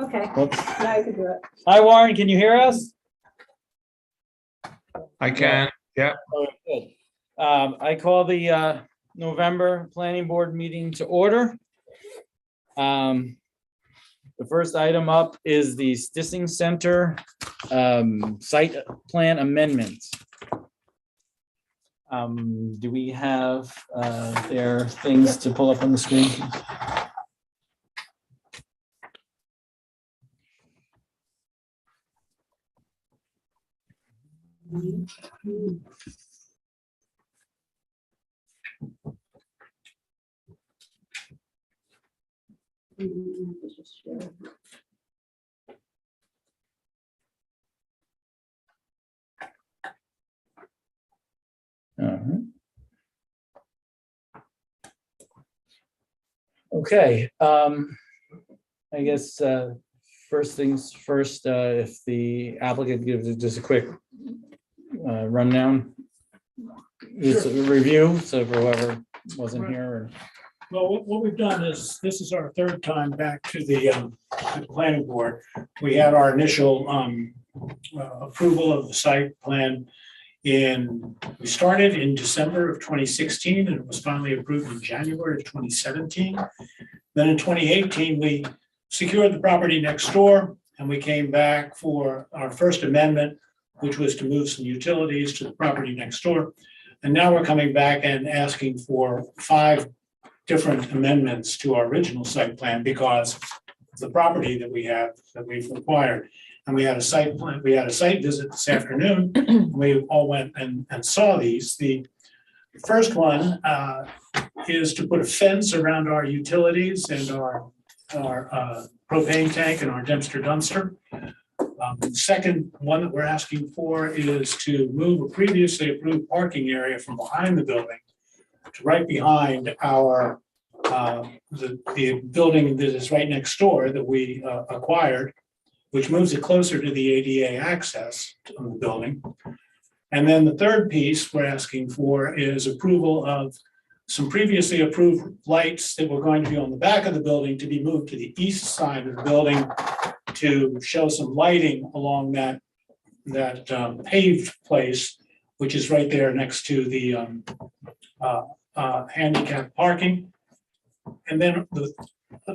Okay, Whoops. now you can do it. Hi, Warren, can you hear us? I can, yeah. Oh, good. I call the November Planning Board meeting to order. The first item up is the Stissing Center site plan amendment. Do we have their things to pull up on the screen? Uh-huh. Okay, I guess first things first, if the applicant gives just a quick rundown. Just a review, so for whoever wasn't here. Or... Well, what we've done is, this is our third time back to the planning board. We had our initial approval of the site plan we started in December of 2016, and it was finally approved in January of 2017. Then in 2018, we secured the property next door, and we came back for our first amendment, which was to move some utilities to the property next door. And now we're coming back and asking for 5 different amendments to our original site plan because of the property that we've acquired. And we had a site plan, we had a site visit this afternoon. We all went and saw these. The first one is to put a fence around our utilities and our propane tank and our dumpster. The second one that we're asking for is to move a previously approved parking area from behind the building to right behind our the building that is right next door that we acquired, which moves it closer to the ADA access to the building. And then the third piece we're asking for is approval of some previously approved lights that were going to be on the back of the building to be moved to the east side of the building to show some lighting along that paved place, which is right there next to the handicap parking. And then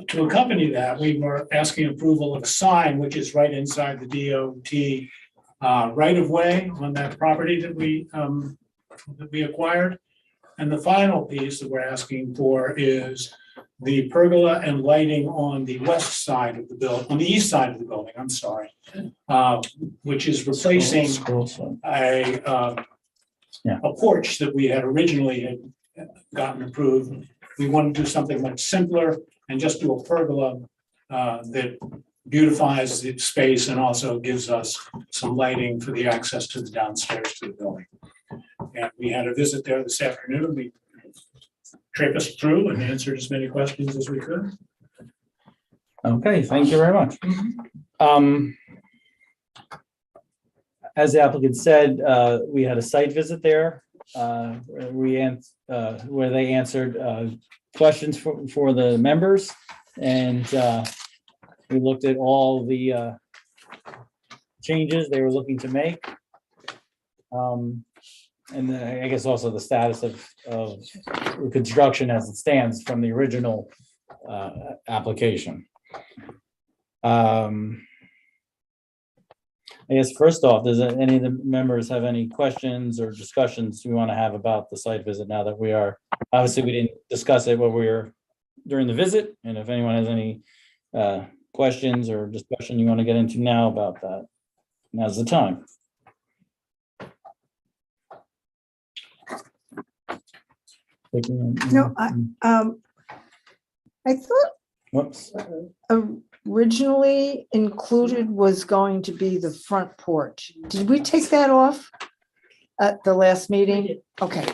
to accompany that, we were asking approval of a sign, which is right inside the DOT right of way on that property that we acquired. And the final piece that we're asking for is the pergola and lighting on the west side of the building, on the east side of the building, I'm sorry, which is replacing a porch that we had originally gotten approved. We want to do something much simpler and just do a pergola that beautifies the space and also gives us some lighting for the access to the downstairs to the building. And we had a visit there this afternoon. We traipsed us through and answered as many questions as we could. Okay, thank you very much. As the applicant said, we had a site visit there. Where they answered questions for the members, and we looked at all the changes they were looking to make. And I guess also the status of construction as it stands from the original application. I guess first off, does any of the members have any questions or discussions we want to have about the site visit now that we are, obviously we didn't discuss it when we were during the visit, and if anyone has any questions or discussion you want to get into now about that, now's the time. No, I thought Whoops. originally included was going to be the front porch. Did we take that off at the last meeting? Okay,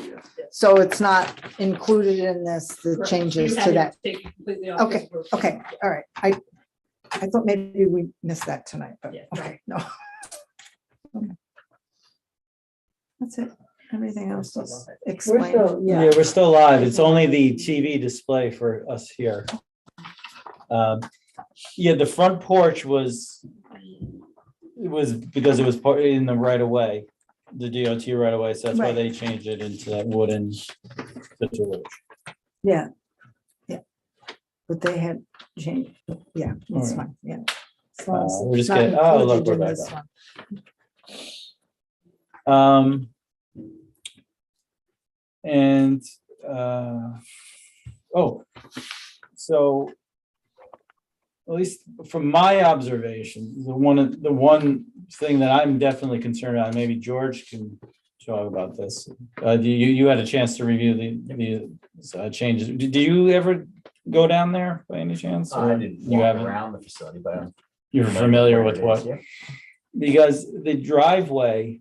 so it's not included in this, the changes to that. Okay, okay, all right. I thought maybe we missed that tonight, but okay, no. Okay. That's it. Everything else is explained. Yeah, we're still live. It's only the TV display for us here. Yeah, the front porch was, it was because it was part in the right of way, the DOT right of way, so that's why Right. they changed it into that wooden situation. Yeah. Yeah. But they had changed, yeah, it's Alright. fine, yeah. As long as We're it's just not getting, oh, look, included we're in back this up. one. And, oh, so at least from my observation, the one thing that I'm definitely concerned about, maybe George can talk about this. You had a chance to review the changes. Did you ever go down there by any chance? I or didn't you walk haven't? around the facility, but I'm You're familiar where with it what? is, yeah. Because the driveway,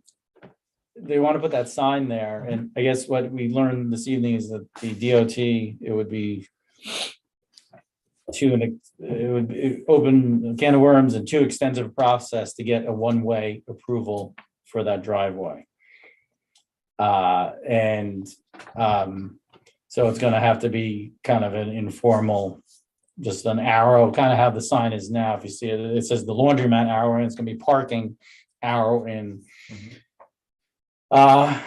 they want to put that sign there, and I guess what we learned this evening is that the DOT, it would be it would open a can of worms and too extensive process to get a one-way approval for that driveway. So it's gonna have to be kind of an informal, just an arrow, kind of how the sign is now. If you see it, it says the laundromat arrow, and it's gonna be parking arrow in.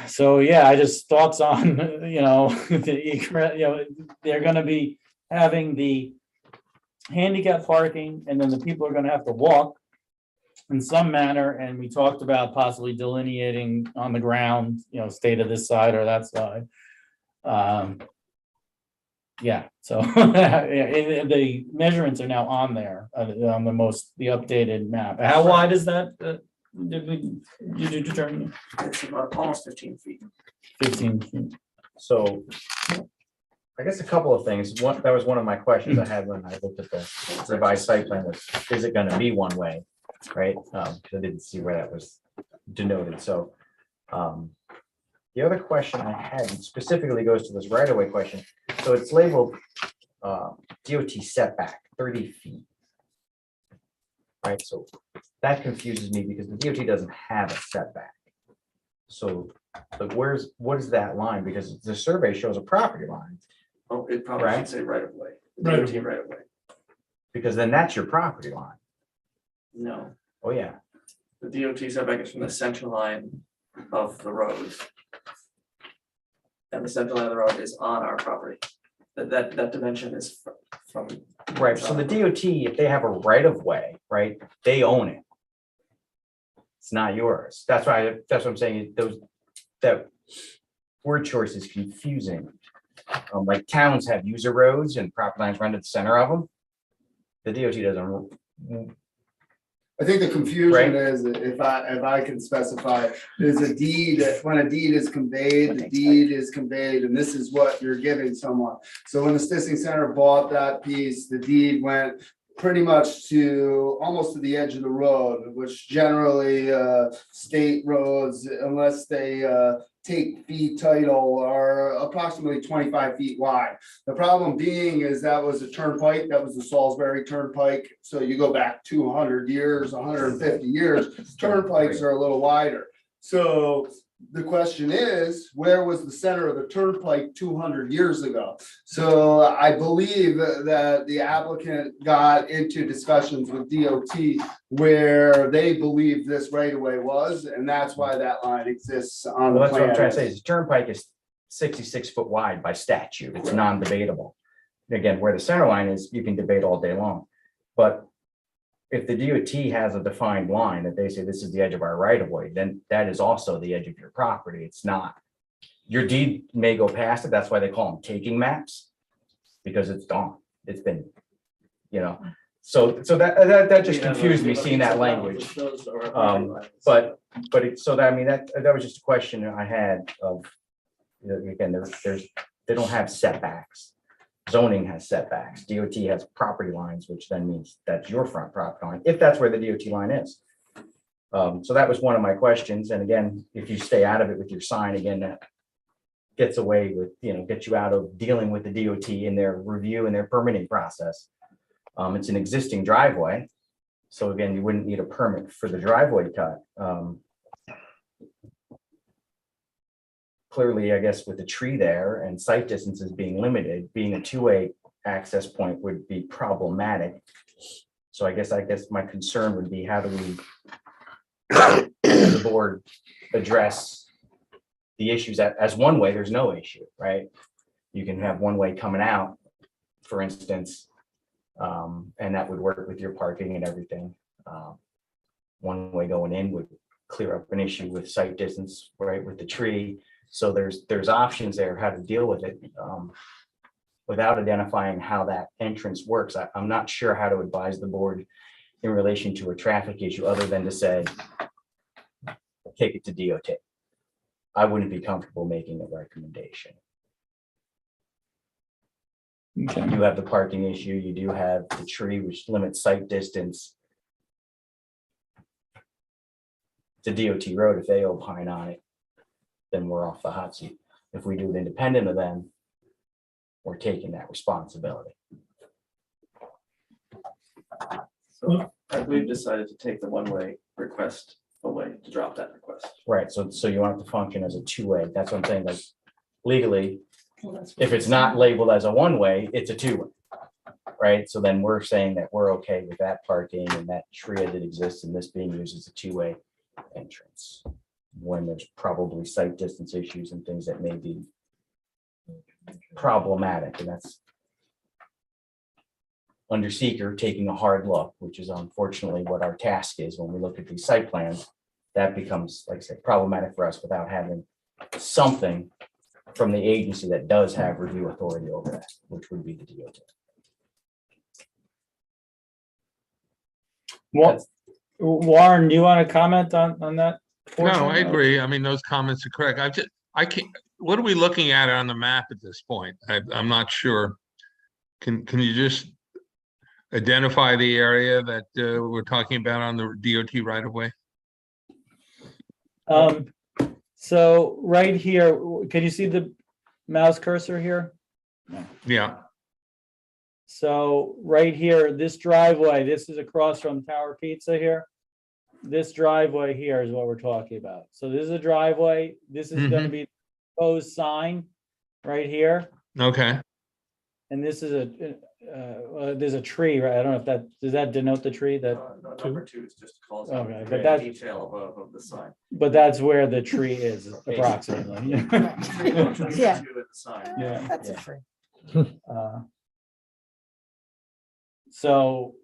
So yeah, I just thoughts on, they're gonna be having the handicap parking, and then the people are gonna have to walk in some manner, and we talked about possibly delineating on the ground, stay to this side or that side. Yeah, so yeah, the measurements are now on there, on the updated map. How wide is that? Did you determine? It's about almost 15 feet. 15 feet. So I guess a couple of things. That was one of my questions I had when I looked at the revised site plan was, is it gonna be one way? Right? Because I didn't see where that was denoted. So the other question I had specifically goes to this right of way question. So it's labeled DOT setback 30 feet. Right, so that confuses me because the DOT doesn't have a setback. So, but what is that line? Because the survey shows a property line, Oh, it probably Right. should say right of way. Right of DOT way. right of way. because then that's your property line. No, Oh, yeah. the DOT setback is from the center line of the road. And the center line of the road is on our property. That dimension is from. Right, so the DOT, if they have a right of way, right, they own it. It's not yours. That's what I'm saying, that word choice is confusing. Like towns have user roads and property lines run to the center of them. The DOT doesn't. I think the Right. confusion is, if I can specify, is a deed, when a deed is conveyed, the deed is conveyed, and this is what you're giving someone. So when the Stissing Center bought that piece, the deed went pretty much to, almost to the edge of the road, which generally, state roads, unless they, take fee title, are approximately 25 feet wide. The problem being is that was a turnpike, that was the Salisbury Turnpike, so you go back 200 years, 150 years, turnpikes are a little wider. So the question is, where was the center of the turnpike 200 years ago? So I believe that the applicant got into discussions with DOT where they believe this right of way was, and that's why that line exists on the Well, that's what I'm trying to say, plan. is the turnpike is 66 foot wide by statute, it's non-debatable. Again, where the center line is, you can debate all day long, but if the DOT has a defined line that they say this is the edge of our right of way, then that is also the edge of your property, it's not. Your deed may go past it, that's why they call them taking maps, because it's gone, it's been, so that just confused me seeing that language. But so that, I mean, that was just a question I had of, again, they don't have setbacks. Zoning has setbacks, DOT has property lines, which then means that's your front property line, if that's where the DOT line is. So that was one of my questions, and again, if you stay out of it with your sign, again, that gets away with, gets you out of dealing with the DOT in their review and their permitting process. It's an existing driveway, so again, you wouldn't need a permit for the driveway cut. Clearly, I guess with the tree there and site distances being limited, being a two-way access point would be problematic. So I guess my concern would be, how do we, the board address the issues as one way, there's no issue, right? You can have one way coming out, for instance, and that would work with your parking and everything. One way going in would clear up an issue with sight distance, right, with the tree. So there's options there how to deal with it. Without identifying how that entrance works, I'm not sure how to advise the board in relation to a traffic issue, other than to say, take it to DOT. I wouldn't be comfortable making a recommendation. Okay. You have the parking issue, you do have the tree, which limits sight distance to DOT road. If they opine on it, then we're off the hot seat. If we do it independent of them, we're taking that responsibility. So we've decided to take the one-way request away, to drop that request. Right, so you want it to function as a two-way. That's what I'm saying, like legally, if it's not labeled as a one-way, it's a two-way. Right, so then we're saying that we're okay with that parking and that tree that exists and this being used as a two-way entrance. When there's probably sight distance issues and things that may be problematic, and that's under seeker taking a hard look, which is unfortunately what our task is when we look at these site plans. That becomes, like I said, problematic for us without having something from the agency that does have review authority over that, which would be the DOT. Warren, do you want to comment on that? No, portion? I agree. I mean, those comments are correct. I can't, what are we looking at on the map at this point? I'm not sure. Can you just identify the area that we're talking about on the DOT right of way? So right here, can you see the mouse cursor here? Yeah, So right here, this driveway, this is across from Tower Pizza here. This driveway here is what we're talking about. So this is a driveway. This is going to be proposed sign right here. okay. And this is there's a tree, right? I don't know if that, does that denote the tree that, Number two is just calls out Okay, the but that- detail of the sign. but that's where the tree is approximately. Yeah. Number two is the sign. Yeah. That's a tree. So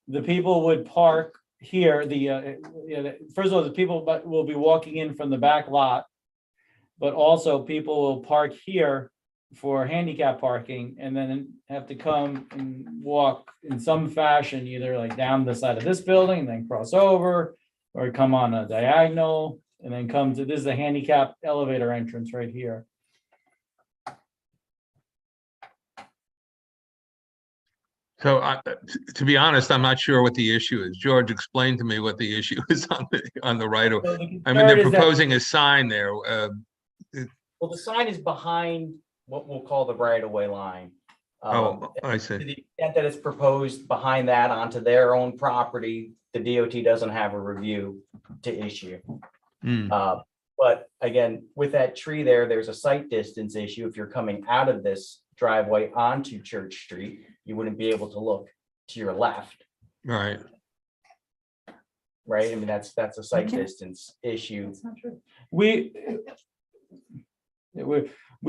the people would park here, first of all, the people will be walking in from the back lot, but also people will park here for handicap parking and then have to come and walk in some fashion, either like down the side of this building and then cross over, or come on a diagonal and then come to, this is the handicap elevator entrance right here. So to be honest, I'm not sure what the issue is. George explained to me what the issue is on the right of, So the I mean, they're concern is that- proposing a sign there. Well, the sign is behind what we'll call the right of way line. Oh, I To see. the extent that it's proposed behind that onto their own property, the DOT doesn't have a review to issue. Hmm, But again, with that tree there, there's a sight distance issue. If you're coming out of this driveway onto Church Street, you wouldn't be able to look to your left, right. right? I mean, that's a sight Okay. distance issue. That's not true. We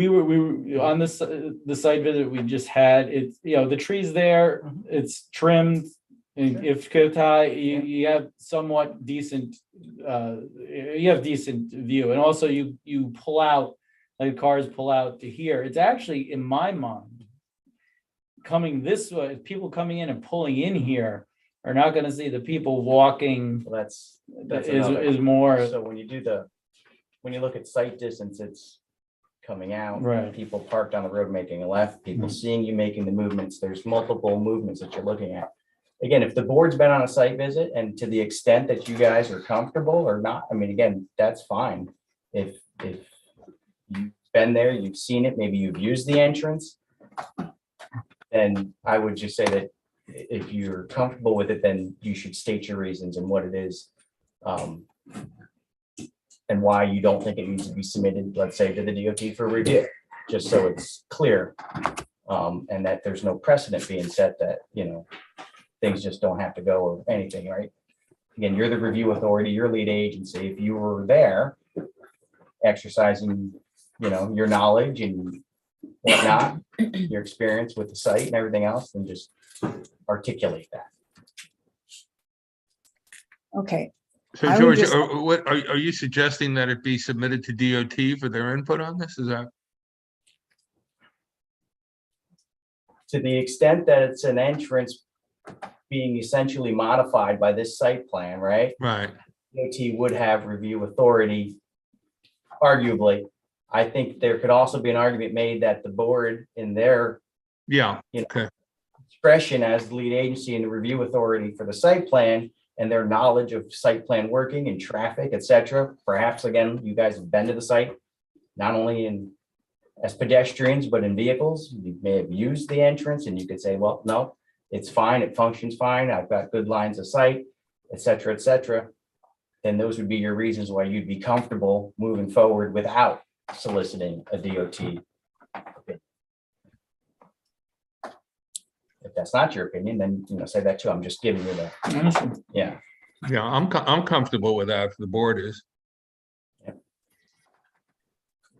were on this, the site visit we just had, it's, the tree's there, it's trimmed. And if you have somewhat decent, you have decent view, and also you pull out, like cars pull out to here. It's actually, in my mind, coming this way, people coming in and pulling in here are not gonna see the people walking Well, that's is another. more, So when you look at sight distance, it's coming out. Right. People parked on the road making a left, people seeing you making the movements. There's multiple movements that you're looking at. Again, if the board's been on a site visit and to the extent that you guys are comfortable or not, I mean, again, that's fine. If you've been there, you've seen it, maybe you've used the entrance, then I would just say that if you're comfortable with it, then you should state your reasons and what it is. And why you don't think it needs to be submitted, let's say, to the DOT for review, just so it's clear. And that there's no precedent being set that, things just don't have to go or anything, right? Again, you're the review authority, your lead agency. If you were there exercising, your knowledge and whatnot, your experience with the site and everything else, then just articulate that. Okay, So I would George, just- what, are you suggesting that it be submitted to DOT for their input on this? Is that? To the extent that it's an entrance being essentially modified by this site plan, right? Right, DOT would have review authority, arguably. I think there could also be an argument made that the board in their yeah, discretion as the lead agency and the review authority for the site plan and their knowledge of site plan working and traffic, et cetera. Perhaps, again, you guys have been to the site, not only as pedestrians, but in vehicles. You may have used the entrance and you could say, well, no, it's fine, it functions fine, I've got good lines of sight, et cetera, et cetera. Then those would be your reasons why you'd be comfortable moving forward without soliciting a DOT opinion. If that's not your opinion, then, say that too. I'm just giving you the, yeah. yeah, I'm comfortable with that if the board is.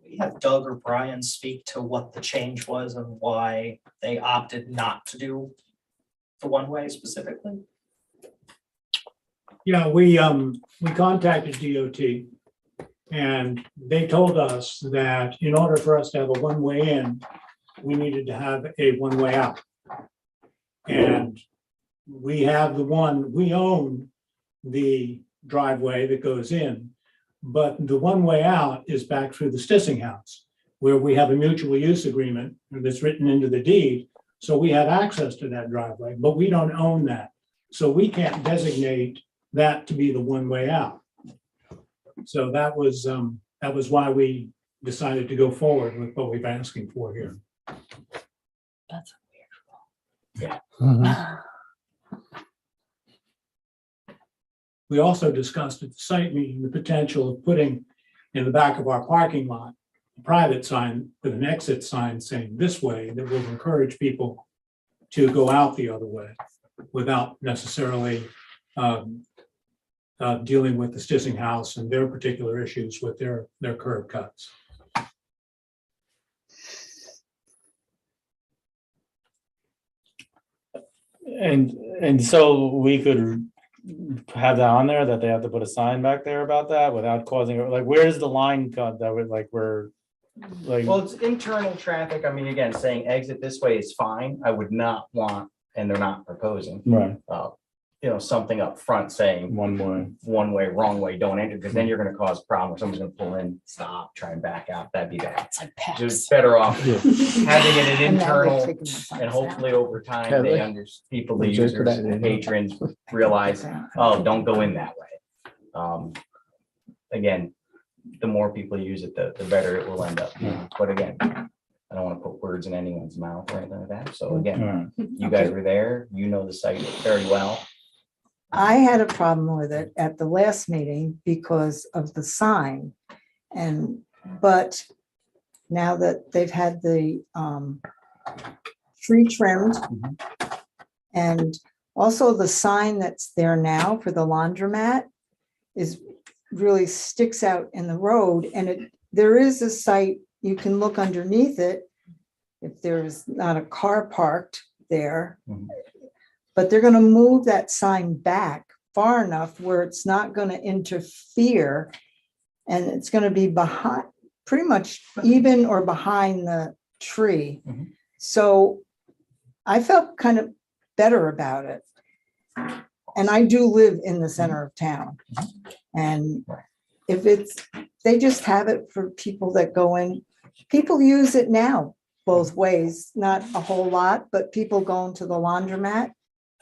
We have Doug or Brian speak to what the change was and why they opted not to do the one-way specifically. Yeah, we contacted DOT and they told us that in order for us to have a one-way in, we needed to have a one-way out. And we have we own the driveway that goes in, but the one-way out is back through the Stissing house, where we have a mutual use agreement that's written into the deed. So we have access to that driveway, but we don't own that. So we can't designate that to be the one-way out. So that was why we decided to go forward with what we've been asking for here. That's We also discussed at the site meeting the potential of putting in the back of our parking lot a private sign with an exit sign saying this way that will encourage people to go out the other way without necessarily dealing with the Stissing house and their particular issues with their curb cuts. And so we could have that on there, that they have to put a sign back there about that without causing, like, where's the line cut that would, like, we're, like, Well, it's internal traffic. I mean, again, saying exit this way is fine. I would not want, and they're not proposing, right, something up front saying one way. one way, wrong way, don't enter, because then you're gonna cause a problem. Someone's gonna pull in, stop, try and back out. That'd be bad. It's like Just better off Yeah. having it an And now they're internal, taking the signs and down. hopefully over time, Yeah, they they- people, the they just users, put that in. patrons realize, oh, don't go in that way. Again, the more people use it, the better it will end up. being. But again, I don't want to put words in anyone's mouth or anything like that. So again, Alright. you guys were there, you know the site very well. I had a problem with it at the last meeting because of the sign. But now that they've had the tree trimmed and also the sign that's there now for the laundromat is really sticks out in the road, and there is a site, you can look underneath it if there's not a car parked there. Mhm. But they're gonna move that sign back far enough where it's not gonna interfere. And it's gonna be behind, pretty much even or behind the tree. Mhm. So I felt kind of better about it. And I do live in the center of town. And Right. if they just have it for people that go in, people use it now both ways, not a whole lot, but people going to the laundromat,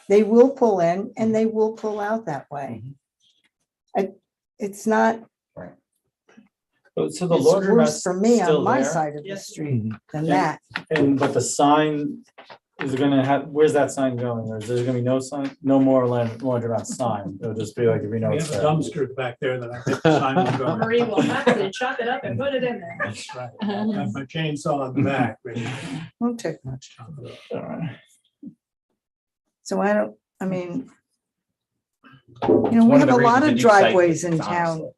they will pull in and they will pull out that way. It's not, So the it's worse laundromat's for me still on my there? side of the Yes. street than Yeah. that. But the sign, is it gonna have, where's that sign going? Or is there gonna be no sign, no more laundromat sign? It'll just be like, if you know. We it's have a there. dumpster back there that I think the sign will go. Marie will happily chop it up and put it in there. That's right. I have my chainsaw in the back. ready. Won't take much. Alright. So I don't, I mean, you know, we one of have the a lot reasons of to do site driveways in visits, town honestly.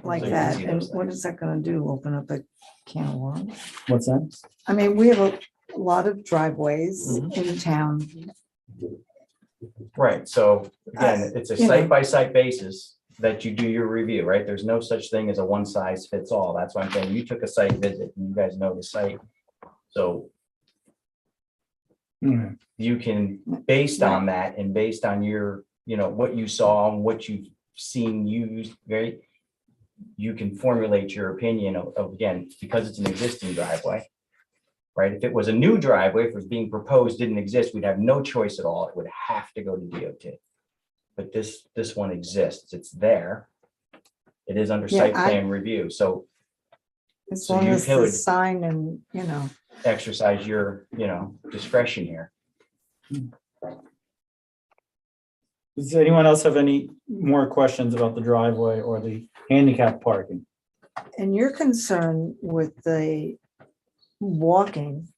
like So you can that, see and those what things. is that gonna do? Open up a can of worms? What's that? I mean, we have a lot of driveways in town. Right, so again, it's a you know. site by site basis that you do your review, right? There's no such thing as a one size fits all. That's why I'm saying you took a site visit and you guys know the site. So Mhm. you can, based on that and based on your, you know, what you saw and what you've seen used, right? You can formulate your opinion of, again, because it's an existing driveway. Right? If it was a new driveway, if it was being proposed, didn't exist, we'd have no choice at all. It would have to go to DOT. But this one exists. It's there. It is under Yeah, site I- plan review. So As So long you as the could- sign and, you know, exercise your, you know, discretion here. Does anyone else have any more questions about the driveway or the handicap parking? and your concern with the walking,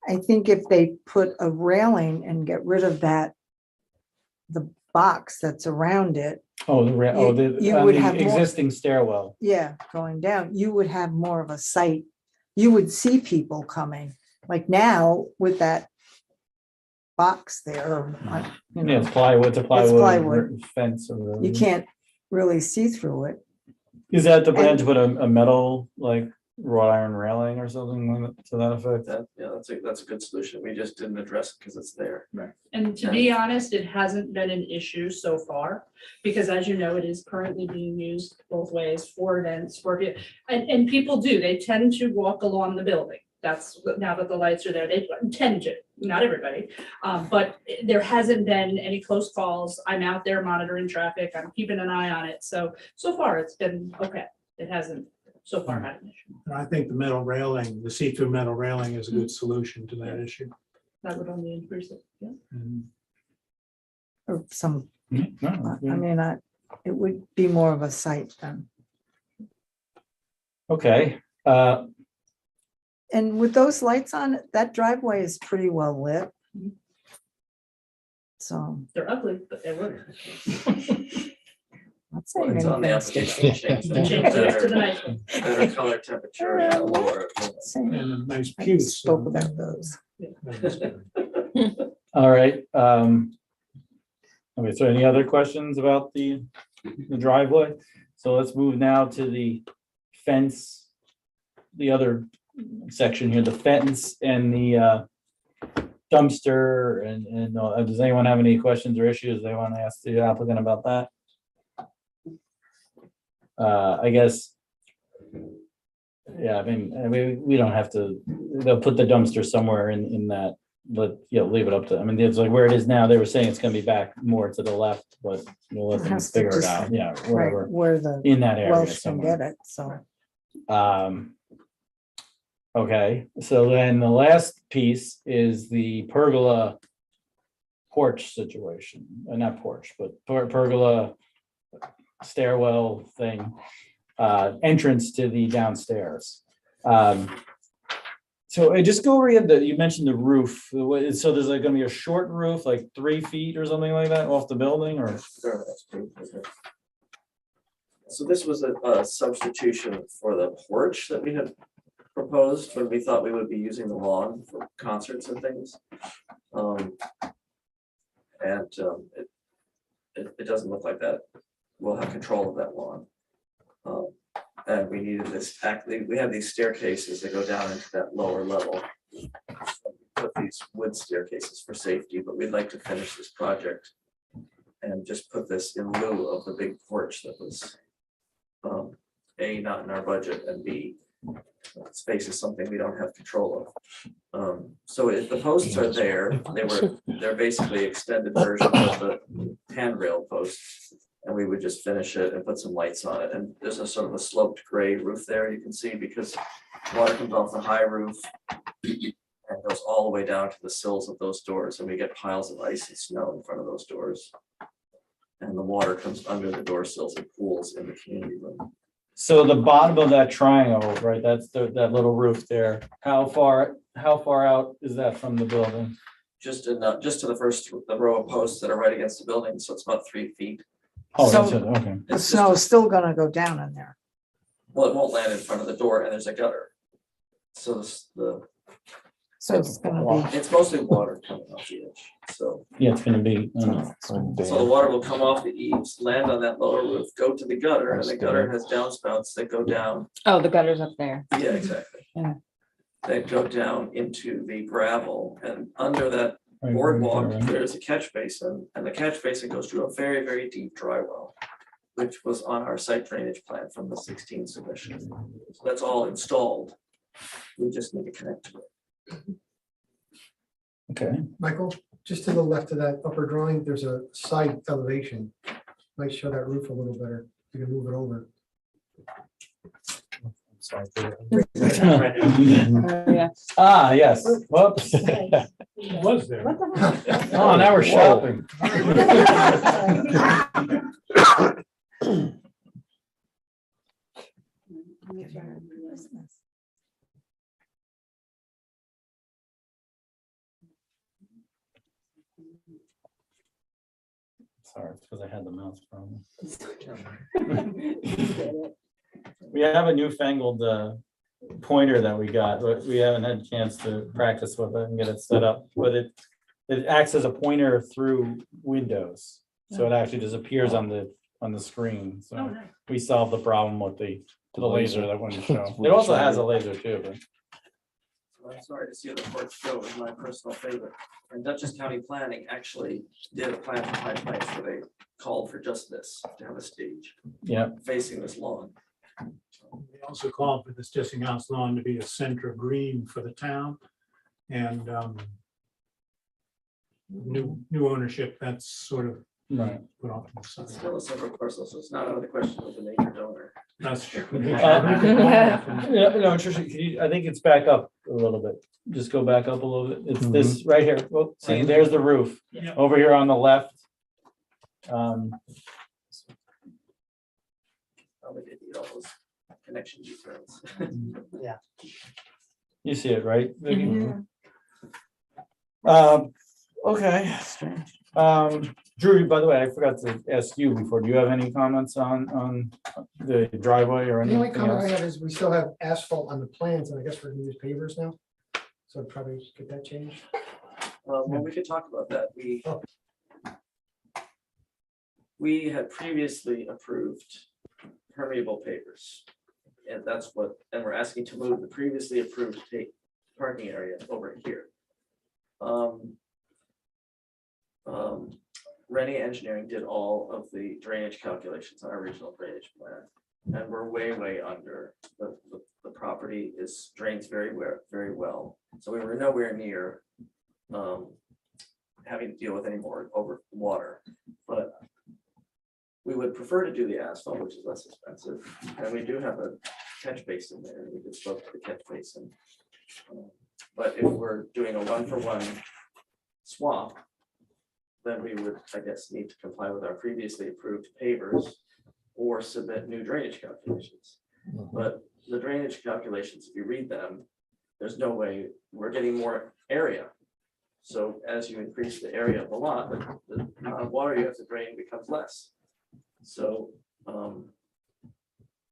I think if they put a railing and get rid of that, the box that's around it, Oh, You on would the have more- existing stairwell. yeah, going down, you would have more of a sight. You would see people coming, like now with that box there, you Yeah, it's know, plywood, it's a plywood. fence or. you can't really see through it. Is that the plan and- to put a metal, like wrought iron railing or something like that- to that effect? That's a good solution. We just didn't address it because it's there. And to be honest, it hasn't been an issue so far, because as you know, it is currently being used both ways for events, and people do, they tend to walk along the building. That's, now that the lights are there, they tend to, not everybody, but there hasn't been any close calls. I'm out there monitoring traffic, I'm keeping an eye on it, so far it's been okay. It hasn't so far had an issue. And I think the metal railing, the see-through metal railing is a good solution to that issue. That would only increase it, yeah. Or some, No, I mean, it would be more of a sight then. Okay, And with those lights on, that driveway is pretty well lit. So, They're ugly, but they work. not Well, saying it's on the anything. application. Change Change it to the nice one. Better color temperature and lower. Saying- And a nice I pew. spoke about those. all right. Okay, so any other questions about the driveway? So let's move now to the fence, the other section here, the fence and the dumpster and does anyone have any questions or issues they want to ask the applicant about that? I guess. Yeah, I mean, we don't have to, they'll put the dumpster somewhere in that, but, you know, leave it up to, I mean, it's like where it is now, they were saying it's gonna be back more to the left, but we'll let It them has to figure it just- out, yeah, Right, wherever, where the in that area Welsh can somewhere. get it, so. Okay, so then the last piece is the pergola porch situation, not porch, but pergola stairwell thing, entrance to the downstairs. So I just go over you mentioned the roof, so there's like gonna be a short roof, like 3 feet or something like that off the building, or? So this was a substitution for the porch that we had proposed when we thought we would be using the lawn for concerts and things. It doesn't look like that. We'll have control of that lawn. And we needed this, actually, we have these staircases that go down into that lower level. Put these wood staircases for safety, but we'd like to finish this project and just put this in lieu of the big porch that was A, not in our budget, and B, space is something we don't have control of. So if the posts are there, they're basically extended versions of the handrail posts. And we would just finish it and put some lights on it. And there's a sort of a sloped gray roof there, you can see, because water comes off the high roof and goes all the way down to the sills of those doors, and we get piles of ice and snow in front of those doors. And the water comes under the door sills and pools in the community room. So the bottom of that triangle, right, that's that little roof there, how far out is that from the building? just to the first, the row of posts that are right against the building, so it's about 3 feet. Oh, that's So- it, okay. The It's snow is just, still gonna go down in there. well, it won't land in front of the door and there's a gutter. So So it's gonna be, it's mostly water coming off the edge, so. Yeah, it's gonna be, So the water will come off the eaves, land on that lower roof, go to the gutter, and the gutter has downspouts that go down. Oh, the gutter's up there. Yeah, exactly. Yeah. They go down into the gravel, and under that Right, boardwalk, right. there's a catch basin, and the catch basin goes to a very, very deep dry well, which was on our site drainage plan from the 16 submission. So that's all installed. We just need to connect to it. Okay, Michael, just to the left of that upper drawing, there's a side elevation. Might show that roof a little better. You can move it over. Yeah. ah, yes, whoops. It was there. What the heck? Oh, now we're shopping. Sorry, it's because I had the mouse problem. We have a newfangled pointer that we got, but we haven't had a chance to practice with it and get it set up, but it acts as a pointer through Windows. So it actually just appears on the screen. Oh, So nice. we solved the problem with the laser that wouldn't show. It also has a laser too, but I'm sorry to see the porch go is my personal favorite. And Dutchess County Planning actually did a plan for High Plains where they called for just this, to have a stage yeah, facing this lawn. We also called for this Jesse House lawn to be a center green for the town. And new ownership, that's sort of right. put off to the It's side. still a separate parcel, so it's not out of the question with the major donor. That's true. Yeah, no, Tricia, can you, I think it's back up a little bit. Just go back up a little bit. It's this right here. Well, see, there's the roof. Yeah. Over here on the left. Probably did need all those connection details. You see it, right? Vicky? Mhm. Okay. Drew, by the way, I forgot to ask you before. Do you have any comments on the driveway or The only anything comment I else? have is we still have asphalt on the plans, and I guess we're gonna use pavers now. So I'd probably get that changed. Well, we could talk about that. We had previously approved permeable pavers. And that's what, and we're asking to move the previously approved parking area over here. Rennie Engineering did all of the drainage calculations on our original drainage plan. And we're way under. The property drains very well. So we were nowhere near having to deal with any more over water. But we would prefer to do the asphalt, which is less expensive. And we do have a catch basin there. We could slope to the catch basin. But if we're doing a 1-for-1 swap, then we would, I guess, need to comply with our previously approved pavers or submit new drainage calculations. But the drainage calculations, if you read them, there's no way we're getting more area. So as you increase the area of the lot, the amount of water you have to drain becomes less. So,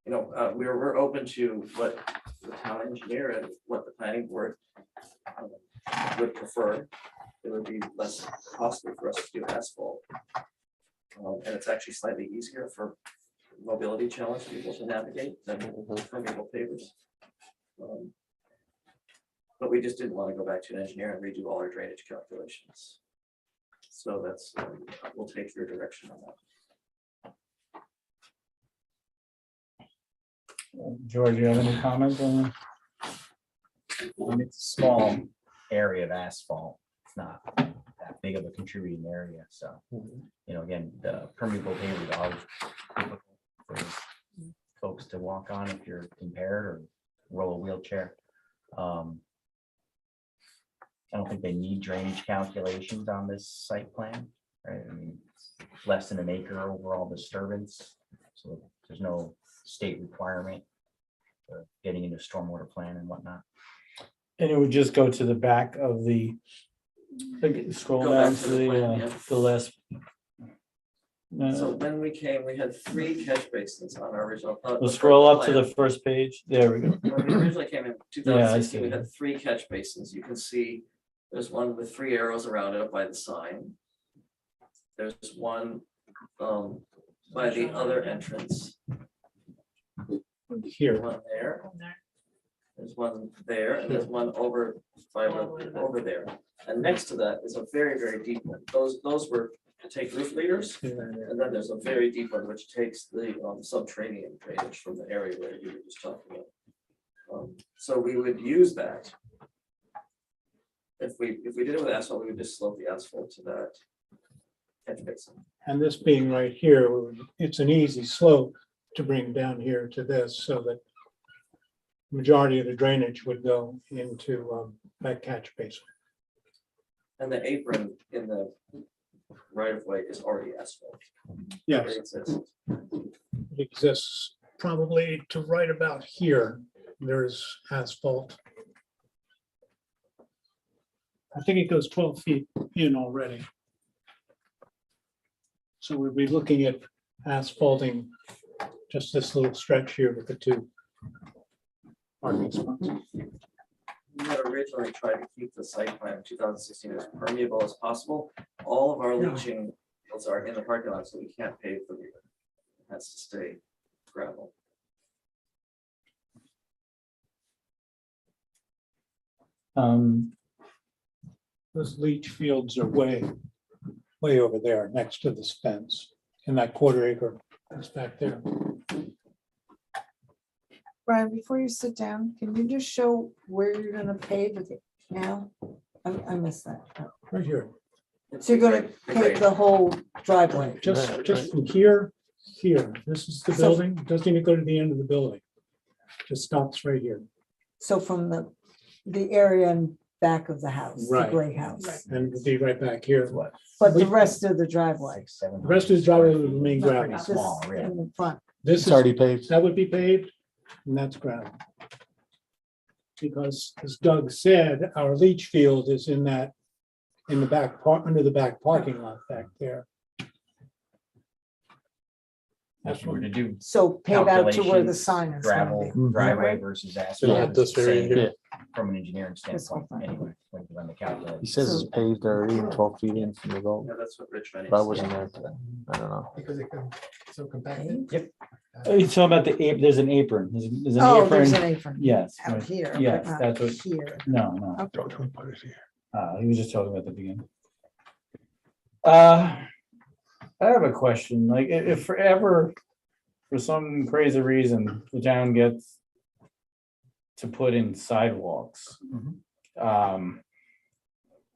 we're open to what the town engineer and what the planning board would prefer. It would be less costly for us to do asphalt. And it's actually slightly easier for mobility challenged people to navigate than permeable pavers. But we just didn't want to go back to an engineer and redo all our drainage calculations. So that's, we'll take your direction on that. George, you have any comments on? It's a small area of asphalt. It's not that big of a contributing area, so, again, the permeable pavers are difficult for folks to walk on if you're impaired or roll a wheelchair. I don't think they need drainage calculations on this site plan, right? I mean, it's less than an acre overall disturbance, so there's no state requirement for getting into stormwater plan and whatnot. And it would just go to the back of the Okay, scroll Go down back to to the plan, yeah. the last. So when we came, we had 3 catch basins on our original. We'll scroll up to the first page. There we go. When we originally came in Yeah, I 2016, we see. had 3 catch basins. You can see there's one with 3 arrows around it up by the sign. There's one by the other entrance, Here, one there. There's one there, and there's one over over there. And next to that is a very, very deep one. Those were to take roof leaders. And then there's a very deep one which takes the subterranean drainage from the area where you were just talking about. So we would use that. If we did it with asphalt, we would just slope the asphalt to that catch basin. and this being right here, it's an easy slope to bring down here to this, so that majority of the drainage would go into that catch basin. And the apron in the right of way is already asphalt. Yes, It exists. it exists probably to right about here, there's asphalt. I think it goes 12 feet in already. So we'd be looking at asphalting just this little stretch here with the 2 parking spots. We had originally tried to keep the site plan in 2016 as permeable as possible. All of our leaching fields are in the parking lot, so we can't pave the rear. It has to stay gravel. Those leach fields are way over there next to this fence in that 1/4 acre that's back there. Brian, before you sit down, can you just show where you're gonna pave it now? I missed that. Right here, So you're gonna pave the whole driveway? just from here, this is the So- building, doesn't even go to the end of the building. Just stops right here. So from the area in back of the house, the Right. gray house, And it'll be right back here. but the rest of the driveway. The rest of the driveway will remain gravel. Just in the front. This is, paved. that would be paved, and that's gravel. Because as Doug said, our leach field is in the back part, under the back parking lot back there. If you were to do So pave out to where the Calculations, sign is. gonna gravel be. driveway versus Yeah, asphalt. this area same here. From an engineering This whole standpoint, thing. anyway, when you run the calculation. He says it's paved already 12 feet in from the road, Yeah, that's what Rich meant. but I wasn't there. I don't know. Because it can, so compacted. Oh, you're talking about the apron, there's an apron. There's an Oh, there's an apron. apron. Yes. Out right. here. but Yes, not that's what- Here. No, no. Okay. He was just talking about the beginning. I have a question, like if forever, for some crazy reason, the town gets to put in sidewalks.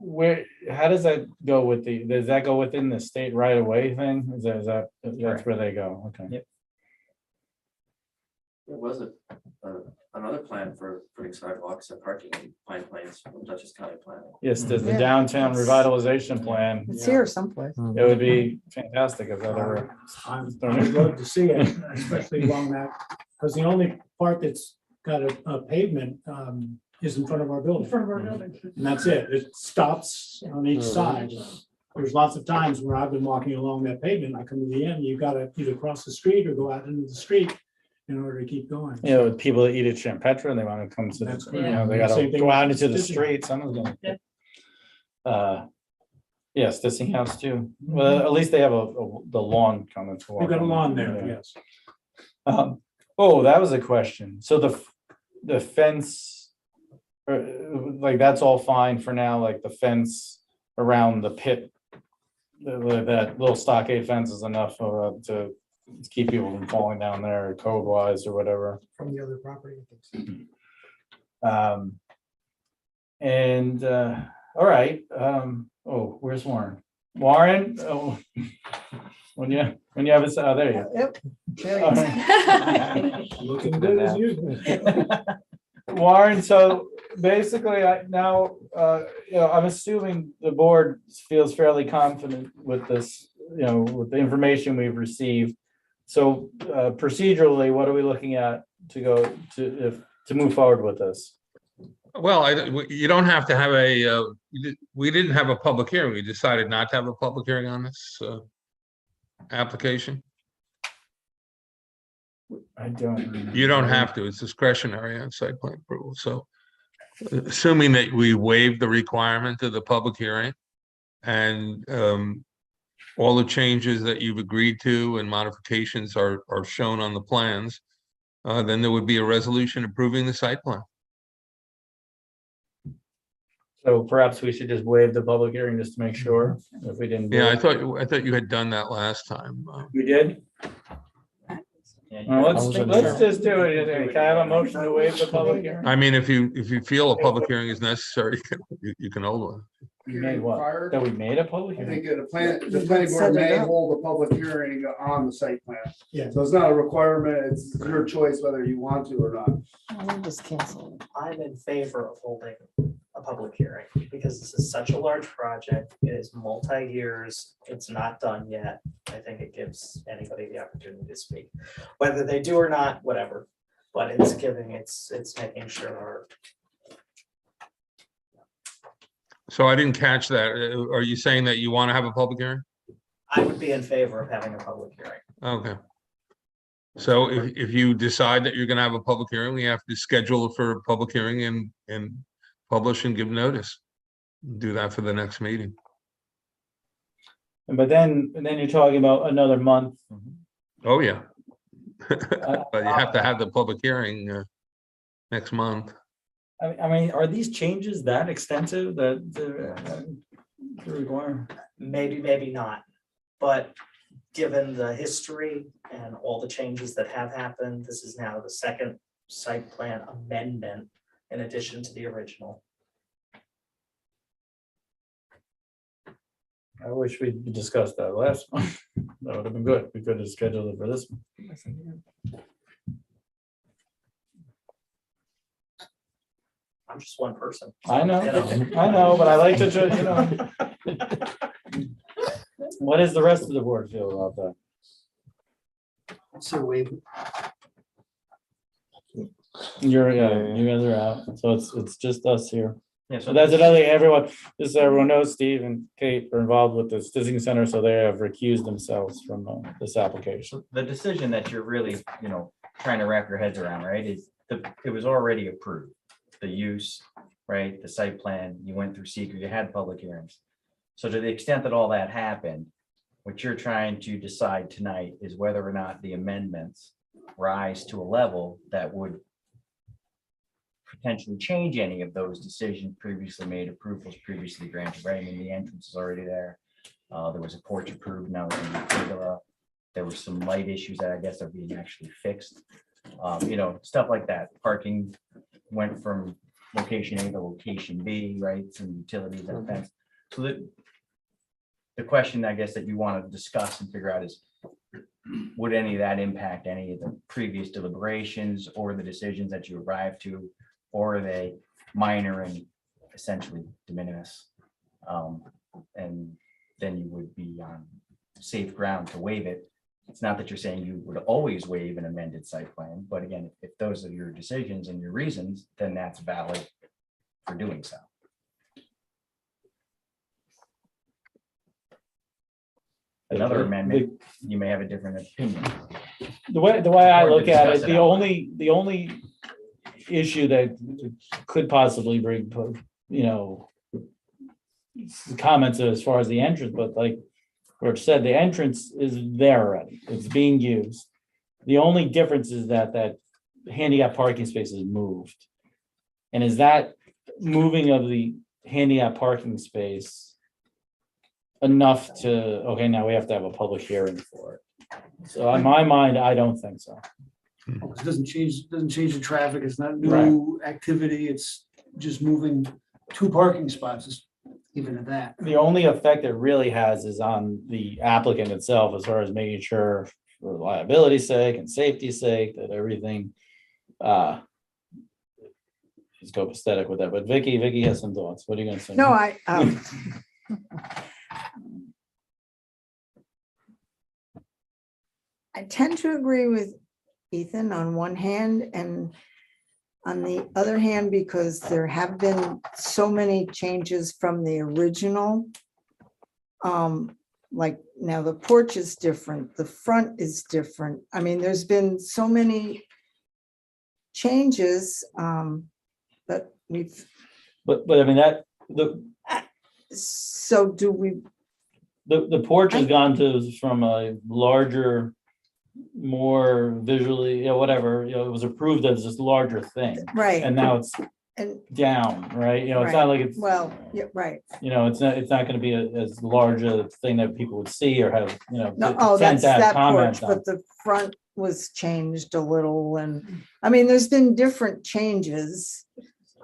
Where, how does that go with does that go within the state right of way thing? That's where they go? Okay. Yep. There was another plan for putting sidewalks and parking in Pine Plains from Dutchess County planning. Yes, there's the Yeah, downtown that's- revitalization plan. It's here someplace. It would be fantastic if that ever. I'd love to see it, especially along that, because the only part that's got a pavement is in front of our In building. front of our building. And that's it. It stops on each side. There's lots of times where I've been walking along that pavement, I come to the end, you gotta either cross the street or go out into the street in order to keep going. You know, with people that eat at Champetra, they want to come to, That's you know, they correct. gotta Same thing go out with into the Stitching. street, someone's gonna. Yeah. Yes, Stitching House too. Well, at least they have the lawn coming to. We've got a lawn there, Yeah. yes. Oh, that was a question. So the fence, like that's all fine for now, like the fence around the pit. That little stockade fence is enough to keep people from falling down there code wise or whatever. From the other property. And all right, oh, where's Warren? Warren, oh, when you have it, oh, there you go. Yep. There All you go. right. Looking good as usual. Warren, so basically, I'm assuming the board feels fairly confident with this, with the information we've received. So procedurally, what are we looking at to move forward with this? Well, you don't have to have we didn't have a public hearing. We decided not to have a public hearing on this application. I don't. You don't have to. It's discretionary on site plan approval. So assuming that we waive the requirement of the public hearing and all the changes that you've agreed to and modifications are shown on the plans, then there would be a resolution approving the site plan. So perhaps we should just waive the public hearing just to make sure if we didn't. do Yeah, it. I thought you had done that last time. We did? Well, let's just do it. Can I have a motion to waive the public hearing? I mean, if you feel a public hearing is necessary, you can hold one. You made what? That we made a public I hearing? think the planning board may hold a public hearing on the site plan. Yeah. So it's not a requirement, it's your choice whether you want to or not. We just cancel it. I'm in favor of holding a public hearing because this is such a large project. It is multi-years. It's not done yet. I think it gives anybody the opportunity to speak, whether they do or not, whatever. But it's making sure So I didn't catch that. Are you saying that you want to have a public hearing? I would be in favor of having a public hearing. Okay. So if you decide that you're gonna have a public hearing, we have to schedule it for a public hearing and publish and give notice. Do that for the next meeting. But then you're talking about another month. Oh, yeah. But you have to have the public hearing next month. I mean, are these changes that extensive that to require? Maybe, maybe not. But given the history and all the changes that have happened, this is now the second site plan amendment in addition to the original. I wish we discussed that last one. That would have been good. We could have scheduled it for this one. I'm just one person. I know, You I know, but I like to, you know. What does the rest of the board feel about that? So waive. You're, yeah, you guys are out, so it's just us here. Yeah, So that's another thing, everyone, just so everyone knows, Steve and Kate are involved with the Stizing Center, so they have recused themselves from this application. The decision that you're really, trying to wrap your heads around, right, it was already approved. The use, right, the site plan, you went through secret, you had public hearings. So to the extent that all that happened, what you're trying to decide tonight is whether or not the amendments rise to a level that would potentially change any of those decisions previously made, approvals previously granted, right? I mean, the entrance is already there. There was a porch approved, now it's in the pergola. There were some light issues that I guess are being actually fixed. Stuff like that. Parking went from location A to location B, right? Some utilities and fence. So that the question, I guess, that you want to discuss and figure out is, would any of that impact any of the previous deliberations or the decisions that you arrived to, or are they minor and essentially de minimis? And then you would be on safe ground to waive it. It's not that you're saying you would always waive an amended site plan, but again, if those are your decisions and your reasons, then that's valid for doing so. Another amendment, you may have a different opinion. The way I Or look at it, discuss it the out only issue that could possibly bring, comments as far as the entrance, but like Rich said, the entrance is there already. It's being used. The only difference is that handicap parking space is moved. And is that moving of the handicap parking space enough to, okay, now we have to have a public hearing for it? So in my mind, I don't think so. It doesn't change the traffic. It's not Right. new activity. It's just moving 2 parking spots, even at that. The only effect it really has is on the applicant itself, as far as making sure for liability's sake and safety's sake, that everything is copacetic with that. But Vicky has some thoughts. What are you gonna say? No, I tend to agree with Ethan on one hand, and On the other hand, because there have been so many changes from the original. Like now the porch is different, the front is different. I mean, there's been so many changes, but we've, But I mean, that, so do we, the porch has gone to, from a larger, more visually, whatever, it was approved as this larger thing. right, And now it's and, down, right? It's not like it's, well, yeah, right. it's not gonna be as large a thing that people would see or have, No, oh, tend that's to have that porch, comments on. but the front was changed a little and, I mean, there's been different changes.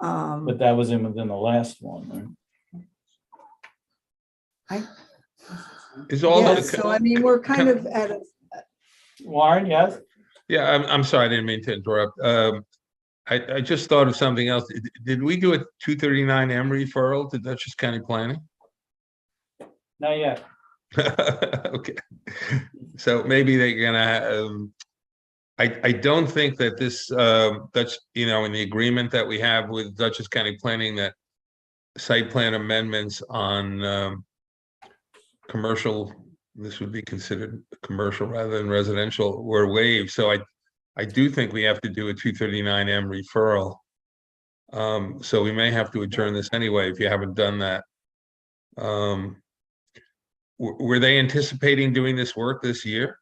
But that was within the last one, right? Is all Yeah, the, so I mean, we're kind of at a, Warren, yes? yeah, I'm sorry, I didn't mean to interrupt. I just thought of something else. Did we do a 239M referral to Dutchess County Planning? Not yet. Okay, so maybe they're gonna, I don't think that this, that's, in the agreement that we have with Dutchess County Planning, that site plan amendments on commercial, this would be considered commercial rather than residential, were waived, so I do think we have to do a 239M referral. So we may have to adjourn this anyway, if you haven't done that. Were they anticipating doing this work this year?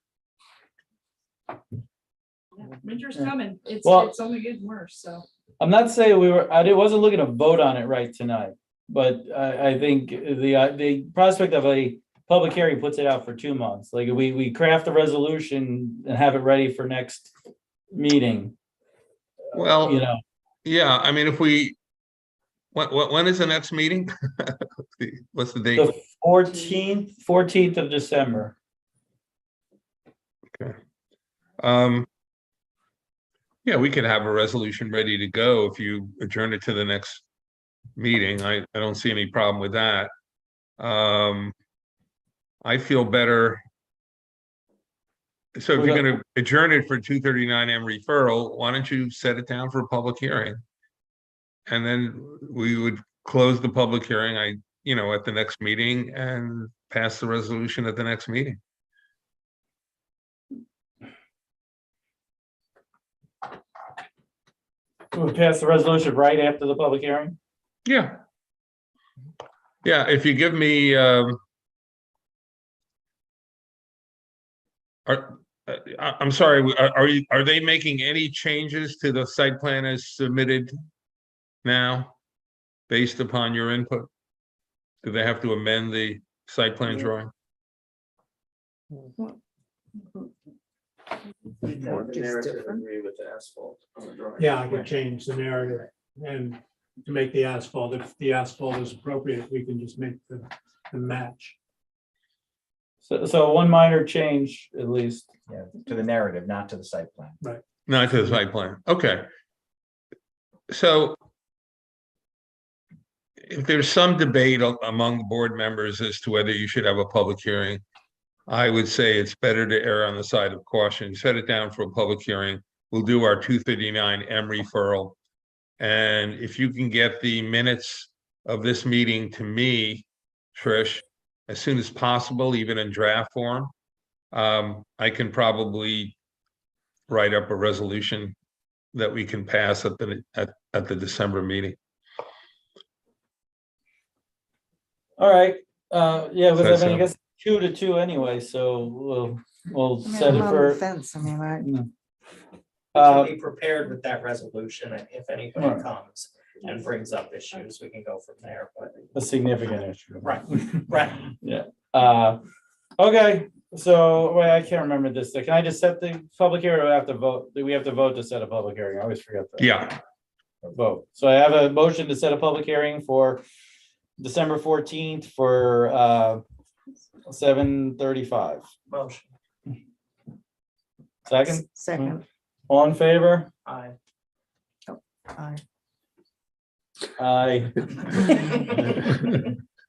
Winter's coming. Well- It's only getting worse, so. I'm not saying I wasn't looking to vote on it right tonight, but I think the prospect of a public hearing puts it out for 2 months. Like we craft a resolution and have it ready for next meeting. Well, You know, yeah, I mean, if we, when is the next meeting? What's the date? the 14th of December. Yeah, we could have a resolution ready to go if you adjourn it to the next meeting. I don't see any problem with that. I feel better. So if you're gonna adjourn it for 239M referral, why don't you set it down for a public hearing? And then we would close the public hearing, at the next meeting and pass the resolution at the next meeting. We'll pass the resolution right after the public hearing. Yeah. Yeah, if you give me, I'm sorry, are they making any changes to the site plan as submitted now? Based upon your input? Do they have to amend the site plan drawing? The Porch is narrative different. agree with the asphalt on the drawing. Yeah, I could change the narrative and to make the asphalt, if the asphalt is appropriate, we can just make the match. So one minor change at least. Yeah, to the narrative, not to the site plan. Not to the site plan, okay. So if there's some debate among the board members as to whether you should have a public hearing, I would say it's better to err on the side of caution. Set it down for a public hearing. We'll do our 239M referral. And if you can get the minutes of this meeting to me, Trish, as soon as possible, even in draft form, I can probably write up a resolution that we can pass at the December meeting. All right, yeah, Says because I so. mean, I guess 2-2 anyway, so we'll I mean, set I'm it on for. the fence, I mean, We can be prepared with that resolution, and if anybody Right. comes and brings up issues, we can go from there, but. A significant issue. Right, right. Yeah, okay, so, wait, I can't remember this, can I just set the public hearing, or do I have to vote, do we have to vote to set a public hearing, I always forget that. Yeah, Vote, so I have a motion to set a public hearing for December 14th for 7:35. Motion. Second, second, all in favor? Aye. aye. Aye.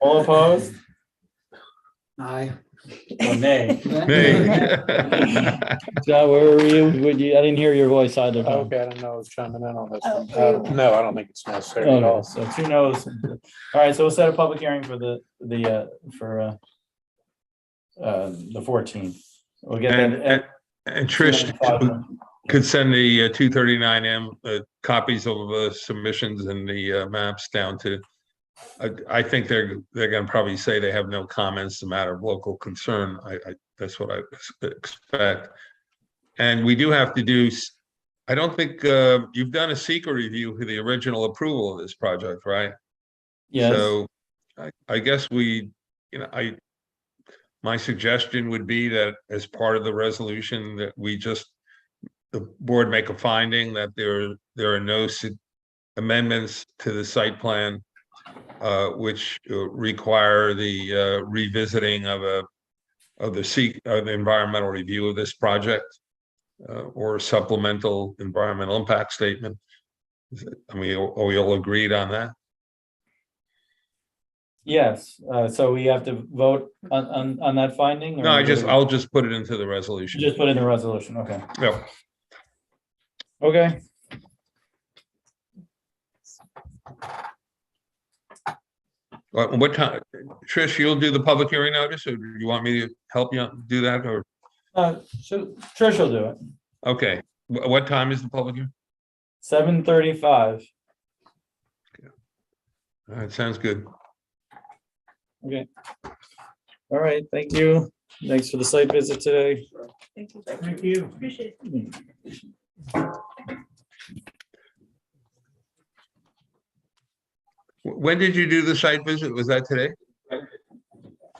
All opposed? Aye. Or May. May. John, where were you? Would you, I didn't hear your voice either. Tom. Okay, I don't know, I was chiming in on this. Oh, one. for you. No, I don't think it's necessary at Okay, all. so 2 no's. All right, so we'll set a public hearing for the 14th. We'll get And, that. and Trish could send the 239M copies of submissions and the maps down to. I think they're gonna probably say they have no comments, a matter of local concern. That's what I expect. And we do have to do. I don't think you've done a secret review for the original approval of this project, right? Yes. So I guess my suggestion would be that as part of the resolution that the board make a finding that there are no amendments to the site plan which require the revisiting of the environmental review of this project or supplemental environmental impact statement. I mean, are we all agreed on that? Yes, so we have to vote on that finding? No, or I'll just put it into the resolution. Just put in the resolution, okay. Yeah. Okay. What time, Trish, you'll do the public hearing notice, or do you want me to help you do that, or, So Trish will do it. okay, what time is the public hearing? 7:35. All right, sounds good. Okay. All right, thank you. Thanks for the site visit today. Thank you. Thank you. Appreciate it. When did you do the site visit? Was that today?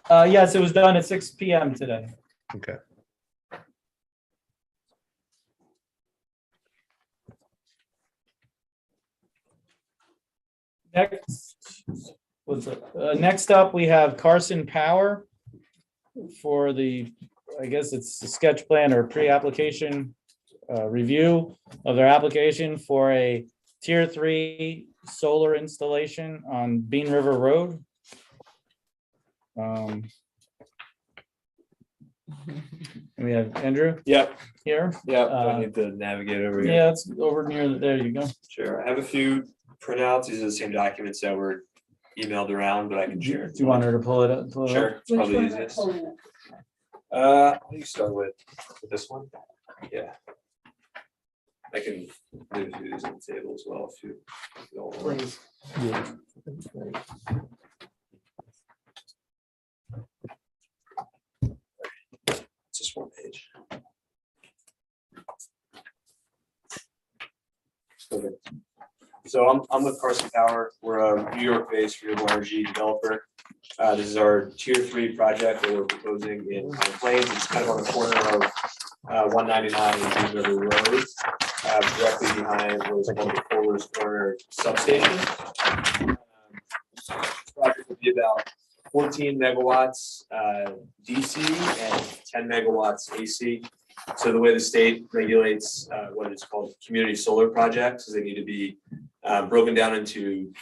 Yes, it was done at 6 PM today. Okay. Next up, we have Carson Power for I guess it's the sketch plan or pre-application review of their application for a tier 3 solar installation on Bean River Road. We have Andrew Yep, here. yep. Do I need to navigate over here? Yeah, it's over near, there you go. Sure. I have a few printouts. These are the same documents that were emailed around, but I can share. Do you want her to pull it up? Sure, it's Which probably one easiest. are you pulling? You start with this one. Yeah. I can move through these on the table as well if you don't want. Please. It's just one page. Okay. So I'm with Carson Power. We're a New York-based renewable energy developer. This is our tier 3 project that we're proposing in Pine Plains. It's kind of on the corner of 199 and Bean River Road, directly behind what is called the Fuller's Corner substation. This project will be about 14 megawatts DC and 10 megawatts AC. So the way the state regulates what is called community solar projects is they need to be broken down into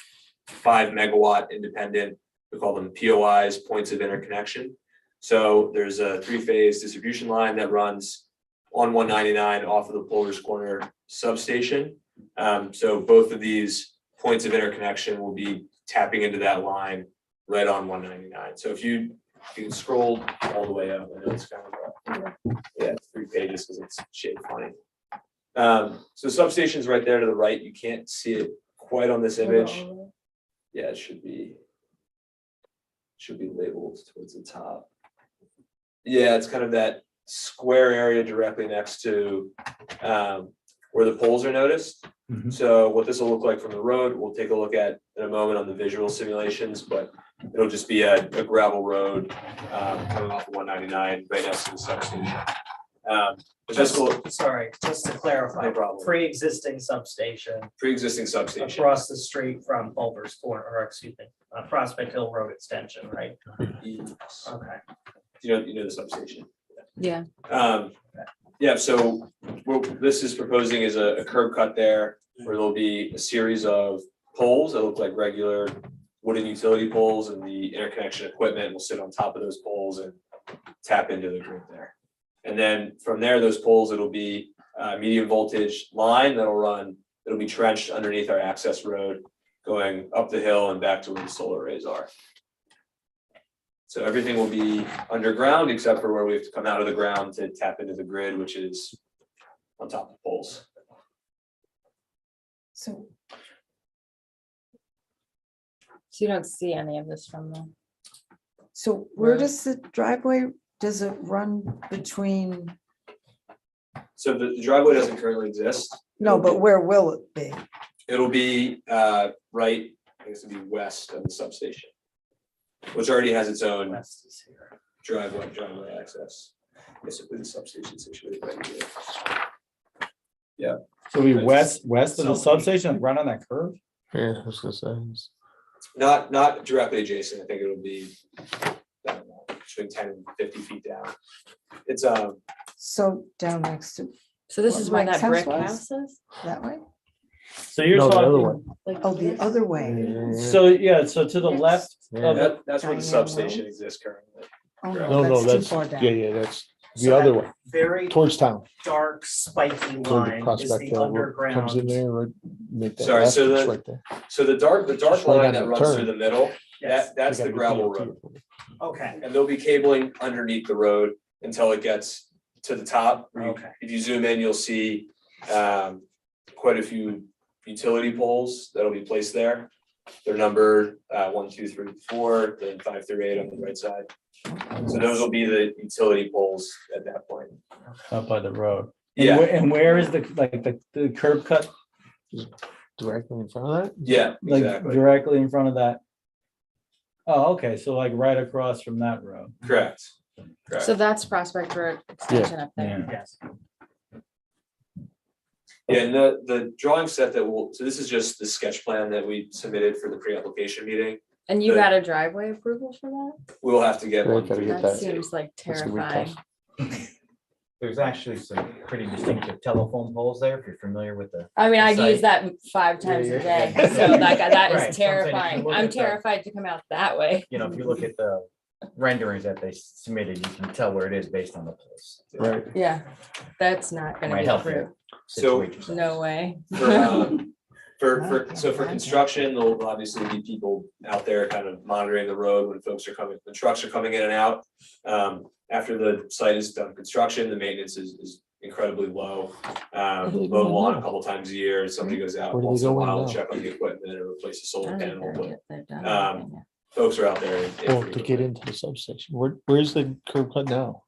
5 megawatt independent, we call them POIs, points of interconnection. So there's a 3-phase distribution line that runs on 199 off of the Fuller's Corner substation. So both of these points of interconnection will be tapping into that line right on 199. So if you can scroll all the way up, I know it's kind of it's 3 pages because it's shaped funny. So substation's right there to the right. You can't see it quite on this image. Yeah, it should be labeled towards the top. Yeah, it's kind of that square area directly next to where the poles are noticed. Mhm. So what this will look like from the road, we'll take a look at in a moment on the visual simulations, but it'll just be a gravel road coming off of 199 right next to the substation. But this will, Sorry, just to clarify, no problem. pre-existing substation Pre-existing substation. across the street from Fuller's Corner, or excuse me, Prospect Hill Road Extension, right? Yes. Okay. You know the substation. Yeah. Yeah, so what this is proposing is a curb cut there where there'll be a series of poles that look like regular wooden utility poles, and the interconnection equipment will sit on top of those poles and tap into the grid there. And then from there, those poles, it'll be medium voltage line that'll run, it'll be trenched underneath our access road, going up the hill and back to where the solar arrays are. So everything will be underground except for where we have to come out of the ground to tap into the grid, which is on top of poles. So So you don't see any of this from the. So where Right. does the driveway, does it run between, So the driveway doesn't currently exist. no, but where will it be? It'll be right, I guess it'll be west of the substation, which already has its own West is here. driveway access. Basically, the substation situated right here. So we west of the substation, run on that curve? Yeah, I was gonna say. Not directly adjacent. I think it'll be I don't know, between 10 and 50 feet down. It's So down next to So this What is where Mike's that brick house was? house is? that way? So you're No, the other talking, one. Like Oh, the this? other way. so yeah, so to the Yes. left Yeah. of it, that's where the Diane substation Road? exists currently. Oh, No, no, that's that's, too far down. yeah, that's So the other that way, Very towards town. dark spiky Where the line is prospect the comes in underground. there, right, make that Sorry, left, so it's the- right there. So the dark Just right line on that the runs turn. through the middle, Yes, that's They the gotta gravel be DOT road. approved. okay, And there'll be cabling underneath the road until it gets to the top. okay. If you zoom in, you'll see quite a few utility poles that'll be placed there. They're numbered 1, 2, 3, 4, then 5 through 8 on the right side. So those will be the utility poles at that point. up by the road. And Yeah, and where is the, like, the curb cut, Directly in front of that? yeah, like exactly. directly in front of that? Oh, okay, so like right across from that road. Correct. Correct. So that's Prospect Road extension up there. Yeah. Yes. Yeah, and the drawing set that so this is just the sketch plan that we submitted for the pre-application meeting. And you The- got a driveway approval for that? We'll have to get Yeah, one. gotta for get you. That that. seems like That's gonna be terrifying. tough. There's actually some pretty distinctive telephone poles there, if you're familiar with the. I mean, I Site. use that 5 times a Yeah, day, yeah. so like that Right, so I'm is saying if you terrifying. look I'm at the- terrified to come out that way. You know, if you look at the renderings that they submitted, you can tell where it is based on the poles. Right. Yeah, that's not gonna Might be help you. true. So Situate yourself. No way. For construction, there'll obviously be people out there kind of monitoring the road when folks are coming, when trucks are coming in and out. After the site is done construction, the maintenance is incredibly low. do they Mow the go lawn now? a couple times a year, somebody goes out Where do they once in a go in while, now? to check on the equipment and replace a I solar don't think panel, they're but yet- they're done um, anything yet. folks are out there. Oh, to get into the substation, where's the curb cut now?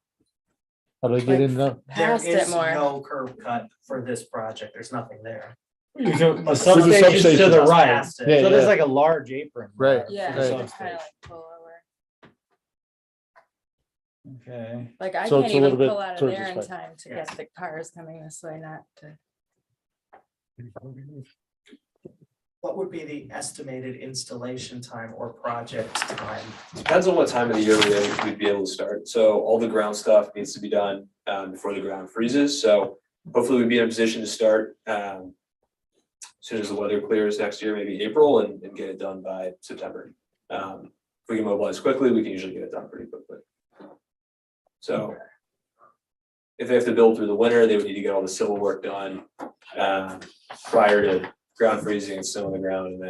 How do I get Like, in now? There Past it is more. no curb cut for this project. There's nothing there. The For the substation's to substation. the Just right, past it. Yeah, so there's yeah. like a large apron. Right, Yeah, for the you right. can kind of substation. like pull over. Okay, Like I So can't it's a even little bit pull out of towards there in this way. time to Yes. get the cars coming this way, not to. What would be the estimated installation time or project time? Depends on what time of the year we'd be able to start. So all the ground stuff needs to be done before the ground freezes. So hopefully we'd be in a position to start as soon as the weather clears next year, maybe April, and get it done by September. If we can mobilize quickly, we can usually get it done pretty quickly. So if they have to build through the winter, they would need to get all the civil work done prior to ground freezing and snow on the ground, and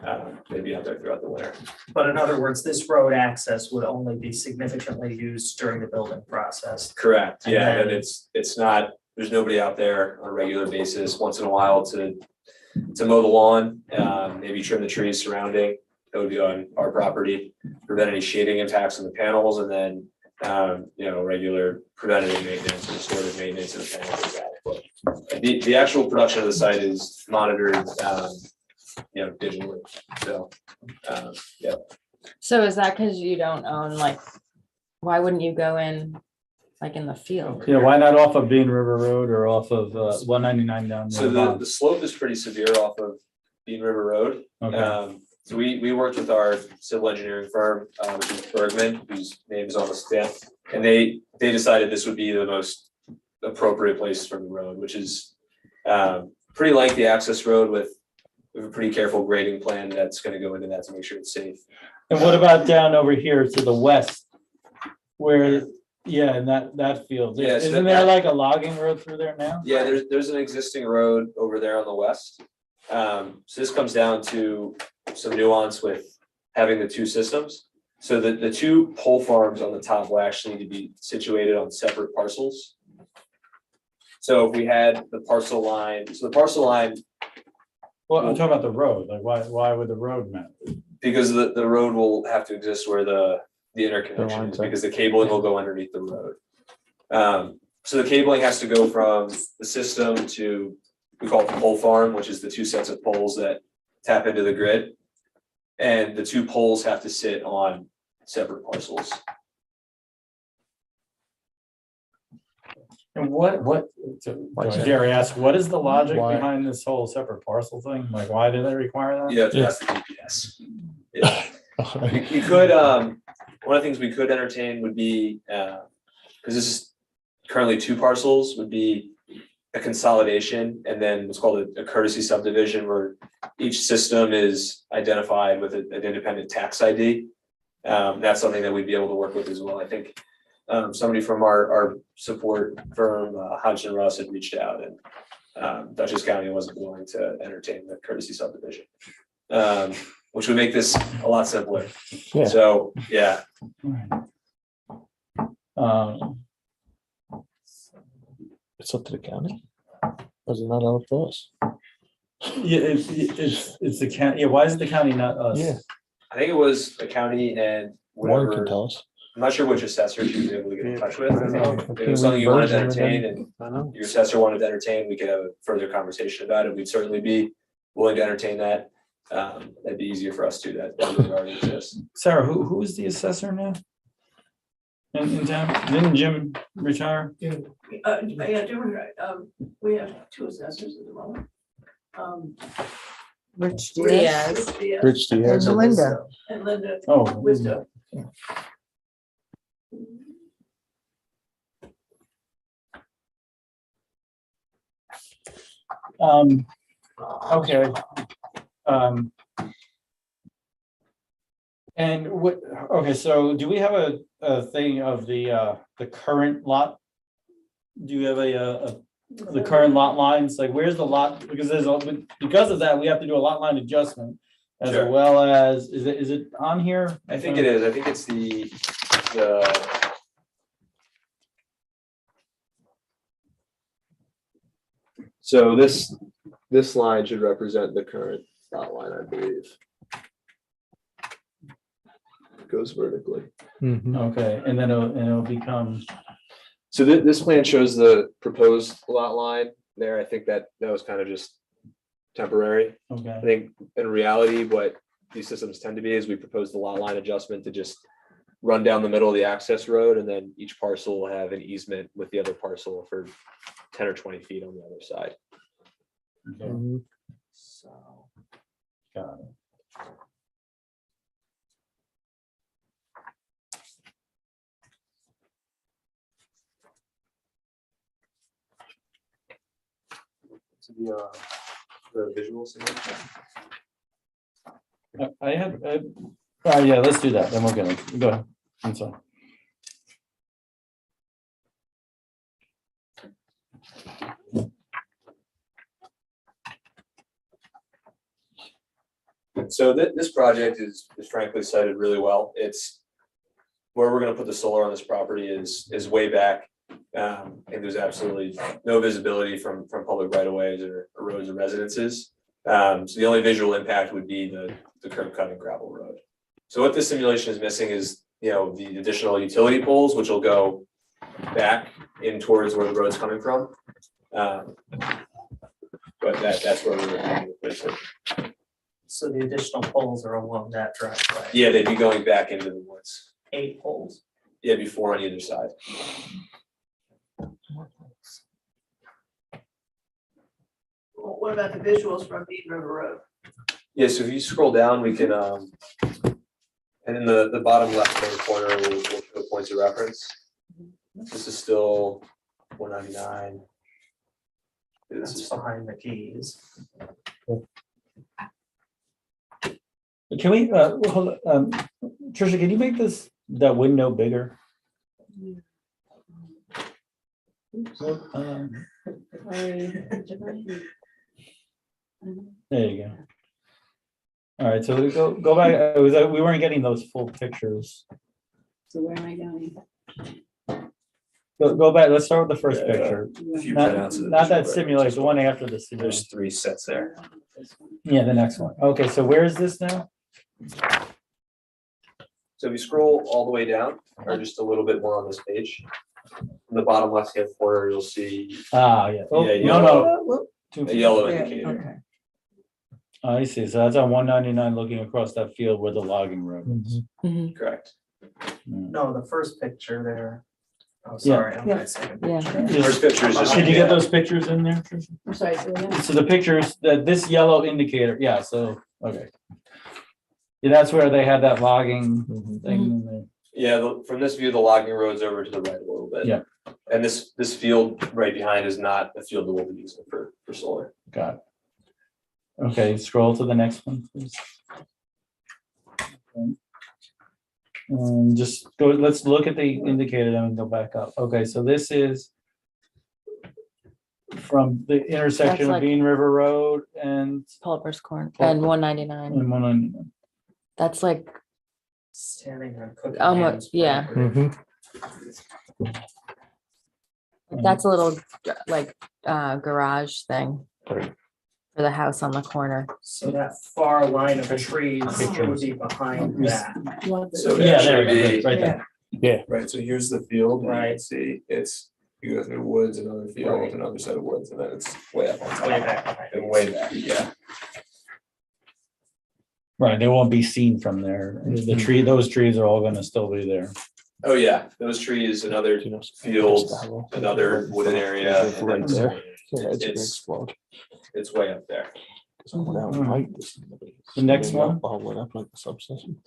then they'd be out there throughout the winter. But in other words, this road access would only be significantly used during the building process. Correct, And yeah, then- and it's not, there's nobody out there on a regular basis, once in a while to mow the lawn, maybe trim the trees surrounding. That would be on our property, prevent any shading impacts on the panels, and then regular preventative maintenance and restorative maintenance of the panels is adequate. The actual production of the site is monitored digitally, so yeah. So is that because you don't own, like, why wouldn't you go in, like, in the field? yeah, why not off of Bean River Road or off of 199 down So there? the slope is pretty severe off of Bean River Road. Okay, So we worked with our civil engineering firm, which is Bergman, whose name is on the stamp. And they decided this would be the most appropriate place for the road, which is pretty lengthy access road with a pretty careful grading plan that's gonna go into that to make sure it's safe. and what about down over here to the west Where, yeah, in that field, Yeah, so isn't that- there like a logging road through there now? Yeah, there's an existing road over there on the west. So this comes down to some nuance with having the two systems. So the two pole farms on the top will actually need to be situated on separate parcels. So if we had the parcel line, so the parcel line, Well, I'm talking about the road, like why would the road matter? because the road will have to exist where the interconnection lines is, are. because the cabling will go underneath the road. So the cabling has to go from the system to, we call it the pole farm, which is the two sets of poles that tap into the grid. And the two poles have to sit on separate parcels. And what, Why is that? Jerry asked, what is the logic Why? behind this whole separate parcel thing? Like, why do they require that? You have to Yeah. ask the DPS. Yeah. We could, one of the things we could entertain would be, because this is currently two parcels, would be a consolidation and then what's called a courtesy subdivision where each system is identified with an independent tax ID. That's something that we'd be able to work with as well. I think somebody from our support firm, Hodgson Russ, had reached out and Dutchess County wasn't willing to entertain the courtesy subdivision. Which would make this a lot simpler. Yeah. So, yeah, It's up to the county. Was it not up to us? Yeah, it's the county, yeah, why is it the county, not us? Yeah. I think it was the county and Warren whatever, can tell us. I'm not sure which assessor she was able to get in touch with. I don't know. If it was something you wanted to entertain and I know. your assessor wanted to entertain, we could have a further conversation about it. We'd certainly be willing to entertain that. That'd be easier for us to, that already exists. Sarah, who is the assessor now? In town? Didn't Jim retire? Yeah, doing right. We have two assessors at the moment. Rich Diaz. Diaz Rich Diaz. and Linda. And Linda Oh. Wisdom. Okay. And what, okay, so do we have a thing of the current lot? Do you have the current lot lines, like where's the lot, because because of that, we have to do a lot line adjustment. As Sure. well as, is it on here? I think it is. I think it's the so this line should represent the current lot line, I believe. It goes vertically. Mhm. Okay, and then it'll become, So this plan shows the proposed lot line there. I think that was kind of just temporary. I okay, think in reality, what these systems tend to be is we propose the lot line adjustment to just run down the middle of the access road, and then each parcel will have an easement with the other parcel for 10 or 20 feet on the other side. okay, Mhm. So. got it. To the visuals. I had, yeah, let's do that, then we're gonna, go ahead, I'm sorry. So this project is frankly cited really well. It's where we're gonna put the solar on this property is way back. And there's absolutely no visibility from public right of ways or roads or residences. So the only visual impact would be the curb cut and gravel road. So what this simulation is missing is, the additional utility poles, which will go back in towards where the road's coming from. But that's where we're going to place it. So the additional poles are along that driveway. Yeah, they'd be going back into the woods. 8 poles. Yeah, before on either side. What about the visuals from Beat River Road? Yeah, so if you scroll down, we can, and in the bottom left-hand corner, we'll show points of reference. This is still 199. This That's is behind the keys. Can we, hold, Tricia, can you make that window bigger? There you go. All right, so we go back, it was, we weren't getting those full pictures. So where am I going? Go back, let's start with the first picture. A few Not printouts of the not that visual simulation, the one after the There's simulation. 3 sets there. Yeah, the next one. Okay, so where is this now? So if you scroll all the way down, or just a little bit more on this page, in the bottom left-hand corner, you'll see Ah, yeah. Oh, Yeah, no, yellow. no. Two- a yellow Yeah, indicator. okay. I see. So that's on 199 looking across that field where the logging road is. Correct. Mm. No, the first picture there. Oh, sorry. I'm not saying. Yeah. The first picture is just. Did you get those pictures in there? Tricia? I'm sorry, say again? So the pictures that this yellow indicator, yeah, so, okay. Yeah, that's where they had that logging thing in there. Yeah, from this view, the logging road's over to the right a little bit. Yeah. And this field right behind is not a field that we'll be using for solar. Got it. Okay, scroll to the next one, please. Okay. Just go, let's look at the indicator, then we go back up. Okay, so this is from the intersection That's of like- Bean River Road and Pulver's Corner and 199. 199. That's like, Standing on Cooking Almost, Man's yeah. property. that's a little like garage thing for the house on the corner. So that far line of trees would be behind that. So Yeah, actually there, it is, be- right there. Right, so here's the field, and you Right. can see it's, you go through woods, another field, Right. another set of woods, and then it's way up on top. Way back. And way back, yeah. Right, they won't be seen from there. The tree, those trees are all gonna still be there. Oh, yeah, those trees, another field, another wooded area, and then Right there. it's way up there. The next one? All went up like the substation.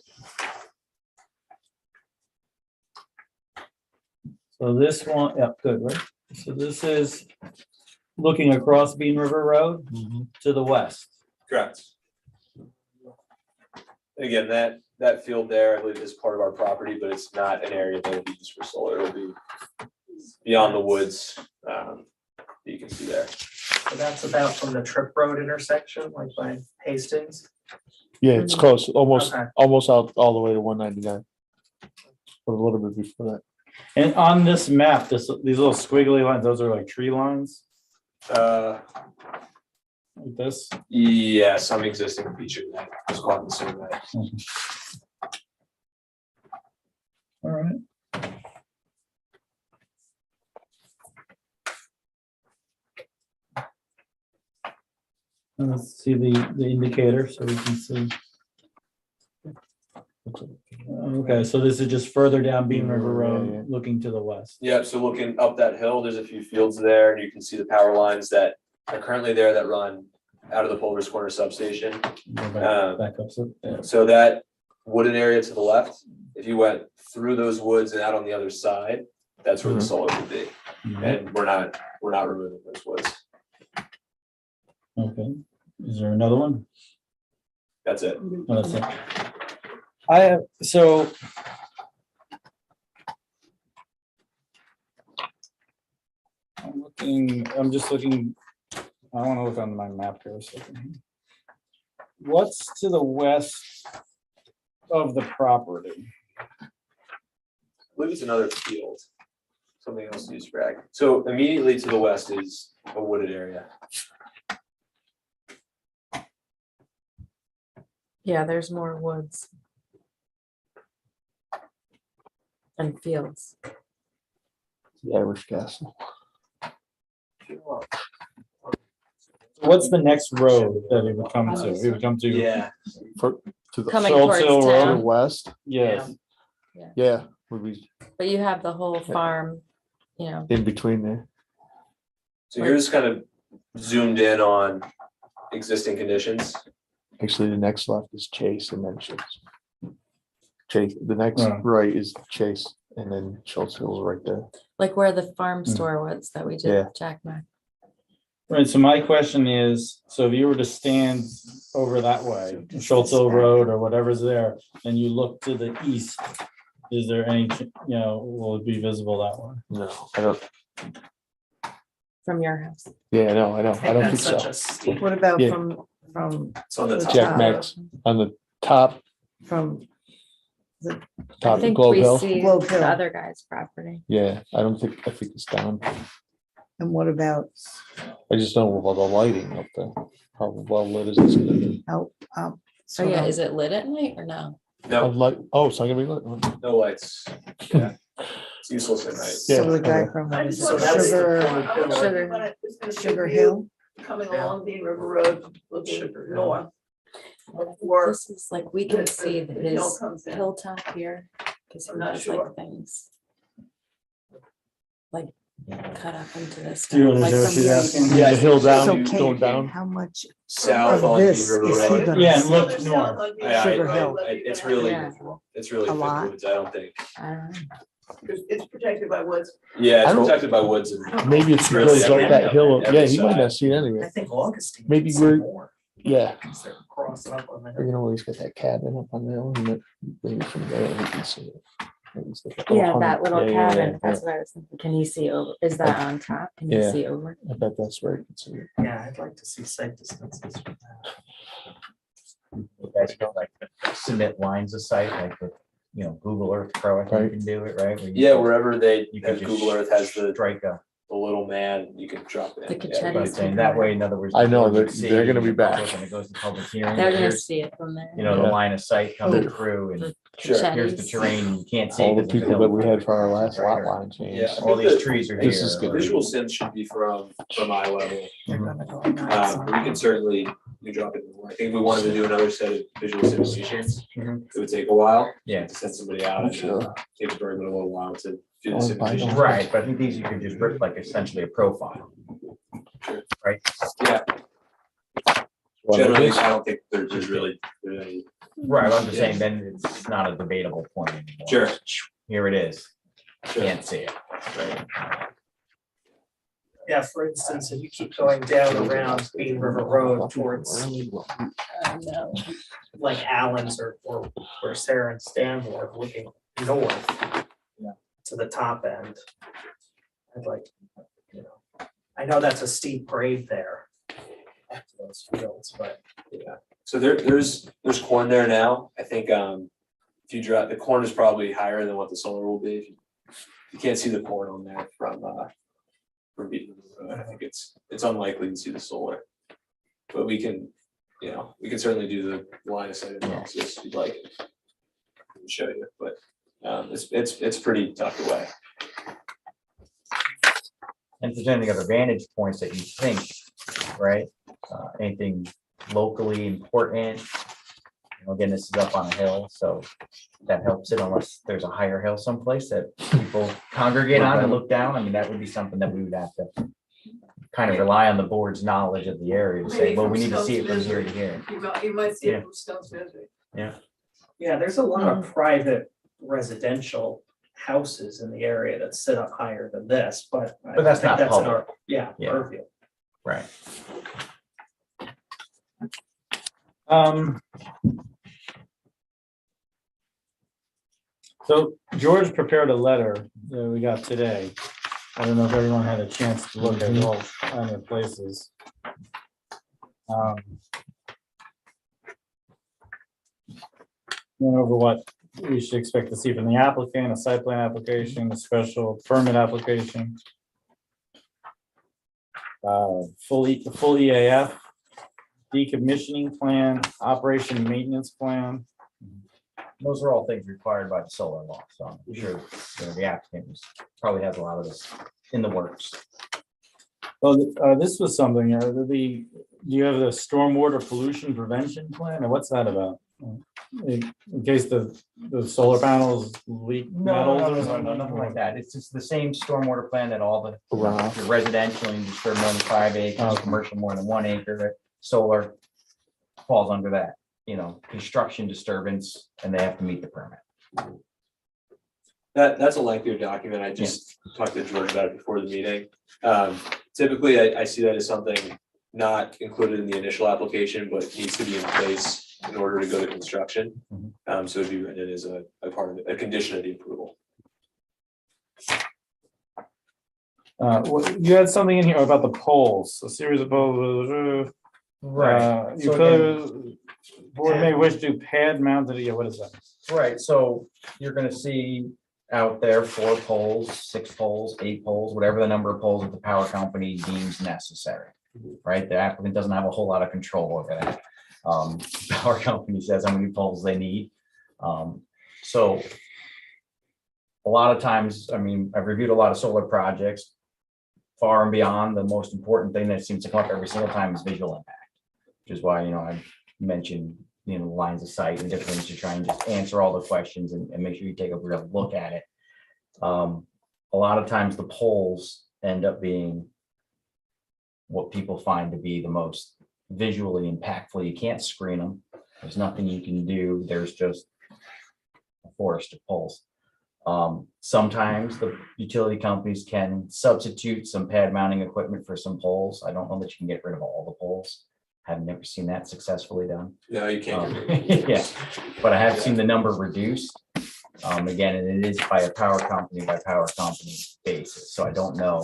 So this one, yeah, good, right? So this is looking across Bean River Road to the west. Correct. Again, that field there, I believe, is part of our property, but it's not an area that will be used for solar. It'll be beyond the woods, that you can see there. So that's about from the Trip Road intersection, like by Hastings. Yeah, it's close, almost, Okay. almost out all the way to 199. Or a little bit before that. And on this map, these little squiggly lines, those are like tree lines, like this. Yeah, some existing feature that was called the same way. All right. And let's see the indicator so we can see. Okay, so this is just further down Bean River Yeah, yeah. Road, looking to the west. Yeah, so looking up that hill, there's a few fields there, and you can see the power lines that are currently there that run out of the Pulver's Corner substation. Go back up, so, yeah. So that wooded area to the left, if you went through those woods and out on the other side, that's where the solar would be. And we're not removing those woods. Okay, is there another one? That's it. Oh, that's it. I have, so. I'm just looking, I wanna look on my map here a second. What's to the west of the property? I believe it's another field, something else to use for ag. So immediately to the west is a wooded area. Yeah, there's more woods. And fields. The Irish Castle. What's the next road that it would come to? It would come to. Yeah. To the Coming Schultz Hill towards Road. to the town, west, Yes, yeah, would be but you have the whole farm, you know, in between there. So here's kind of zoomed in on existing conditions. Actually, the next left is Chase and then Schultz. Chase, the next Oh. right is Chase and then Schultz Hill's right there. like where the farm store was that we Yeah. did Jack Mac. right, so my question is, so if you were to stand over that way, Schultz Hill Road or whatever's there, and you look to the east, is there any, will it be visible that way? No, I don't. from your house. Yeah, no, I know. I don't think That's such so. a steep. What about Yeah. from It's on the The top. Jack top. Max on the top, from I top of think Globe we Hill. see Globe the Hill. other guy's property. Yeah, I think it's down. and what about I just don't know about the lighting up there. How well lit is this gonna be? out? Oh sort yeah, of- is it lit at night or no? Oh, No, light, oh, it's not gonna be lit. no lights. Yeah. It's useless at night. So the guy okay. from I what is just it, want to- Sugar, Sugar Hill? Coming along Dean River Road, looking Sugar Hill. north. Before This is like, we can see the hill his comes in. hilltop here. Cause he I'm not has sure. like things. Like cut up into this. Do you stuff, like understand what from she's here. asking? Yeah, The hill So down, Kate, going down. how much South of on Dean this River is he Road. gonna Yeah, and see? look north. Sugar Hill. It's really, Yeah. it's really A thick lot. woods, I don't think. I don't know. It's protected by woods. Yeah, I it's don't- protected by woods and. Maybe it's really because up every- that hill. every Yeah, he might side. not see it I anyway. think Augustine. Maybe can see we're- more, Yeah, 'cause they're crossing up on the you hill. know, he's got that cabin up on the hill, and maybe from there he can see it. Maybe it's like a Yeah, 100 that little yeah, yeah, cabin, yeah, that's what I was thinking. Can you see over, is that on top? Can you Yeah. see over? I bet that's where he can see it. Yeah, I'd like to see site distances from that. You guys don't like submit lines of sight, like with, Google Earth Pro, I think Right. you can do it, right? Where you Yeah, can- wherever they, You can as just Google Earth has the strike a, little man, you can drop it. The in. Cachettis Yeah, but I'm can saying go that there. way, in other words. I know, the board they're- would they're gonna see be the public back. When it goes to public hearing, They're gonna here's, see it from there. the Yeah. line of sight coming Oh. through and The Sure. here's the Cachettis. terrain, you can't see. All the 'cause there's a people that hill we had for our behind it, last right? lot line change. Yeah. All these trees are here. This is good. Visual sense should be from eye level. They're gonna go nuts. We can certainly, you drop it. I think we wanted to do another set of visual simulations. Mhm. It would take a while. Yeah. To send somebody out. I'm and sure. Takes very little while to do the Oh, simulation. I know. Right, but I think these you could just rip like essentially a profile. Right? Yeah, Well, generally, it is. I don't think there's really, there's any. Right, I'm just saying, then it's not a debatable point anymore. Sure. Here it is, Sure. can't see it. Right. Yeah, for instance, if you keep going down around Bean River Road towards No. like Allen's or where Sarah and Stan were looking north. Yeah. To the top end. I'd like, I know that's a steep grade there. Up to those fields, but Yeah, so there's corn there now. I think if you drop, the corn is probably higher than what the solar will be. You can't see the corn on there from Beaton Road. I think it's unlikely to see the solar. But we can certainly do the line of sight analysis if you'd like. I can show you, but it's pretty tucked away. And if there's any other vantage points that you think, right, anything locally important. Again, this is up on a hill, so that helps it unless there's a higher hill someplace that people congregate on and look down. I mean, that would be something that we would have to kind of rely on the board's knowledge of the area to say, Maybe well, from we need to see it from Stone's here to Misery. here. You might see Yeah. it from Stone's Misery. yeah, there's a lot of private residential houses in the area that sit up higher than this, but. I But that's think not in public. our- Yeah, Yeah. purview. Right. So George prepared a letter that we got today. I don't know if everyone had a chance to look at all on their places. Went over what we should expect to see from the applicant, a site plan application, a special permit application. Full EAF, decommissioning plan, operation and maintenance plan. Those are all things required by the solar law, so I'm sure the applicant probably has a lot of this in the works. Well, this was something, do you have the stormwater pollution prevention plan, or what's that about? In case the solar panels leak metals or something? Nothing like that. It's just the same stormwater plan that all the Runoff. your residential, and you disturb more than 5 acres, Okay. commercial more than 1 acre, solar falls under that, construction disturbance, and they have to meet the permit. That's a lengthier document. I just talked to George about it before the meeting. Typically, I see that as something not included in the initial application, but needs to be in place in order to go to construction. So it'd be written as a part of it, a condition of the approval. You had something in here about the poles, a series of poles. You So could, board may wish to pad mounted, yeah, what is that? Right, so you're gonna see out there 4 poles, 6 poles, 8 poles, whatever the number of poles that the power company deems necessary. Right, the applicant doesn't have a whole lot of control over that. Power company says how many poles they need. So a lot of times, I mean, I've reviewed a lot of solar projects. Far and beyond, the most important thing that seems to come up every single time is visual impact. Which is why, I mentioned, lines of sight and different things to try and just answer all the questions and make sure you take a real look at it. A lot of times the poles end up being what people find to be the most visually impactful. You can't screen them. There's nothing you can do. There's just a forest of poles. Sometimes the utility companies can substitute some pad mounting equipment for some poles. I don't know that you can get rid of all the poles. I've never seen that successfully done. No, you can't. Yeah, but I have seen the number reduced. Again, and it is by a power company basis. So I don't know.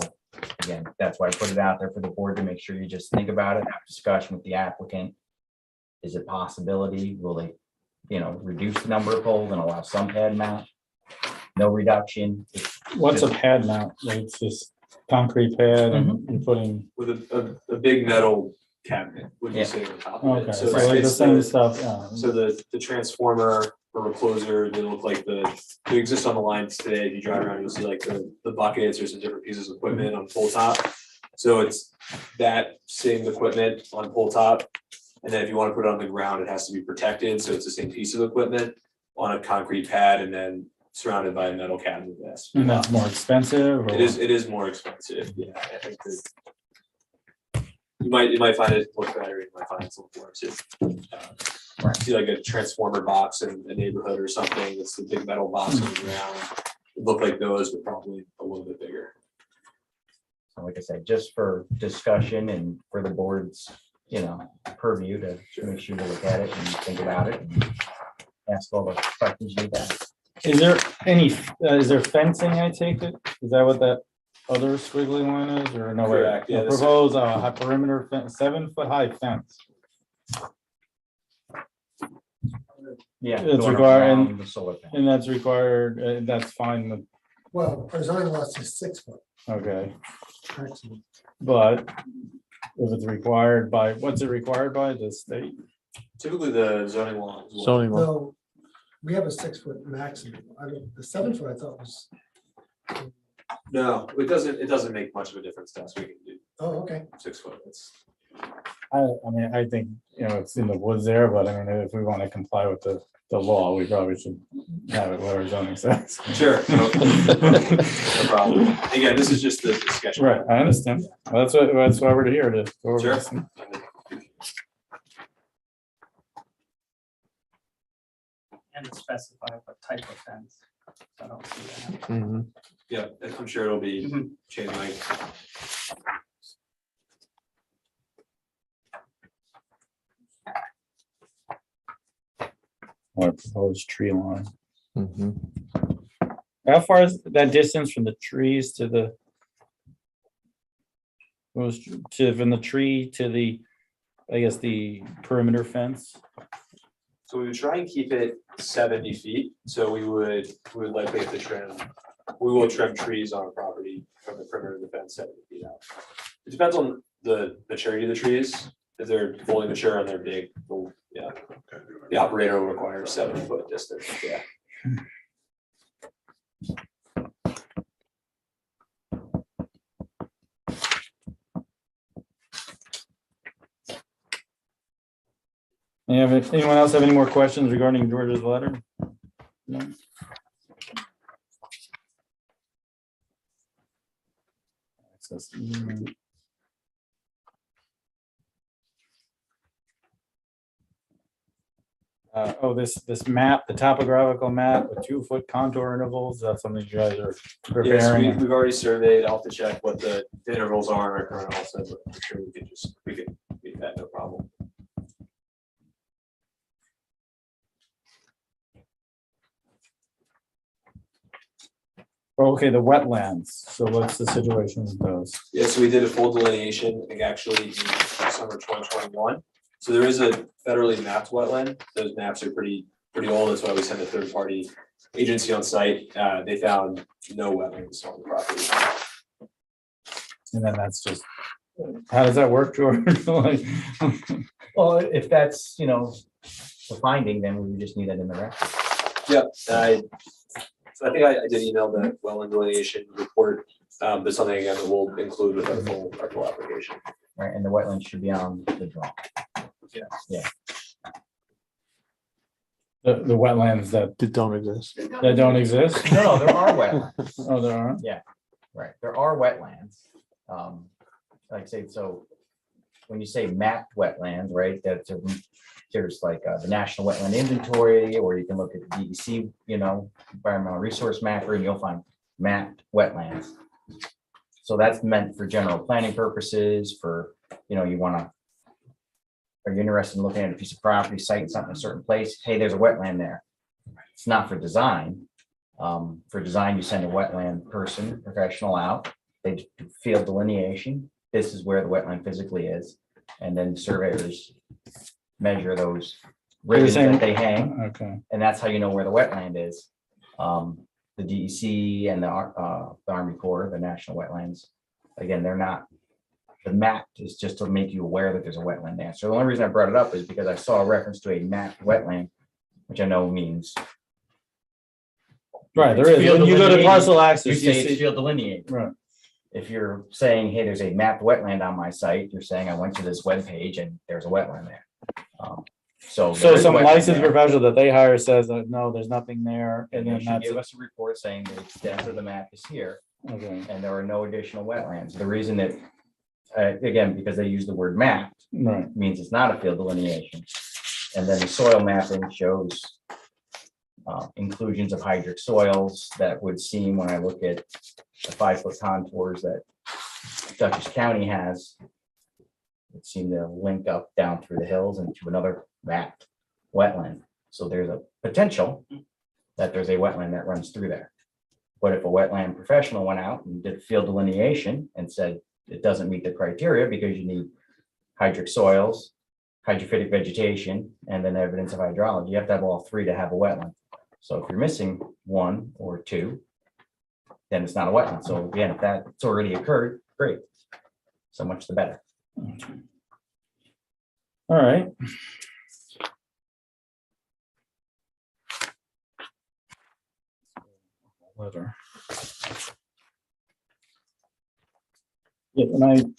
Again, that's why I put it out there for the board to make sure you just think about it, have discussion with the applicant. Is it a possibility? Will they, reduce the number of poles and allow some pad mount? No reduction. What's a pad mount? Like, it's just concrete pad and you're putting, With a big metal cabinet would be Yeah. sitting on top of okay, it. so it's- like the it's same stuff, yeah. So the transformer or recloser, they look like they exist on the lines today. If you drive around, you'll see like the buckets or some different pieces of equipment on pole top. So it's that same equipment on pole top. And then if you want to put it on the ground, it has to be protected. So it's the same piece of equipment on a concrete pad and then surrounded by a metal cabinet. Yes. And that's more expensive or? It is more expensive. Yeah, I think that you might find it look better, you might find it's a little more too. See like a transformer box in a neighborhood or something, it's the big metal box on the ground. It look like those, but probably a little bit bigger. So like I said, just for discussion and for the board's, purview to make sure you look at it and think about it and ask all the questions you got. Is there is there fencing, I take it? Is that what that other squiggly line is, or no? way? Correct, yeah, this is- Propose a high perimeter fence, 7-foot high fence. Yeah. It's going required, around the solar panel. and that's required, that's fine with, Well, our zoning law says 6 foot okay, maximum. but if it's required by, what's it required by, the state? Typically the zoning law. is what- Zoning law. No, we have a 6 foot maximum. The 7 foot I thought was, No, it doesn't make much of a difference to us. We can do oh, okay. 6 foot. It's I mean, I think, it's in the woods there, but I mean, if we want to comply with the law, we probably should have it what our zoning says. sure. No problem. Again, this is just the sketch. Right, I understand. Well, that's why we're here to. go over Sure. this. And to specify what type of fence. So I don't see that. Mhm. Yeah, I'm sure it'll be chain link. Or proposed tree line. Mhm. How far is that distance from the trees to the? From the tree to the, I guess, the perimeter fence? So we would try and keep it 70 feet. So we would likely have to trim, we will trim trees on a property from the perimeter of the fence 70 feet out. It depends on the maturity of the trees. If they're fully mature and they're big, yeah. The operator will require 70-foot distance, yeah. Anyone else have any more questions regarding George's letter? No? Access easement. This map, the topographical map with 2-foot contour intervals, that's something you guys are Yes, preparing. we've already surveyed. I'll have to check what the intervals are in our current offset, but I'm sure we can meet that, no problem. Okay, the wetlands. So what's the situation with those? Yeah, so we did a full delineation, I think actually in summer 2021. So there is a federally mapped wetland. Those maps are pretty old. That's why we sent a third party agency on site. They found no wetlands on the property. And then that's just, how does that work, George? Like, Well, if that's, the finding, then we would just need that in the record. Yep, so I think I did email the wetland delineation report, but something again that we'll include with our full application. Right, and the wetland should be on the drawing. The wetlands that Don't exist. don't exist? No, there are wetlands. Oh, there are? Right, there are wetlands. Like I say, so when you say mapped wetlands, right, there's like the National Wetland Inventory, or you can look at the DEC, Environmental Resource Mapper, and you'll find mapped wetlands. So that's meant for general planning purposes, for, are you interested in looking at a piece of property, citing something in a certain place? Hey, there's a wetland there. It's not for design. For design, you send a wetland person, professional out, they do field delineation. This is where the wetland physically is. And then surveyors measure those ribbons that they hang, Okay, and that's how you know where the wetland is. The DEC and the Army Corps, the National Wetlands, again, they're not, the map is just to make you aware that there's a wetland there. So the only reason I brought it up is because I saw a reference to a mapped wetland, which I know means. right, there It's is. field When you go to delineated, parcel You access, you say it's see, field delineated. right, If you're saying, hey, there's a mapped wetland on my site, you're saying I went to this web page and there's a wetland there. So. so there is some wetland licensed there. professional that they hire says that, no, there's nothing there, and They then should that's, give us a report saying the extent of the map is here, okay, and there are no additional wetlands. The reason that, again, because they use the word mapped, right, means it's not a field delineation. And then the soil mapping shows inclusions of hydric soils that would seem, when I look at the 5-foot contours that Dutchess County has, it seemed to link up down through the hills into another mapped wetland. So there's a potential that there's a wetland that runs through there. But if a wetland professional went out and did field delineation and said it doesn't meet the criteria because you need hydric soils, hydrophytic vegetation, and then evidence of hydrology, you have to have all three to have a wetland. So if you're missing one or two, then it's not a wetland. So again, if that's already occurred, great. So much the better. all right. Letter. Yeah, and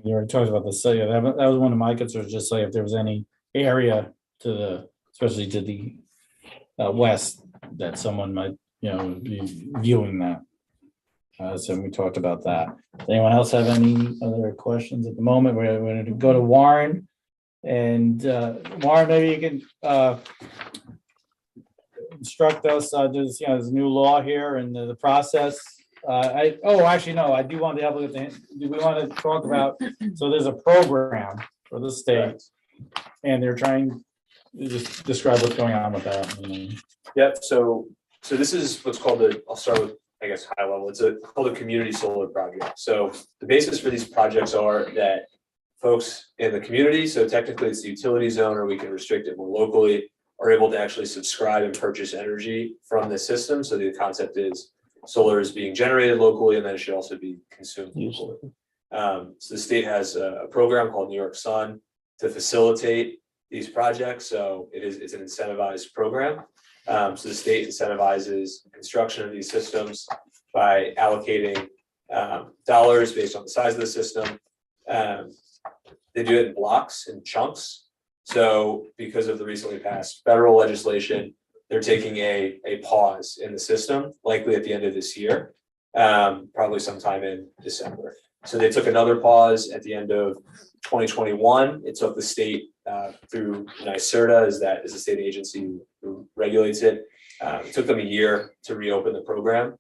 you already talked about this, so yeah, that was one of my concerns, just like if there was any area to the, especially to the west, that someone might, be viewing that. So we talked about that. Does anyone else have any other questions at the moment? We're going to go to Warren. And Warren, maybe you can instruct us, there's, there's a new law here and the process. Actually, no, I do want the applicant, do we want to talk about, so there's a program for the state and they're trying to just describe what's going on with that. Yep, so this is what's called I'll start with, I guess, high level. It's called a community solar project. So the basis for these projects are that folks in the community, so technically it's the utility zone, or we can restrict it more locally, are able to actually subscribe and purchase energy from the system. So the concept is solar is being generated locally, and then it should also be consumed locally. So the state has a program called New York Sun to facilitate these projects. So it's an incentivized program. So the state incentivizes construction of these systems by allocating dollars based on the size of the system. They do it in blocks and chunks. So because of the recently passed federal legislation, they're taking a pause in the system, likely at the end of this year, probably sometime in December. So they took another pause at the end of 2021. It took the state through NYSERDA, is the state agency who regulates it. It took them a year to reopen the program.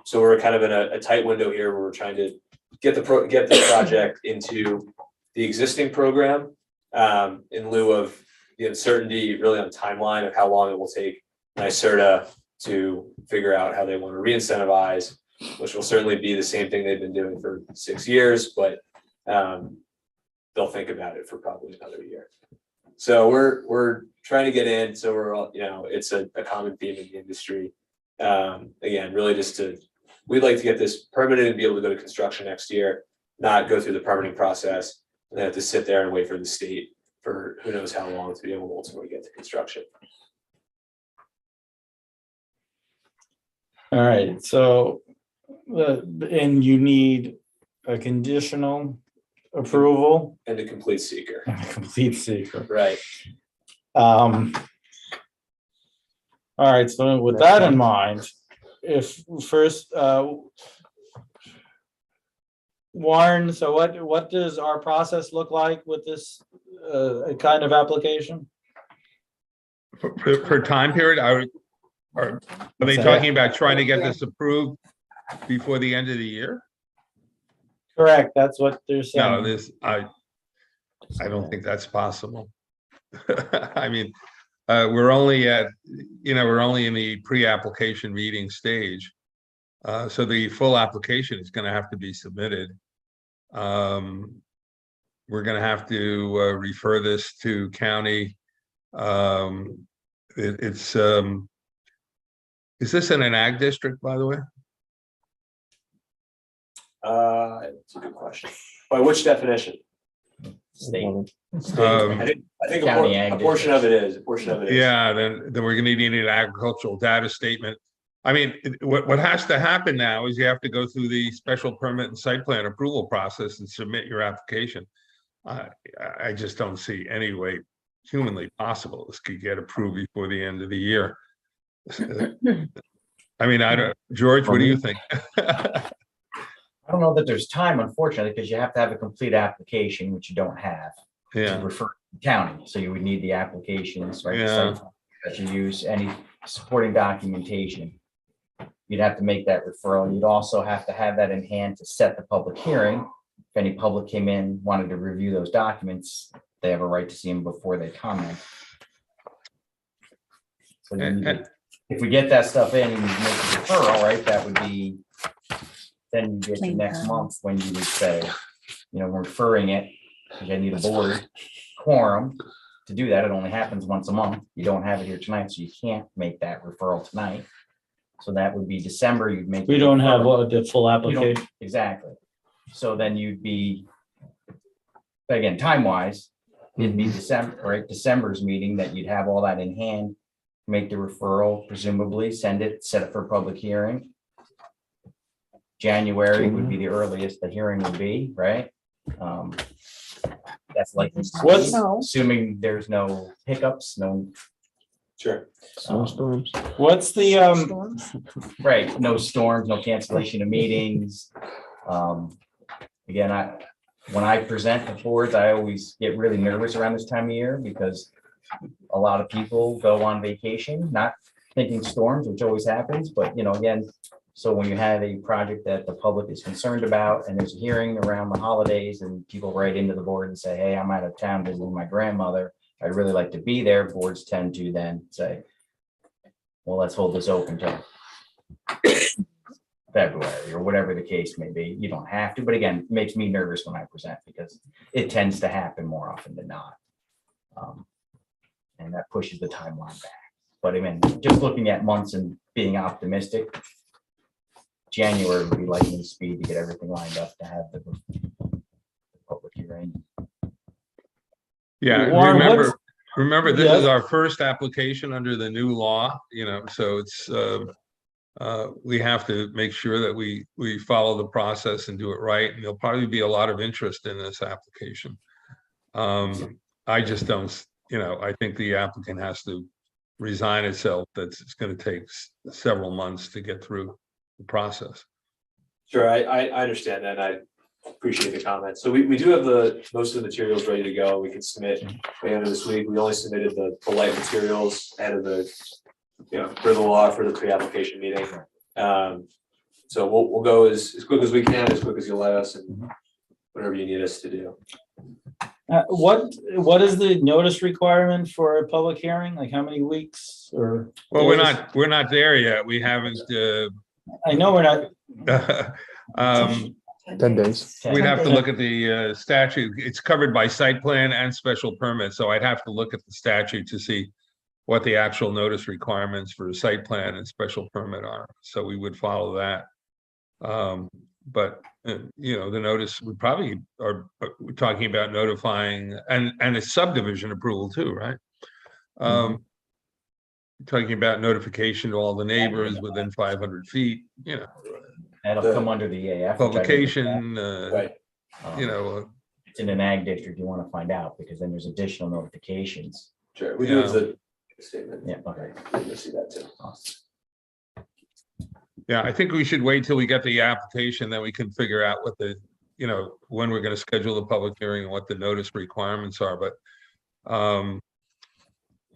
So we're kind of in a tight window here where we're trying to get the project into the existing program in lieu of the uncertainty really on timeline of how long it will take NYSERDA to figure out how they want to re-incentivize, which will certainly be the same thing they've been doing for 6 years, but they'll think about it for probably another year. So we're trying to get in, so we're all, it's a common theme in the industry. Again, really we'd like to get this permitted and be able to go to construction next year, not go through the permitting process and then have to sit there and wait for the state for who knows how long to be able to ultimately get to construction. All right, so, and you need a conditional approval, And a complete seeker, and a complete secret. right? All right, so with that in mind, if first, Warren, so what does our process look like with this kind of application? For time period, are they talking about trying to get this approved before the end of the year? Correct, that's what they're No, saying. I don't think that's possible. I mean, we're only we're only in the pre-application meeting stage. So the full application is gonna have to be submitted. We're gonna have to refer this to county. Is this in an ag district, by the way? It's a good question. By which definition? State. I think County ag a portion of it is, a portion of it is. Yeah, then we're gonna need an agricultural data statement. I mean, what has to happen now is you have to go through the special permit and site plan approval process and submit your application. I just don't see any way humanly possible this could get approved before the end of the year. I mean, George, what do you think? I don't know that there's time, unfortunately, because you have to have a complete application, which you don't have. Yeah. To refer to the county, so you would need the applications, right? the Yeah. site That you use, any supporting documentation. You'd have to make that referral. You'd also have to have that in hand to set the public hearing. If any public came in, wanted to review those documents, they have a right to see them before they comment. So you need to- if we get that stuff in and you make a referral, right, that would be, then you get to next month when you would say, we're referring it, because I need a board quorum to do that. It only happens once a month. You don't have it here tonight, so you can't make that referral tonight. So that would be December, you'd make. We the don't have referral. the full You don't- application. Exactly. So then you'd be, again, time-wise, it'd be December, right, December's meeting that you'd have all that in hand, make the referral, presumably, send it, set it for public hearing. January would be the earliest the hearing would be, right? That's likely, What's- assuming there's no hiccups, no. Sure. Snowstorms. What's the, Right, no storms, no cancellation of meetings. Again, when I present the boards, I always get really nervous around this time of year because a lot of people go on vacation, not thinking storms, which always happens, but again, so when you have a project that the public is concerned about and there's a hearing around the holidays and people write into the board and say, hey, I'm out of town visiting my grandmother, I'd really like to be there, boards tend to then say, well, let's hold this open till February or whatever the case may be. You don't have to, but again, it makes me nervous when I present because it tends to happen more often than not. And that pushes the timeline back. But I mean, just looking at months and being optimistic, January would be lightning speed to get everything lined up to have the public hearing. Yeah, Warren, remember, this Yes. is our first application under the new law, so it's, we have to make sure that we follow the process and do it right. And there'll probably be a lot of interest in this application. I just don't, I think the applicant has to resign itself that it's going to take several months to get through the process. Sure, I understand that. I appreciate the comments. So we do have most of the materials ready to go. We can submit by the end of this week. We only submitted the light materials ahead of the, for the law, for the pre-application meeting. So we'll go as quick as we can, as quick as you let us, and whatever you need us to do. What is the notice requirement for a public hearing? Like how many weeks or? Well, days? we're not there yet. We haven't, I know we're not. 10 days. we'd have to look at the statute. It's covered by site plan and special permit, so I'd have to look at the statute to see what the actual notice requirements for site plan and special permit are. So we would follow that. But the notice would probably, we're talking about notifying and a subdivision approval too, right? Talking about notification to all the neighbors within 500 feet, That'll come under the EAF. which I think is publication, Right. It's in an ag district, you want to find out, because then there's additional notifications. Sure, we do have the statement. Yeah, okay. You'll see that too. yeah, I think we should wait till we get the application, then we can figure out what when we're gonna schedule the public hearing and what the notice requirements are, but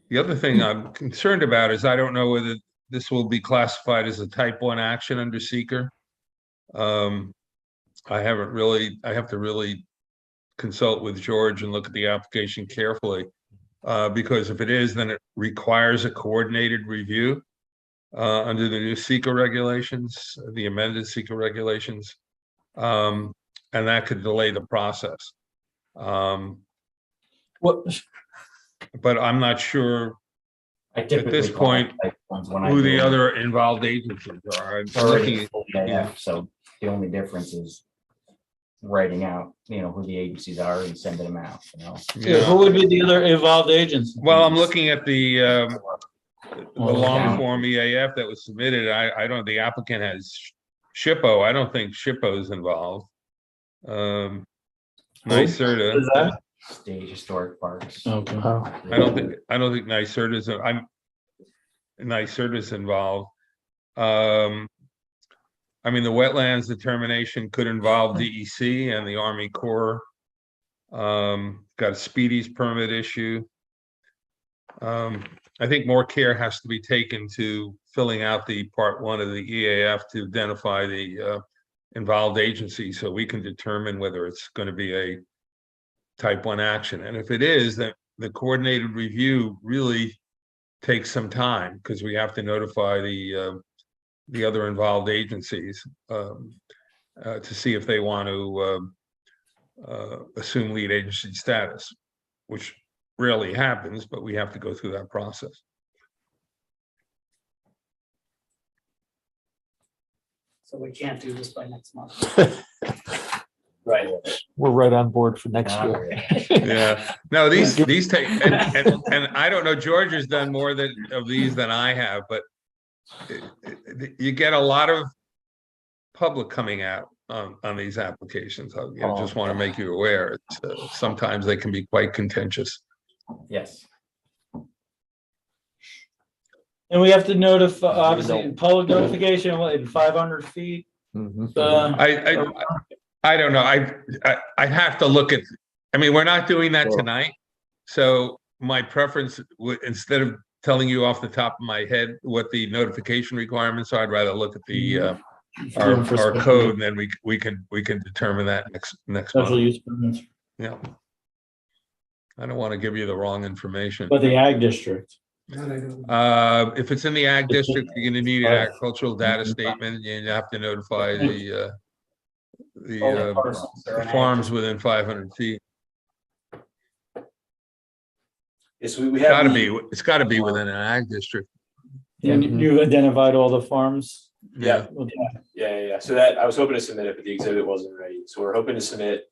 the other thing I'm concerned about is I don't know whether this will be classified as a type 1 action under seeker. I have to really consult with George and look at the application carefully. Because if it is, then it requires a coordinated review under the new seeker regulations, the amended seeker regulations. And that could delay the process. But I'm not sure I at typically this call point it type ones when I who do the them. other involved agencies are. I'm Already looking- full EAF, so the only difference is writing out, who the agencies are and sending them out, Yeah, Yeah. who would be the other involved agents? Well, I'm looking at the Well, long down. form EAF that was submitted. I don't, the applicant has SHPO. I don't think SHPO is involved. NYSERDA. Is that? State historic parks. Okay. I don't think NYSERDA is, NYSERDA is involved. I mean, the wetlands determination could involve DEC and the Army Corps. Got a speedies permit issue. I think more care has to be taken to filling out the part 1 of the EAF to identify the involved agency so we can determine whether it's going to be a type 1 action. And if it is, then the coordinated review really takes some time because we have to notify the other involved agencies to see if they want to assume lead agency status, which rarely happens, but we have to go through that process. So we can't do this by next month. Right. We're right on board for next Not year. really. Yeah, no, these take, and I don't know, George has done more of these than I have, but you get a lot of public coming out on these applications. I just want to make you aware. Sometimes they can be quite contentious. Yes. And we have to notify, obviously, public notification, what, in 500 feet? Mhm. I don't know. I have to look at, I mean, we're not doing that tonight. So my preference would, instead of telling you off the top of my head what the notification requirements are, I'd rather look at the our code, and then we can determine that next Special month. use permits, Yeah. I don't want to give you the wrong information. but the ag district. That I don't- If it's in the ag district, you're gonna need an agricultural data statement, and you have to notify the farms within 500 feet. Yes, we It's have. gotta be, it's gotta be within an ag district. And you identified all the farms? Yeah. Okay. Yeah. So that, I was hoping to submit it, but the exhibit wasn't ready. So we're hoping to submit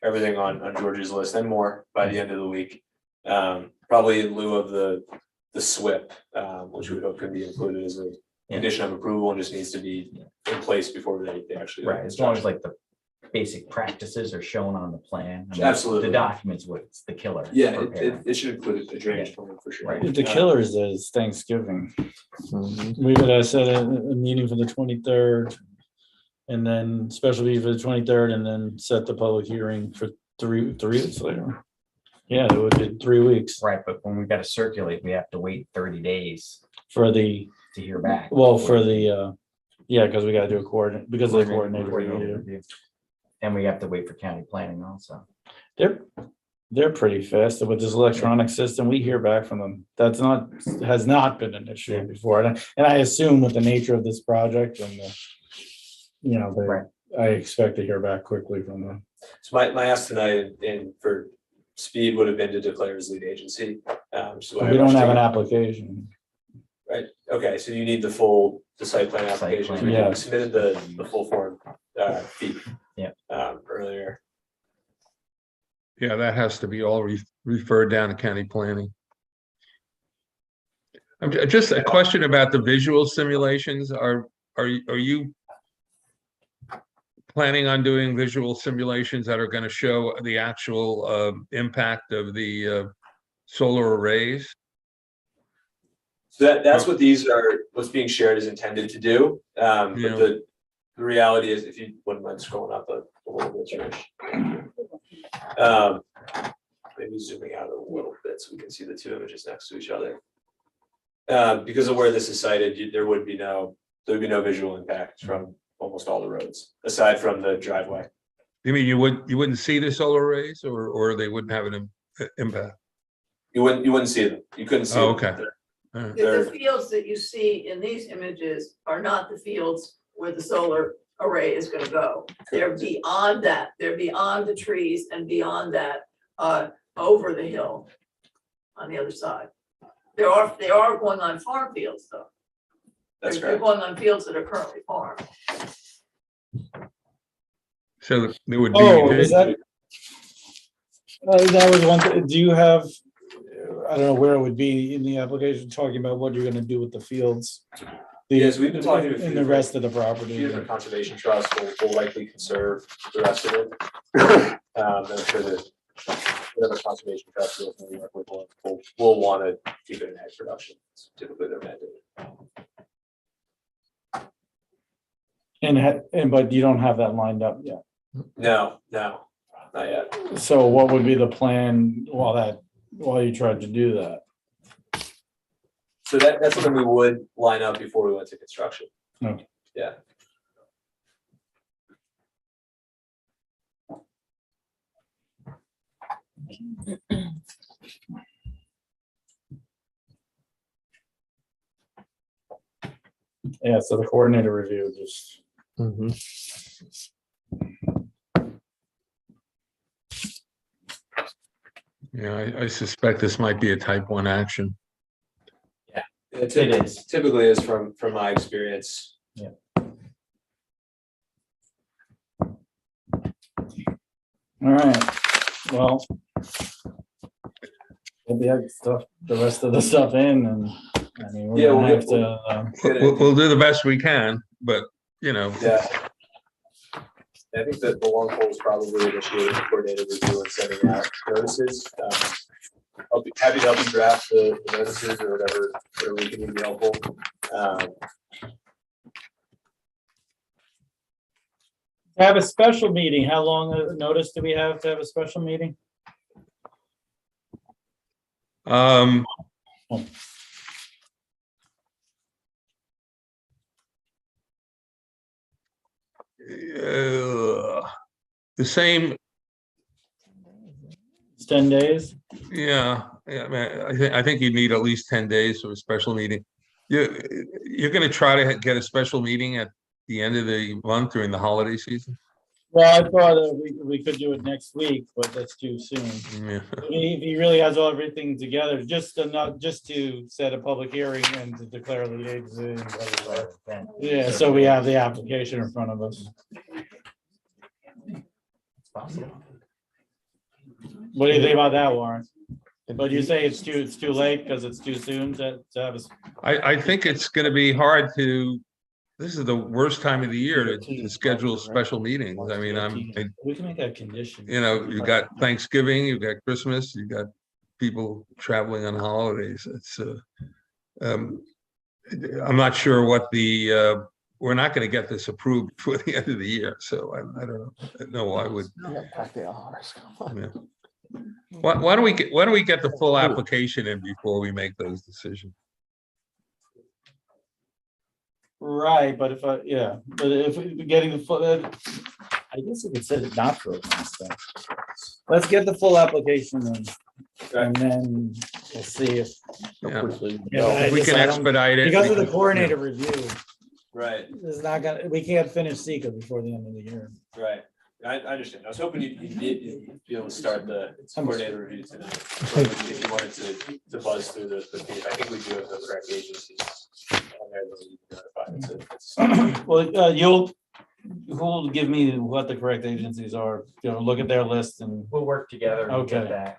everything on George's list and more by the end of the week. Probably in lieu of the SWIP, which we hope can be included as a condition of approval and just needs to be in place before they actually. Right, as long as like the basic practices are shown on the plan. I mean, Absolutely. The documents, what's the killer. Yeah, for preparing. it should include a drainage plan for sure. Right. The killers is Thanksgiving. We would have set a meeting for the 23rd. And then special meeting for the 23rd, and then set the public hearing for three weeks later. Yeah, it would be 3 weeks Right, but when we've got to circulate, we have to wait 30 days for the, to hear back. well, for the, yeah, because we gotta do a coordinate, because of the coordinated review. And we have to wait for county planning also. They're They're pretty fast with this electronic system. We hear back from them. Has not been an issue before. And I assume with the nature of this project and I expect to hear back quickly from them. So my ask tonight and for speed would have been to declare as lead agency. So We don't have an application. Right, okay, so you need the site plan application. plan. We Yeah. submitted the full form fee. Yeah. Earlier. Yeah, that has to be all referred down to county planning. Just a question about the visual simulations. Are you planning on doing visual simulations that are going to show the actual impact of the solar arrays? So that's what what's being shared is intended to do. But Yeah. the reality is, if you wouldn't mind scrolling up a little bit, Trish. Maybe zooming out a little bit so we can see the two images next to each other. Because of where this is sited, there would be no visual impact from almost all the roads, aside from the driveway. You mean you wouldn't see the solar arrays, or they wouldn't have an impact? You wouldn't see them. You couldn't see Oh, them. okay. All right. The fields that you see in these images are not the fields where the solar array is gonna go. They're beyond that, they're beyond the trees and beyond that, over the hill on the other side. They are going on farm fields though. That's They're correct. going on fields that are currently farmed. So there would be. Is that? That was one, do you have, I don't know where it would be in the application, talking about what you're gonna do with the fields? Yes, we've been talking to a few And the rest of the property. Different conservation trusts will likely conserve the rest of it. I'm sure that whatever conservation trust we work with will want to keep it in ag production. It's typically their mandate. But you don't have that lined up yet. No, not yet. So what would be the plan while you tried to do that? So that's something we would line up before we went to construction. Okay. Yeah. Yeah, so the coordinator review just. Yeah, I suspect this might be a type 1 action. It is. Typically is from my experience. Yeah. All right, well. We'll have the rest of the stuff in and, I mean, we're Yeah, gonna we'll have to, We'll do the best we can, but Yeah. I think that the long pole is probably initiating a coordinated review and sending out notices. I'll be happy to help you draft the notices or whatever we can be helpful. have a special meeting. How long a notice do we have to have a special meeting? The same, It's 10 days? yeah, I mean, I think you need at least 10 days for a special meeting. You're gonna try to get a special meeting at the end of the month during the holiday season? Well, I thought we could do it next week, but that's too soon. Yeah. If he really has everything together, just to set a public hearing and to declare the agency. Yeah, so we have the application in front of us. What do you think about that, Warren? But you say it's too late because it's too soon to have a. I think it's gonna be hard to, this is the worst time of the year to schedule special meetings. I mean, We can make that a condition. you know, you got Thanksgiving, you got Christmas, you got people traveling on holidays. It's, I'm not sure what we're not gonna get this approved before the end of the year, so I don't know, I would. Yeah. Why don't we get the full application in before we make those decisions? Right, but if if we getting the full, I guess we could set it not for a Wednesday. let's get the full application in. And then we'll see if. Yeah. Yeah, If we can expedite it. Because of the we- coordinated review, Right, it's not gonna, we can't finish Sika before the end of the year. right. I understand. I was hoping you'd be able to start the coordinated review tonight. If you wanted to buzz through the page, I think we do have the correct agencies on there that we can notify. Well, who'll give me what the correct agencies are, look at their list and, We'll work together and get Okay. that.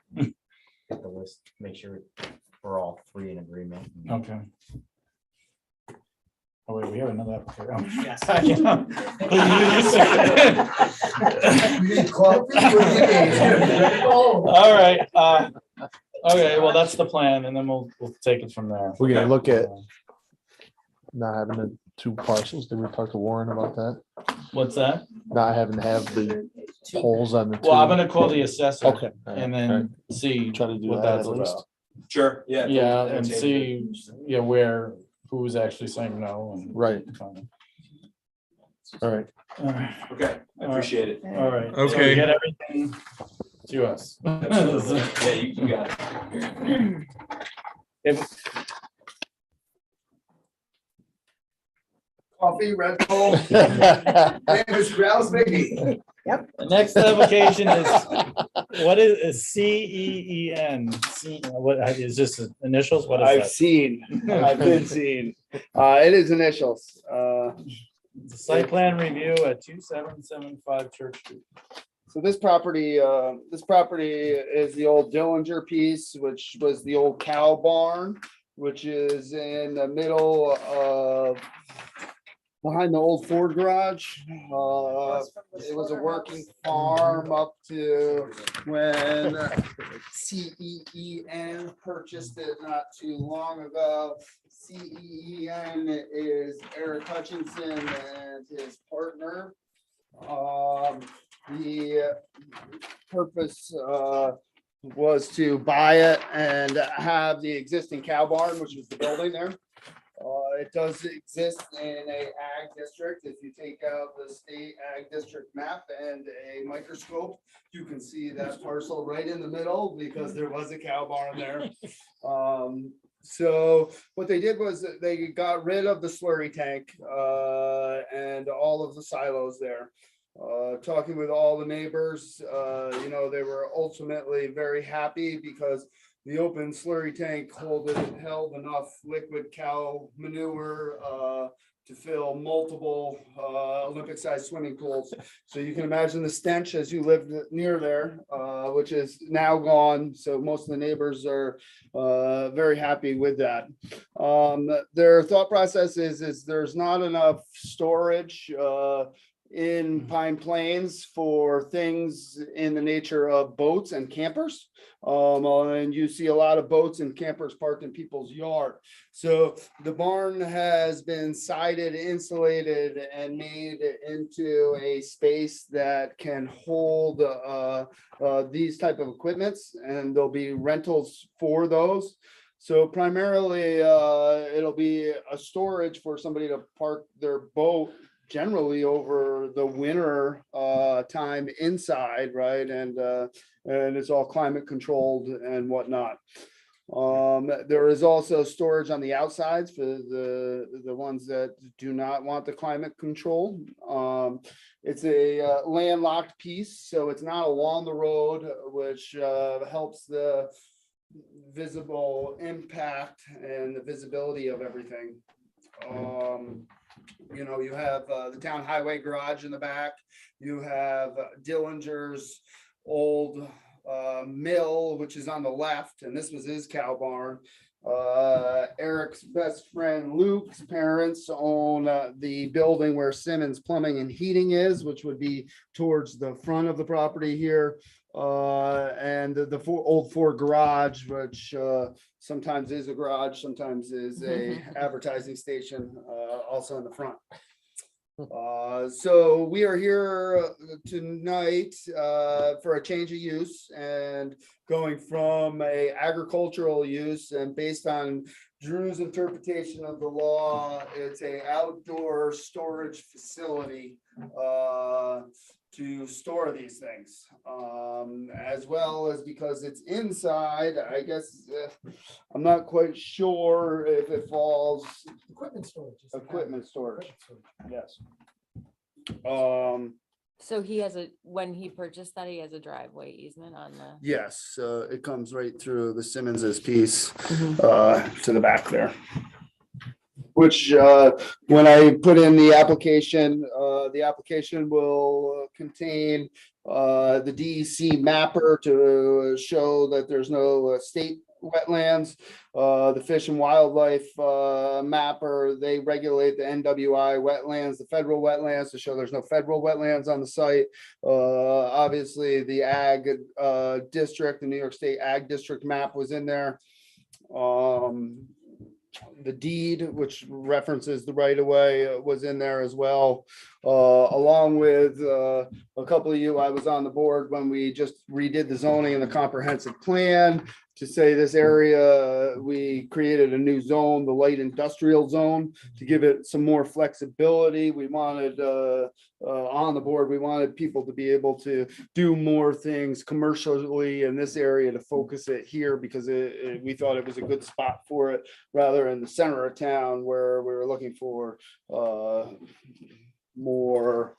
Get the list, make sure we're all three in agreement. okay. Oh, wait, we have another application. Yes. All right, okay, well, that's the plan, and then we'll take it from there. We're gonna look at not having the two parcels. Did we talk to Warren about that? What's that? Not having to have the holes on the. Well, I'm two? gonna call the assessor. Okay. all right, And all right. then see Try to do what that that's at least. about. Sure, yeah. Yeah, and see, who's actually saying no and. Right. All right. All right. Okay, I appreciate it. All right. So Okay. get everything to us. Absolutely. Yeah, you got it. Coffee, Red Bull, Davis Grouse, Mickey. The next application is, what is CEEN? What is just initials? What I've is seen, I've been seen. It is initials. that? The Site plan review at 2775 Church Street. So this property is the old Dillinger piece, which was the old cow barn, which is in the middle of behind the old Ford garage. It was a working farm up to when CEEN purchased it not too long ago. CEEN is Eric Hutchinson and his partner. The purpose was to buy it and have the existing cow barn, which is the building there. It does exist in a ag district. If you take out the state ag district map and a microscope, you can see that parcel right in the middle because there was a cow barn there. So what they did was that they got rid of the slurry tank and all of the silos there. Talking with all the neighbors, they were ultimately very happy because the open slurry tank held enough liquid cow manure to fill multiple Olympic-sized swimming pools. So you can imagine the stench as you lived near there, which is now gone. So most of the neighbors are very happy with that. Their thought process is there's not enough storage in Pine Plains for things in the nature of boats and campers. And you see a lot of boats and campers parked in people's yard. So the barn has been sided, insulated, and made into a space that can hold these type of equipments, and there'll be rentals for those. So primarily, it'll be a storage for somebody to park their boat generally over the winter time inside, right? And it's all climate controlled and whatnot. There is also storage on the outsides for the ones that do not want the climate control. It's a landlocked piece, so it's not along the road, which helps the visible impact and the visibility of everything. You have the town highway garage in the back. You have Dillinger's old mill, which is on the left, and this was his cow barn. Eric's best friend Luke's parents own the building where Simmons Plumbing and Heating is, which would be towards the front of the property here. And the old Ford garage, which sometimes is a garage, sometimes is a advertising station, also in the front. So we are here tonight for a change of use and going from a agricultural use, and based on Drew's interpretation of the law, it's a outdoor storage facility to store these things. As well as because it's inside, I guess, I'm not quite sure if it falls Equipment storage. is the equipment storage, equipment storage. yes. So he has when he purchased that, he has a driveway easement on the. Yes, it comes right through the Simmons's piece, Mhm. to the back there. Which, when I put in the application will contain, the DEC mapper to show that there's no state wetlands. The Fish and Wildlife, mapper, they regulate the NWI wetlands, the federal wetlands to show there's no federal wetlands on the site. Obviously, the ag, district, the New York State Ag District map was in there. The deed, which references the right of way, was in there as well. Along with a couple of you, I was on the board when we just redid the zoning and the comprehensive plan to say this area, we created a new zone, the light industrial zone, to give it some more flexibility. We wanted, on the board, we wanted people to be able to do more things commercially in this area, to focus it here because we thought it was a good spot for it, rather in the center of town where we were looking for more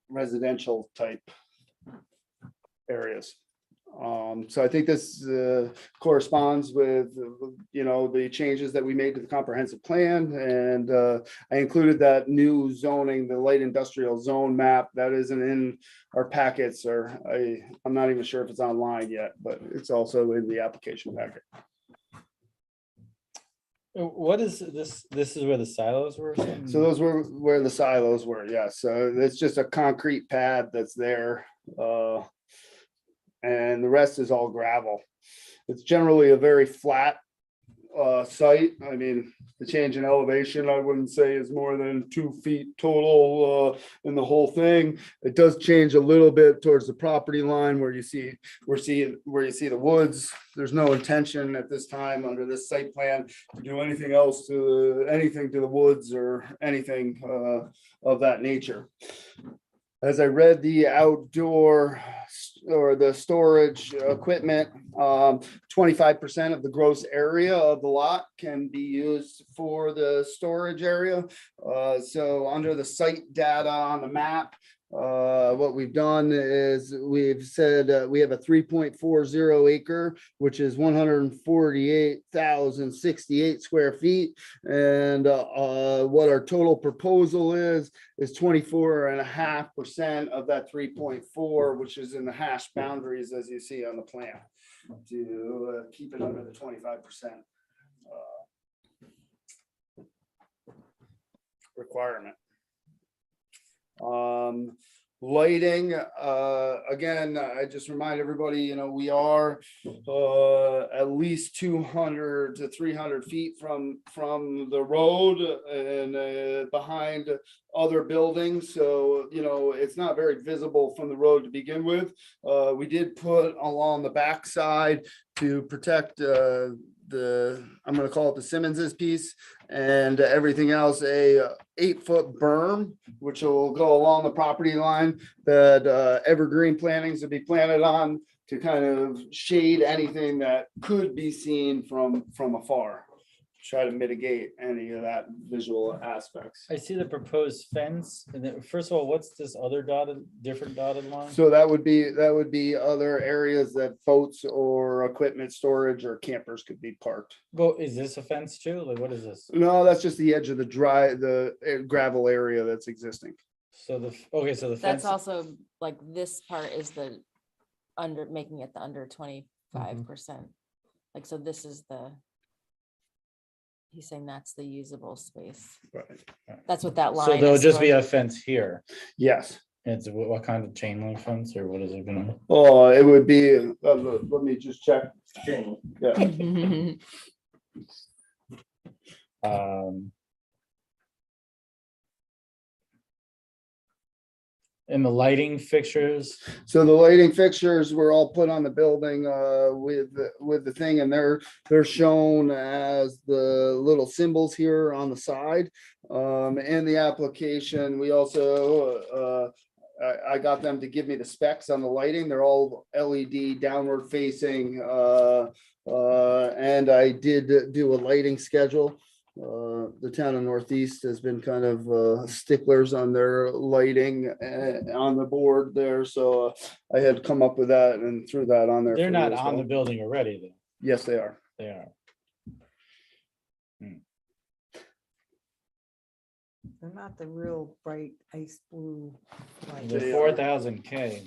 residential type areas. So I think this corresponds with, the changes that we made to the comprehensive plan, and I included that new zoning, the light industrial zone map that isn't in our packets, or I'm not even sure if it's online yet, but it's also in the application packet. What is this? This is where the silos were? So those were where the silos were, yeah. So it's just a concrete pad that's there. And the rest is all gravel. It's generally a very flat site. I mean, the change in elevation, I wouldn't say is more than 2 feet total in the whole thing. It does change a little bit towards the property line where you see the woods. There's no intention at this time under this site plan to do anything else to the woods or anything of that nature. As I read the outdoor or the storage equipment, 25% of the gross area of the lot can be used for the storage area. So under the site data on the map, what we've done is we've said we have a 3.40 acre, which is 148,068 square feet. And what our total proposal is 24.5% of that 3.4, which is in the hash boundaries as you see on the plan, to keep it under the 25% requirement. Lighting, again, I just remind everybody, we are at least 200 to 300 feet from the road and behind other buildings. So, it's not very visible from the road to begin with. We did put along the backside to protect I'm going to call it the Simmons's piece, and everything else, a 8-foot berm, which will go along the property line that evergreen plantings will be planted on to kind of shade anything that could be seen from afar. Try to mitigate any of that visual aspects. I see the proposed fence. And then, first of all, what's this other different dotted line? So that would be other areas that boats or equipment storage or campers could be parked. Well, is this a fence too? Like, what is this? No, that's just the edge of the gravel area that's existing. So the That's fence. also like this part is making it the under 25%. Like, so this is he's saying that's the usable space. Right. That's what that line. So there'll is just be for. a fence here. Yes. It's what kind of chain link fence or what is it gonna? Oh, it would be, let me just check. Yeah. And the lighting fixtures, So the lighting fixtures were all put on the building with the thing, and they're shown as the little symbols here on the side. In the application, we also I got them to give me the specs on the lighting. They're all LED downward facing. And I did do a lighting schedule. The town of Northeast has been kind of sticklers on their lighting on the board there. So I had come up with that and threw that on there. They're for you not as on the well. building already, though. Yes, they are. They are. They're not the real bright ice blue. lights. The They are. 4,000 K,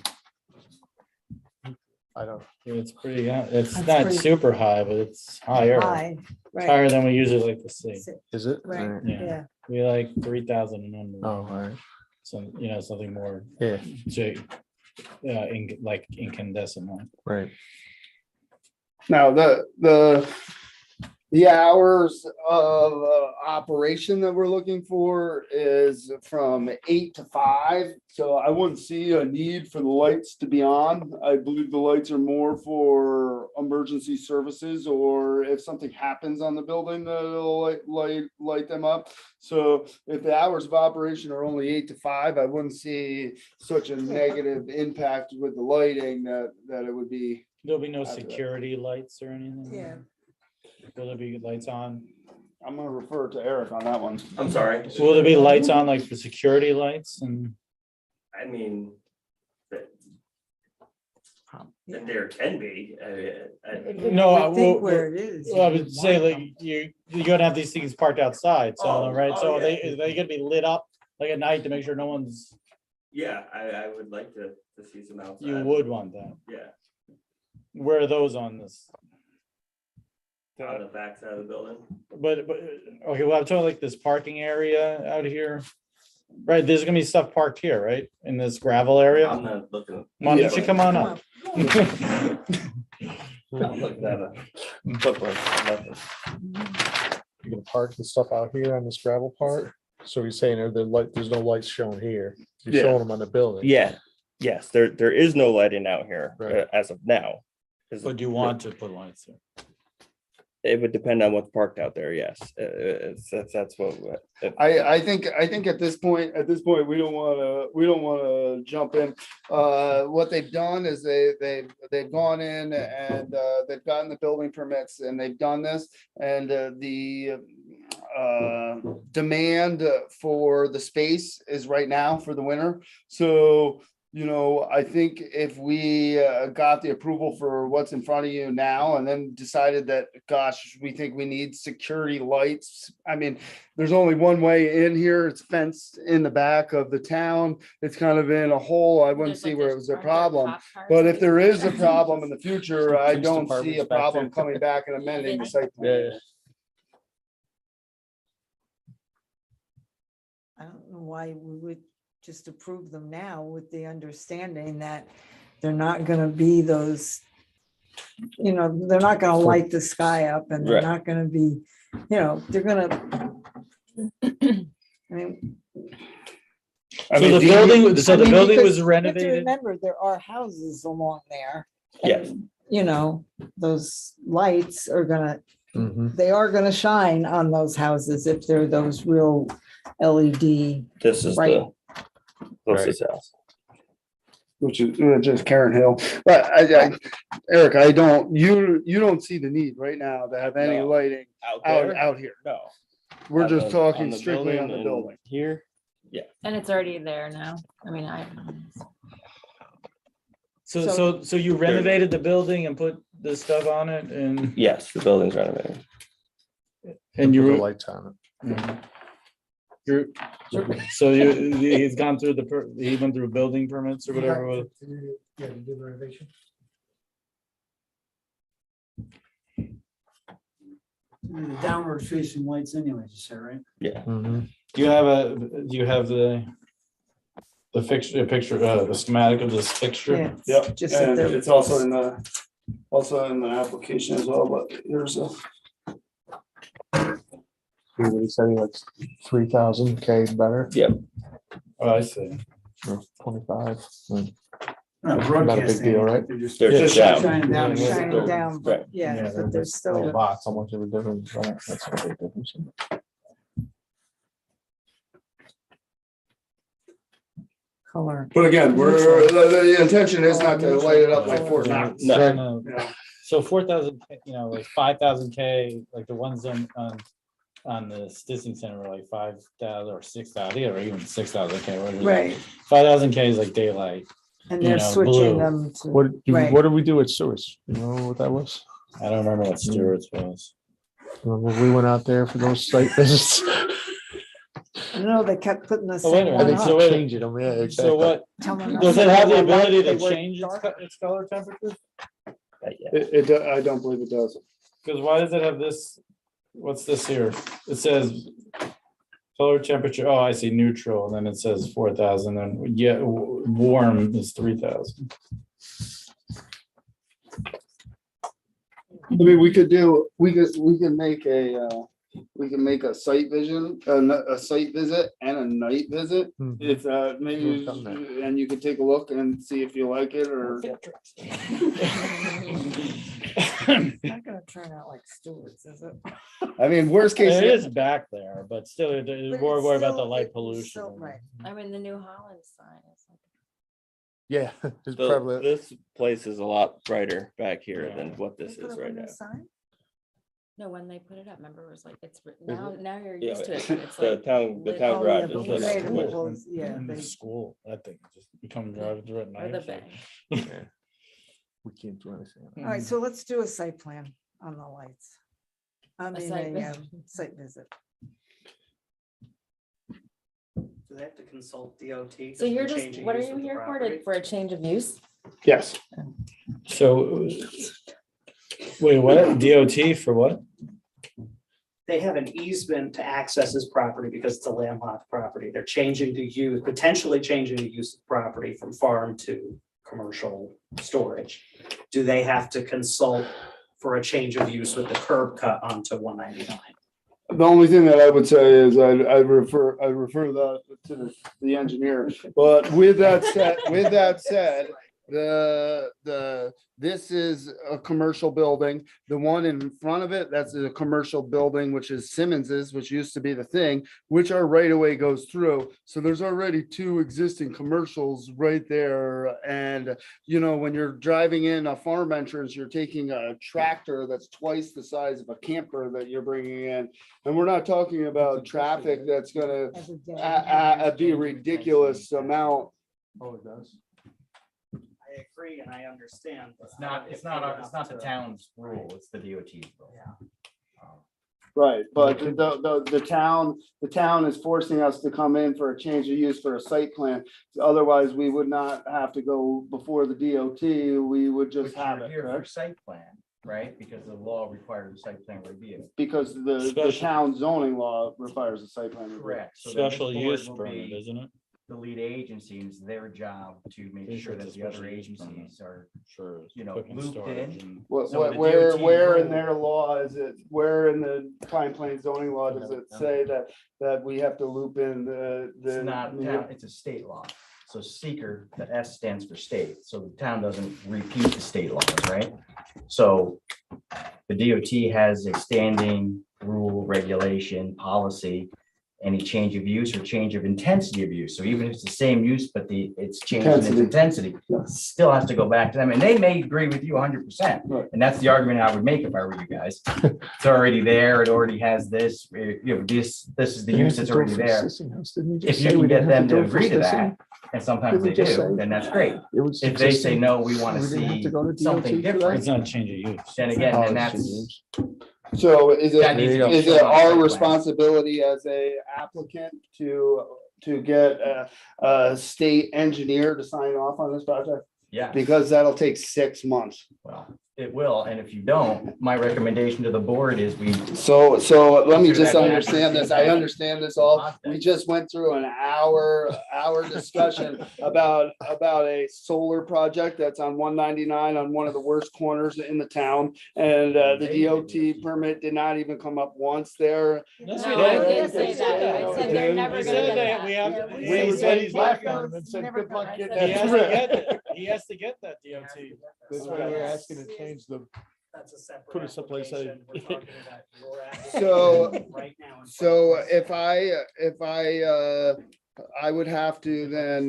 I don't, it's pretty, it's That's not pretty- super high, but it's higher. High, It's right, higher than we usually like to see. is it? right, Alright. Yeah. yeah. We like 3,000 and under. Oh, all right, So, something more, yeah, like incandescent one. right. Now, the hours of operation that we're looking for is from 8 to 5. So I wouldn't see a need for the lights to be on. I believe the lights are more for emergency services, or if something happens on the building, that'll light them up. So if the hours of operation are only 8 to 5, I wouldn't see such a negative impact with the lighting that it would be. There'll be no After that. security lights or anything? Yeah. Will there be lights on? I'm gonna refer to Eric on that one. I'm sorry. Will there be lights on, like for security lights and? I mean, Yeah. there can be, No, I think well, where it is. Well, I you would say want like you're gonna have these things parked outside, so, Oh, right, so oh, are yeah. they gonna be lit up like at night to make sure no one's, yeah, I would like to see some outside. you would want that. Yeah, Where are those on this? on the back side of the building. But, okay, well, I'm talking like this parking area out here. Right, there's gonna be stuff parked here, right, in this gravel area? I'm not looking. Why don't you come on up? Not looking at a footprint, nothing. You're gonna park the stuff out here on this gravel part? So you're saying there's no lights shown here, you're Yeah. showing them on the building? Yeah, yes, there is no lighting out here Right. as of now. 'Cause But do you want to put lights there? It would depend on what's parked out there, yes. That's what. I think at this point, we don't wanna jump in. What they've done is they've gone in and they've gotten the building permits and they've done this. And the demand for the space is right now for the winter. So, I think if we got the approval for what's in front of you now and then decided that, gosh, we think we need security lights. I mean, there's only one way in here. It's fenced in the back of the town. It's kind of in a hole. I wouldn't see where it was a problem. But if there is a problem in the future, I Police don't see a department's back problem there. coming back and amending the site. Yeah, plan. yeah. I don't know why we would just approve them now with the understanding that they're not gonna be those, they're not gonna light the sky up and they're Right. not gonna be, they're gonna. I mean. So the building, so the I mean, building because was you have to renovated? Remember, there are houses along there. Yes. and, those lights are gonna, Mhm. they are gonna shine on those houses if they're those real LED. This is Right. the closest house. Which is Karen Hill, but Eric, you don't see the need right now to have any No. lighting Out out there? here. No. We're On just the- talking the strictly on the and building. Here, And it's already there now. I mean, So you renovated the building and put the stuff on it and yes, the building's renovated. and you Put the were, lights on it. you're, so he's gone through he went through building permits or whatever. Yeah, you did renovation. Downward facing lights anyways, you said, right? Yeah. Mhm. Do you have the fixture, the schematic of this fixture? Yeah, Yep, just that and they're- it's also in the application as well, but here's a. What he said, he likes 3,000 K better, Yep. Oh, I see. or 25. Not Not a big broadcasting, deal, right? they're just- They're Just just down. shining down. Yeah, Shining down, but Right. yeah, but there's Little still, box, how much of a difference, right? That's a big difference. Color. But again, the intention is not to light it up like Fort Knox. No. Yeah. So 4,000, like 5,000 K, like the ones on the Stissing Center were like 5,000 or 6,000, or even 6,000 K. Right. 5,000 K is like daylight. And you they're know, switching blue. them to. What Right. did we do with Stewart's? You know what that was? I don't remember what Stewart's was. Remember we went out there for those site visits. I don't know, they kept putting the Oh, wait a same minute. one They up. So wait- change it. Yeah, exactly. So what, Tell them does not it have the wear white, ability they to wear change dark. its color temperature? I don't believe it does. Because why does it have this? What's this here? It says color temperature. Oh, I see, neutral, and then it says 4,000. And yeah, warm is 3,000. I mean, we could make a site vision, a site visit and a night visit. Mhm. If maybe, We've done that. and you could take a look and see if you like it or. It's not gonna turn out like Stewart's, is it? I mean, worst case. It is back there, but still, But more it's worried about the still- light it's pollution. still- Right. I mean, the New Holland sign is like. Yeah, it's So prevalent. this place is a lot brighter back here Yeah. than what this They put is up a right new now. sign? No, when they put it up, remember it was like, it's, it? now you're Yeah, used to it. It's the like town lit- garage Oh, yeah, is but lit we up. made them with- close, yeah, In the they- school, I think, just you come drive through at Or night. the so- bay. Yeah. We can't do anything. All right, so let's do a site plan on the lights. I mean, site a visit. site visit. Do they have to consult DOT? So you're just, what are you here for? For a change of use? Yes. So, wait, what? DOT for what? They have an easement to access this property because it's a landlocked property. They're changing the use, potentially changing the use of property from farm to commercial storage. Do they have to consult for a change of use with the curb cut onto 199? The only thing that I would say is I refer that to the engineer, but with that said, this is a commercial building. The one in front of it, that's a commercial building, which is Simmons's, which used to be the thing, which our right of way goes through. So there's already two existing commercials right there. And, you know, when you're driving in a farm entrance, you're taking a tractor that's twice the size of a camper that you're bringing in. And we're not talking about traffic that's gonna be a ridiculous amount. Oh, it does. I agree and I understand. but It's not the town's rule, it's the DOT's rule. Right, but the town is forcing us to come in for a change of use for a site plan. Otherwise, we would not have to go before the DOT, we would just But have you're it, here for correct? site plan, right? Because the law requires a site plan review. Because the Special- town zoning law requires a site plan. review. Correct. So then this Special board use will permit, be isn't it? The lead agency, and it's their job to make Think sure it's that a the other special use permit. agencies are, Sure. you know, cooking looped storage in. and- So the Where DOT in rule- their law is it, where in the Pine Plains zoning law does it say that we have to loop in the? It's not town, it's a state law. So seeker, the S stands for state, so the town doesn't repeat the state laws, right? So the DOT has a standing rule, regulation, policy, any change of use or change of intensity of use. So even if it's the same use, but it's changing its intensity, still has to go back to them. And they may agree with you 100%. Right. And that's the argument I would make if I were you guys. It's already there, it already has this, you know, this is the use that's already there. If you can get them to agree to that, and sometimes they do, then that's great. If they say, no, we want to see something different, It's not a change of use. then again, then that's. So is That needs to be it shown on our site plan. responsibility as a applicant to get a state engineer to sign off on this project? Yeah, Because that'll take 6 months. well, it will, and if you don't, my recommendation to the board is we. So let me Consider just that understand this. I accuracy. understand this all. We just went through an hour discussion about a solar project that's on 199 on one of the worst corners in the town. And the DOT permit did not even come up once there. Yes, No, we I did. did say that. I said they're never We gonna said get that that. we have- Yeah, we we said said he's that. back on and said, good luck getting He that. has to get it. He has to get that DOT. That's why we're asking to change the, That's a separate. Put it someplace I- application. We're talking about your So- application right now in front of So us. if I I would have to then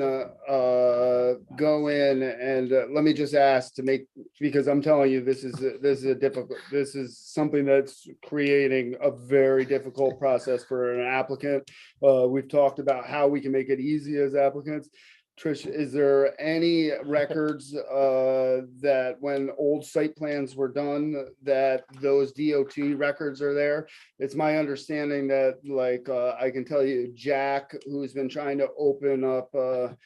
go in and let me just ask to make, because I'm telling you, this is a difficult, this is something that's creating a very difficult process for an applicant. We've talked about how we can make it easy as applicants. Trish, is there any records that when old site plans were done, that those DOT records are there? It's my understanding that, like, I can tell you, Jack, who's been trying to open up a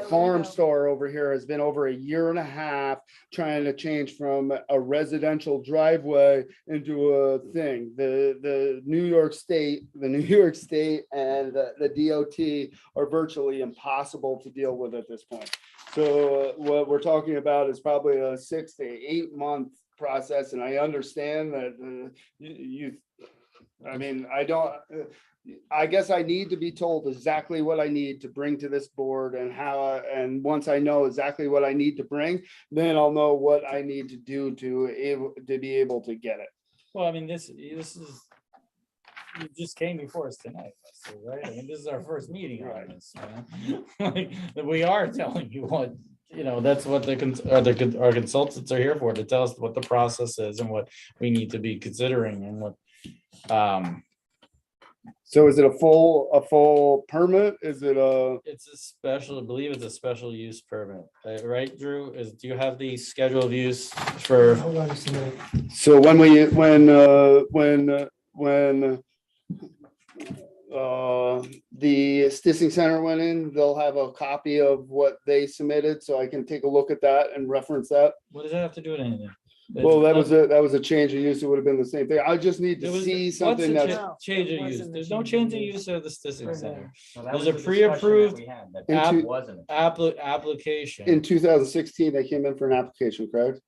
farm store over here, has been over a year and a half trying to change from a residential driveway into a thing. The New York State and the DOT are virtually impossible to deal with at this point. So what we're talking about is probably a 6 to 8 month process, and I understand that I guess I need to be told exactly what I need to bring to this board and how, and once I know exactly what I need to bring, then I'll know what I need to do to be able to get it. Well, I mean, this is, you just came before us tonight, Lester, right? I mean, this is our first meeting on this, man. Like, we are telling you what, that's what our consultants are here for, to tell us what the process is and what we need to be considering and what, So is it a full permit? Is it it's a special, I believe it's a special use permit, right, Drew? Do you have the schedule of use for? Hold on just a minute. so when the Stissing Center went in, they'll have a copy of what they submitted, so I can take a look at that and reference that. What does that have to do with anything? Well, that was a change of use. It would have been the same thing. I just need to see something What's a that's change of use? There's no change of use of the Stissing Center. So that There's was a the discussion that pre-approved we had, that Into- that wasn't. application. in 2016, they came in for an application, correct?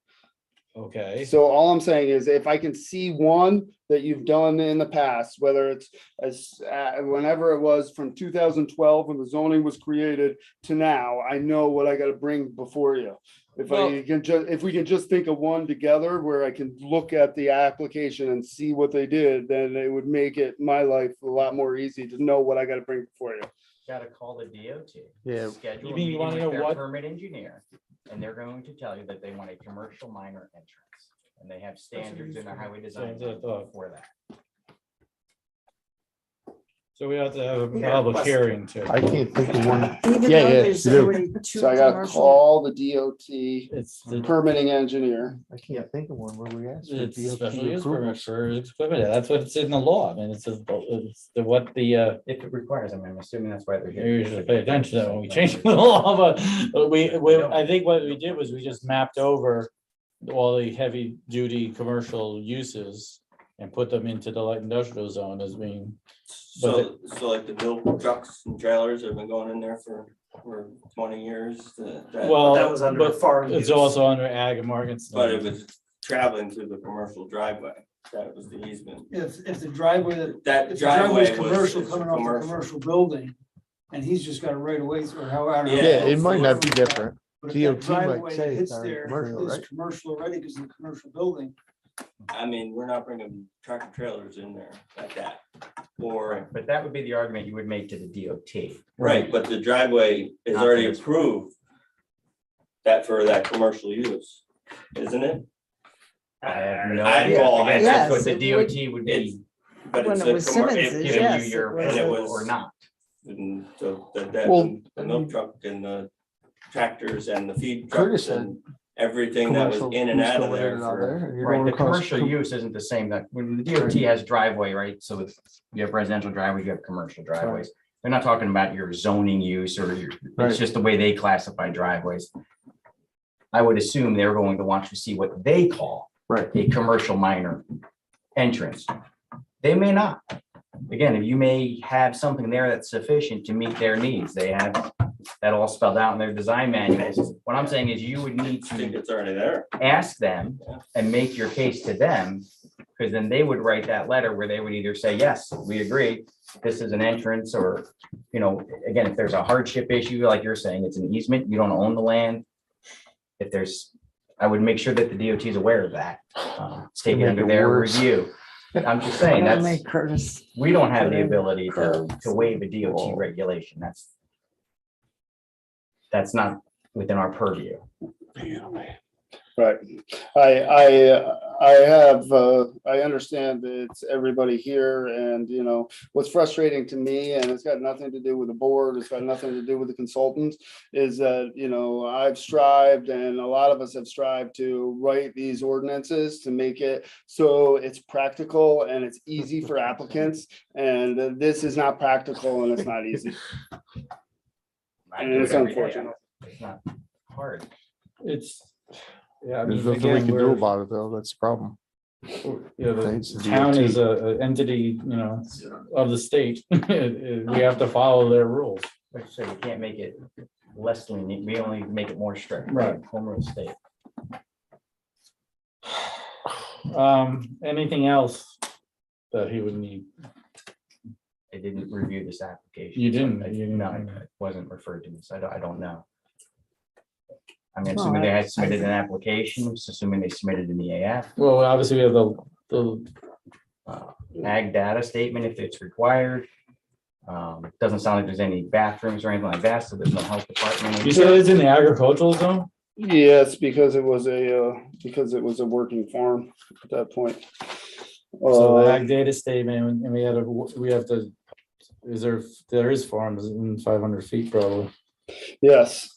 Okay, So all I'm saying is if I can see one that you've done in the past, whether it's whenever it was from 2012 when the zoning was created to now, I know what I gotta bring before you. If we can just think of one together where I can look at the application and see what they did, then it would make my life a lot more easy to know what I gotta bring before you. Gotta call the DOT. Yeah. Schedule You a mean you meeting wanna with know their what- permit engineer, and they're going to tell you that they want a commercial minor entrance. And they have standards in their highway design That's what I thought. for that. so we have to have a Yeah, public plus- hearing too. I can't think of one. Even Yeah, though yeah, there's you do. already two So I gotta commercial- call the DOT It's the permitting engineer. I can't think of one where we asked. for It's a DOT special use approval. permit for equipment. That's what it's in the law. I mean, it's what the, If it requires, I'm assuming that's why they're here. you should pay attention to that when we change the law, but I think what we did was we just mapped over all the heavy duty commercial uses and put them into the light industrial zone as being, So like the build trucks and trailers have been going in there for 20 years. well, That was under but farm it's use. also under ag and markets. But it was traveling through the commercial driveway. That was the easement. If the driveway, That if the driveway's driveway was. commercial is coming off the commercial. commercial building, and he's just got a right of way, or however. Yeah, it might not be different. But if that DOT might driveway say hits it's not there commercial, is right? commercial already, because it's a commercial building. I mean, we're not bringing tractor trailers in there like that. Or, But that would be the argument you would make to the DOT. right, but the driveway is Not already for this. approved. That for that commercial use, isn't it? I have no I idea. call- Again, that's what Yes, the it would- DOT would It's, be but When it's it a was commer- Simmons's, it- giving yes, you it your was and it approval was- or not. And so that, Well, the milk truck and the tractors and the feed Curtis trucks and everything that was Commercial in and use out of going in there and out for. there, and you're Right, going the across commercial use isn't the same, that when the DOT has driveway, right, so if you have residential driveways, you have commercial driveways. They're not talking about your zoning use or your, Right. it's just the way they classify driveways. I would assume they're going to want to see what they call Right. a commercial minor entrance. They may not. Again, you may have something there that's sufficient to meet their needs. They have that all spelled out in their design manuals. What I'm saying is you would need I think to it's already there. ask them and make your case to them, because then they would write that letter where they would either say, yes, we agree, this is an entrance, or, again, if there's a hardship issue, like you're saying, it's an easement, you don't own the land. If there's, I would make sure that the DOT is aware of that. It's taken Make under it their worse. review. I'm just saying, That'll that's, make Curtis. we don't have put the in ability to curves. waive a DOT regulation. That's not within our purview. Right. I understand that it's everybody here and, you know, what's frustrating to me, and it's got nothing to do with the board, it's got nothing to do with the consultants, is that, you know, I've strived and a lot of us have strived to write these ordinances to make it so it's practical and it's easy for applicants. And this is not practical and it's not easy. I And do it's it every day. unfortunate. It's not hard. It's, yeah. I There's mean, nothing we again, can do we're- about it, though. That's the problem. You know, Thanks the to town DOT. is a entity, you know, of the state. We have to follow their rules. Like I said, we can't make it less lenient, we only make it more strict. Right. Home rule state. Anything else that he would need? They didn't review this application. You didn't, so you didn't. No, it wasn't referred to me, so I don't know. I mean, Well, assuming they had submitted an application, assuming they submitted an EAF, Well, obviously we have the ag data statement if it's required. Doesn't sound like there's any bathrooms or anything like that, so there's no health department. you said it's in the agricultural zone? Yes, because it was a working farm at that point. So the Uh, ag data statement, and we have to, there is farms in 500 feet probably. Yes,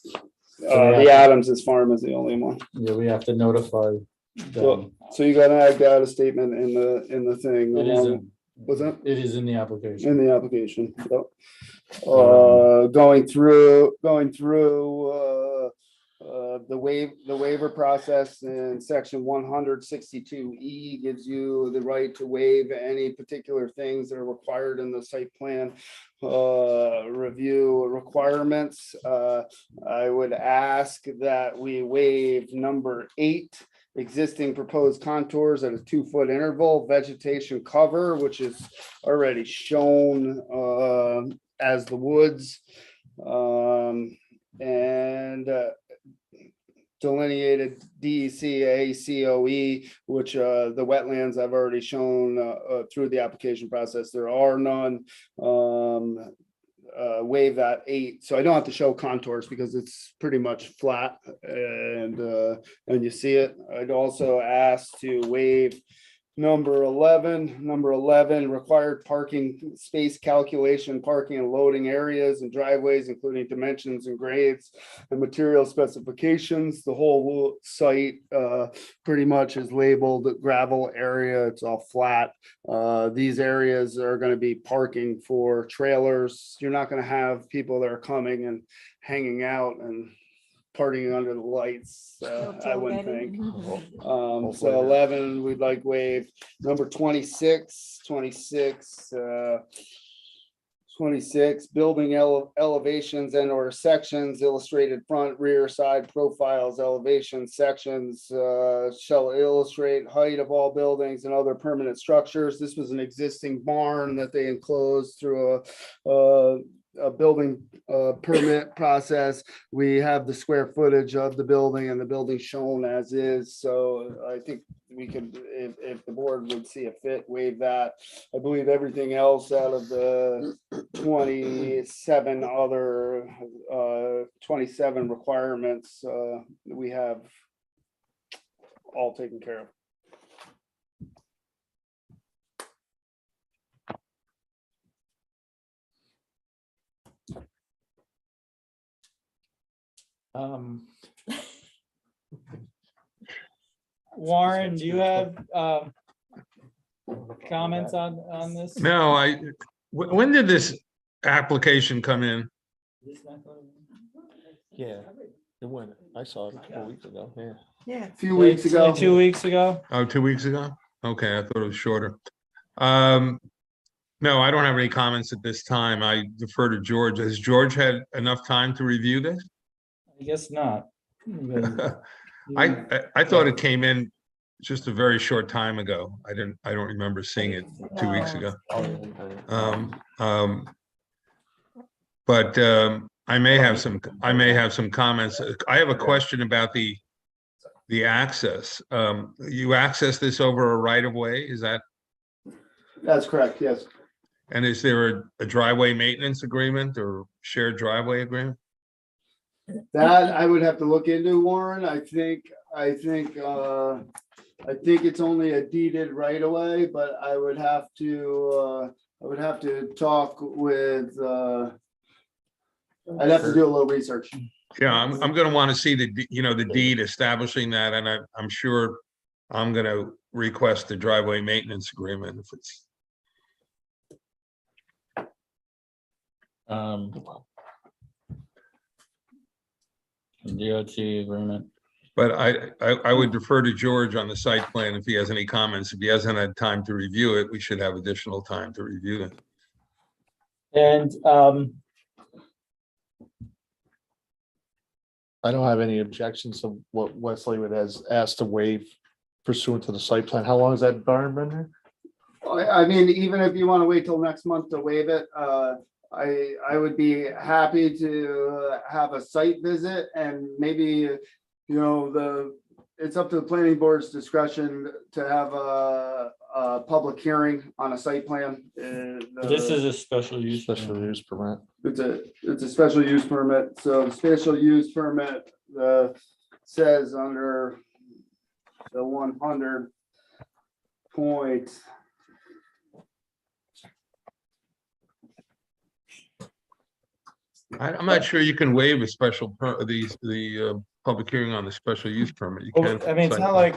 So the Adams's farm is the only one. Yeah, we have to notify Well, them. so you got an ag data statement in the thing. It is, along- Was that? it is in the application. In the application, yep. Going through, the waiver process in section 162E gives you the right to waive any particular things that are required in the site plan review requirements. I would ask that we waive number 8, existing proposed contours at a 2-foot interval, vegetation cover, which is already shown as the woods. And delineated DEC, ACOE, which the wetlands I've already shown through the application process. There are none. Waive that 8, so I don't have to show contours because it's pretty much flat and you see it. I'd also ask to waive number 11, required parking space calculation, parking and loading areas and driveways, including dimensions and grades and material specifications. The whole site pretty much is labeled gravel area. It's all flat. These areas are going to be parking for trailers. You're not going to have people that are coming and hanging out and partying under the lights, I wouldn't think. So 11, we'd like waive. Number 26, building elevations and or sections, illustrated front, rear, side profiles, elevation sections, shall illustrate height of all buildings and other permanent structures. This was an existing barn that they enclosed through a building permit process. We have the square footage of the building and the building shown as is. So I think we could, if the board would see a fit, waive that. I believe everything else out of the 27 other 27 requirements we have all taken care of. Warren, do you have comments on this? No, when did this application come in? Yeah, it went, I saw it a couple weeks ago, yeah. Yeah. A few weeks ago. 2 weeks ago? Oh, 2 weeks ago? Okay, I thought it was shorter. No, I don't have any comments at this time. I defer to George. Has George had enough time to review this? I guess not. I thought it came in just a very short time ago. I don't remember seeing it 2 weeks ago. But I may have some comments. I have a question about the access. You access this over a right of way, is that? That's correct, yes. And is there a driveway maintenance agreement or shared driveway agreement? That I would have to look into, Warren. I think it's only a deeded right of way, but I would have to talk with, I'd have to do a little research. Yeah, I'm gonna want to see the deed establishing that, and I'm sure I'm gonna request the driveway maintenance agreement if it's. DOT agreement. But I would defer to George on the site plan if he has any comments. If he hasn't had time to review it, we should have additional time to review it. And I don't have any objections to what Wesley would has asked to waive pursuant to the site plan. How long has that barn been there? I mean, even if you want to wait till next month to waive it, I would be happy to have a site visit and maybe, it's up to the planning board's discretion to have a public hearing on a site plan. this is a special use. Special use permit. It's a special use permit, so the special use permit, says under the 100 point. I'm not sure you can waive a the public hearing on the special use permit. You Well, can't. I mean, it's not like,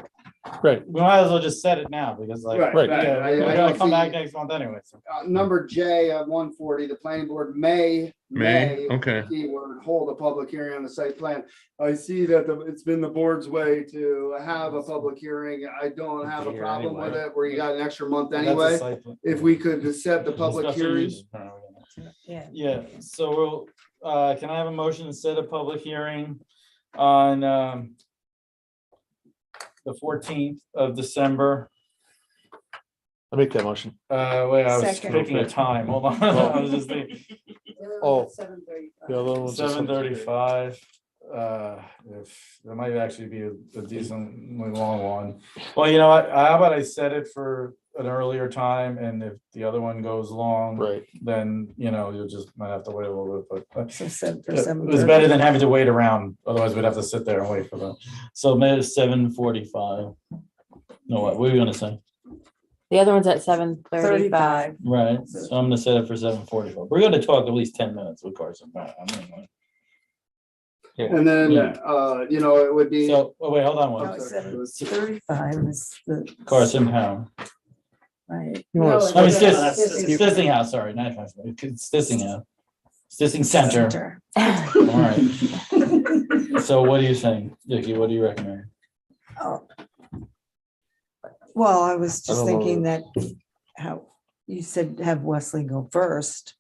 Right. we might as well just set it now, because like, Right, yeah, I we're gonna don't come back see- next month anyway. So. Number J on 140, the planning board may, Okay. keyword, hold a public hearing on the site plan. I see that it's been the board's way to have a public hearing. I don't have a Here problem with anyway. it, where you got an extra month That's a anyway. site plan. If we could set the public Special hearing. use. Yeah. Yeah, so can I have a motion to set a public hearing on the 14th of December? I make that motion. Wait, I was Second. picking a time, hold on. I was just thinking, Oh. The other one's a 7:35. If that might actually be a decently long one. Well, you know what, how about I set it for an earlier time, and if the other one goes long, Right. then, you'll just might have to wait a little bit, but So set for it was 7:30. better than having to wait around, otherwise we'd have to sit there and wait for them. So maybe 7:45. No, what were you gonna say? The other one's at 7:35. Right, so I'm gonna set it for 7:45. We're gonna talk at least 10 minutes with Carson. I mean, like- And then, Yeah. it would be. So, wait, hold on No, one. it's 7:35 is the. Carson Pound. Right. You wanna No, switch- I mean, it's- it's Stissing House, sorry, not Transfer. It's Stissing House. Stissing Center. Center. All right. So what are you saying, Vicky? What do you recommend? Oh. Well, I was I just don't thinking know. that how you said have Wesley go first.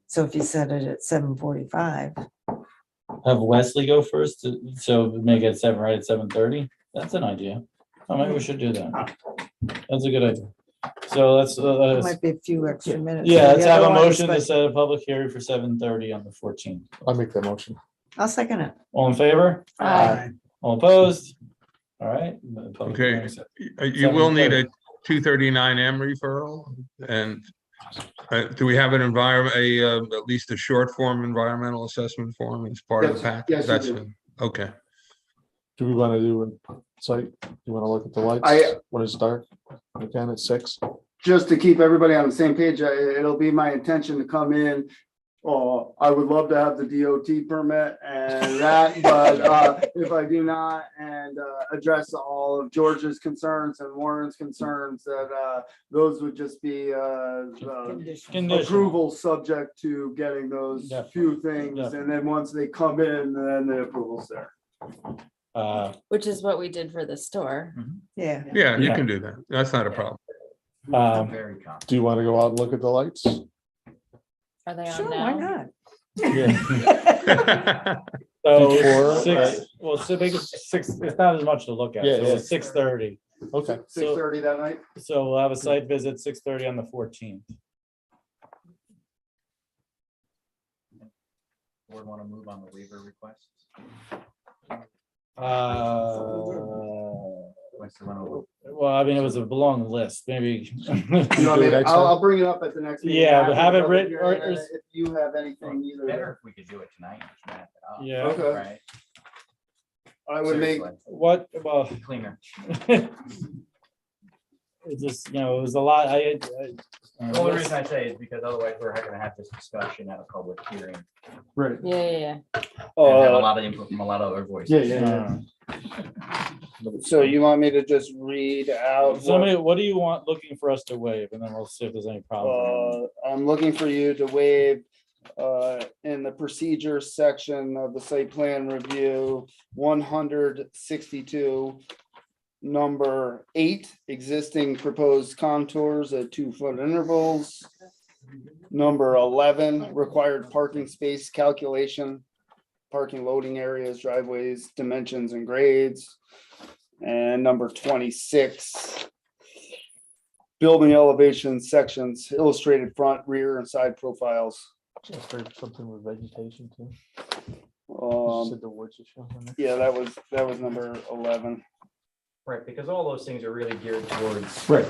So if you set it at 7:45, Have Wesley go first, so make it 7, right, at 7:30? That's an idea. Oh, maybe we should do that. That's a good idea. So let's, it might be a few extra minutes. yeah, let's maybe have a otherwise, motion to but set a public hearing for 7:30 on the 14th. I make that motion. I'll second it. All in favor? Aye. All opposed? All right. the public Okay. hearing is set. You will need a 239M referral, and do we have an environment, at least a short form environmental assessment form as part of the Yes, package? yes, you That's do. okay. Do we want to do a site? You want to look at the lights when it's dark? Again, at 6. Just to keep everybody on the same page, it'll be my intention to come in. Oh, I would love to have the DOT permit and that, but if I do not, and address all of George's concerns and Warren's concerns, that those would just be Conditional. approval subject to getting those few things, and then once they come in, then the approval's there. Which is what we did for the store. Yeah. Yeah, you Yeah. can do that. That's not a problem. Very common. Do you want to go out and look at the lights? Are they on Sure, why now? not? Yeah. So Before, 6, well, so big as 6, it's not as much to look at, Yeah, so yeah. it's 6:30. Okay. 6:30 that night? So we'll have a site visit 6:30 on the 14th. Board want to move on the waiver request? wants to run over. Well, I mean, it was a long list, maybe. You know, maybe I'll bring it up at the next meeting. Yeah, but have it After the written, public hearing, or- and If you have anything either. Better if we could do it tonight. and just wrap it up, Yeah. Okay. Right? I would make, Seriously, What, well, cleaner. it just, you know, it was a lot, The only reason I say is because otherwise we're gonna have this discussion at a public hearing Right. Yeah. and have a lot of input from a lot of other voices. so you want me to just read out? Somebody, what do you want, looking for us to waive, and then we'll see if there's any problem. I'm looking for you to waive in the procedure section of the site plan review, 162. Number 8, existing proposed contours at 2-foot intervals. Number 11, required parking space calculation, parking loading areas, driveways, dimensions and grades. And number 26, building elevation sections, illustrated front, rear, and side profiles. Something with vegetation too. Um, The woods are showing. yeah, that was number 11. Right, because all those things are really geared towards Right.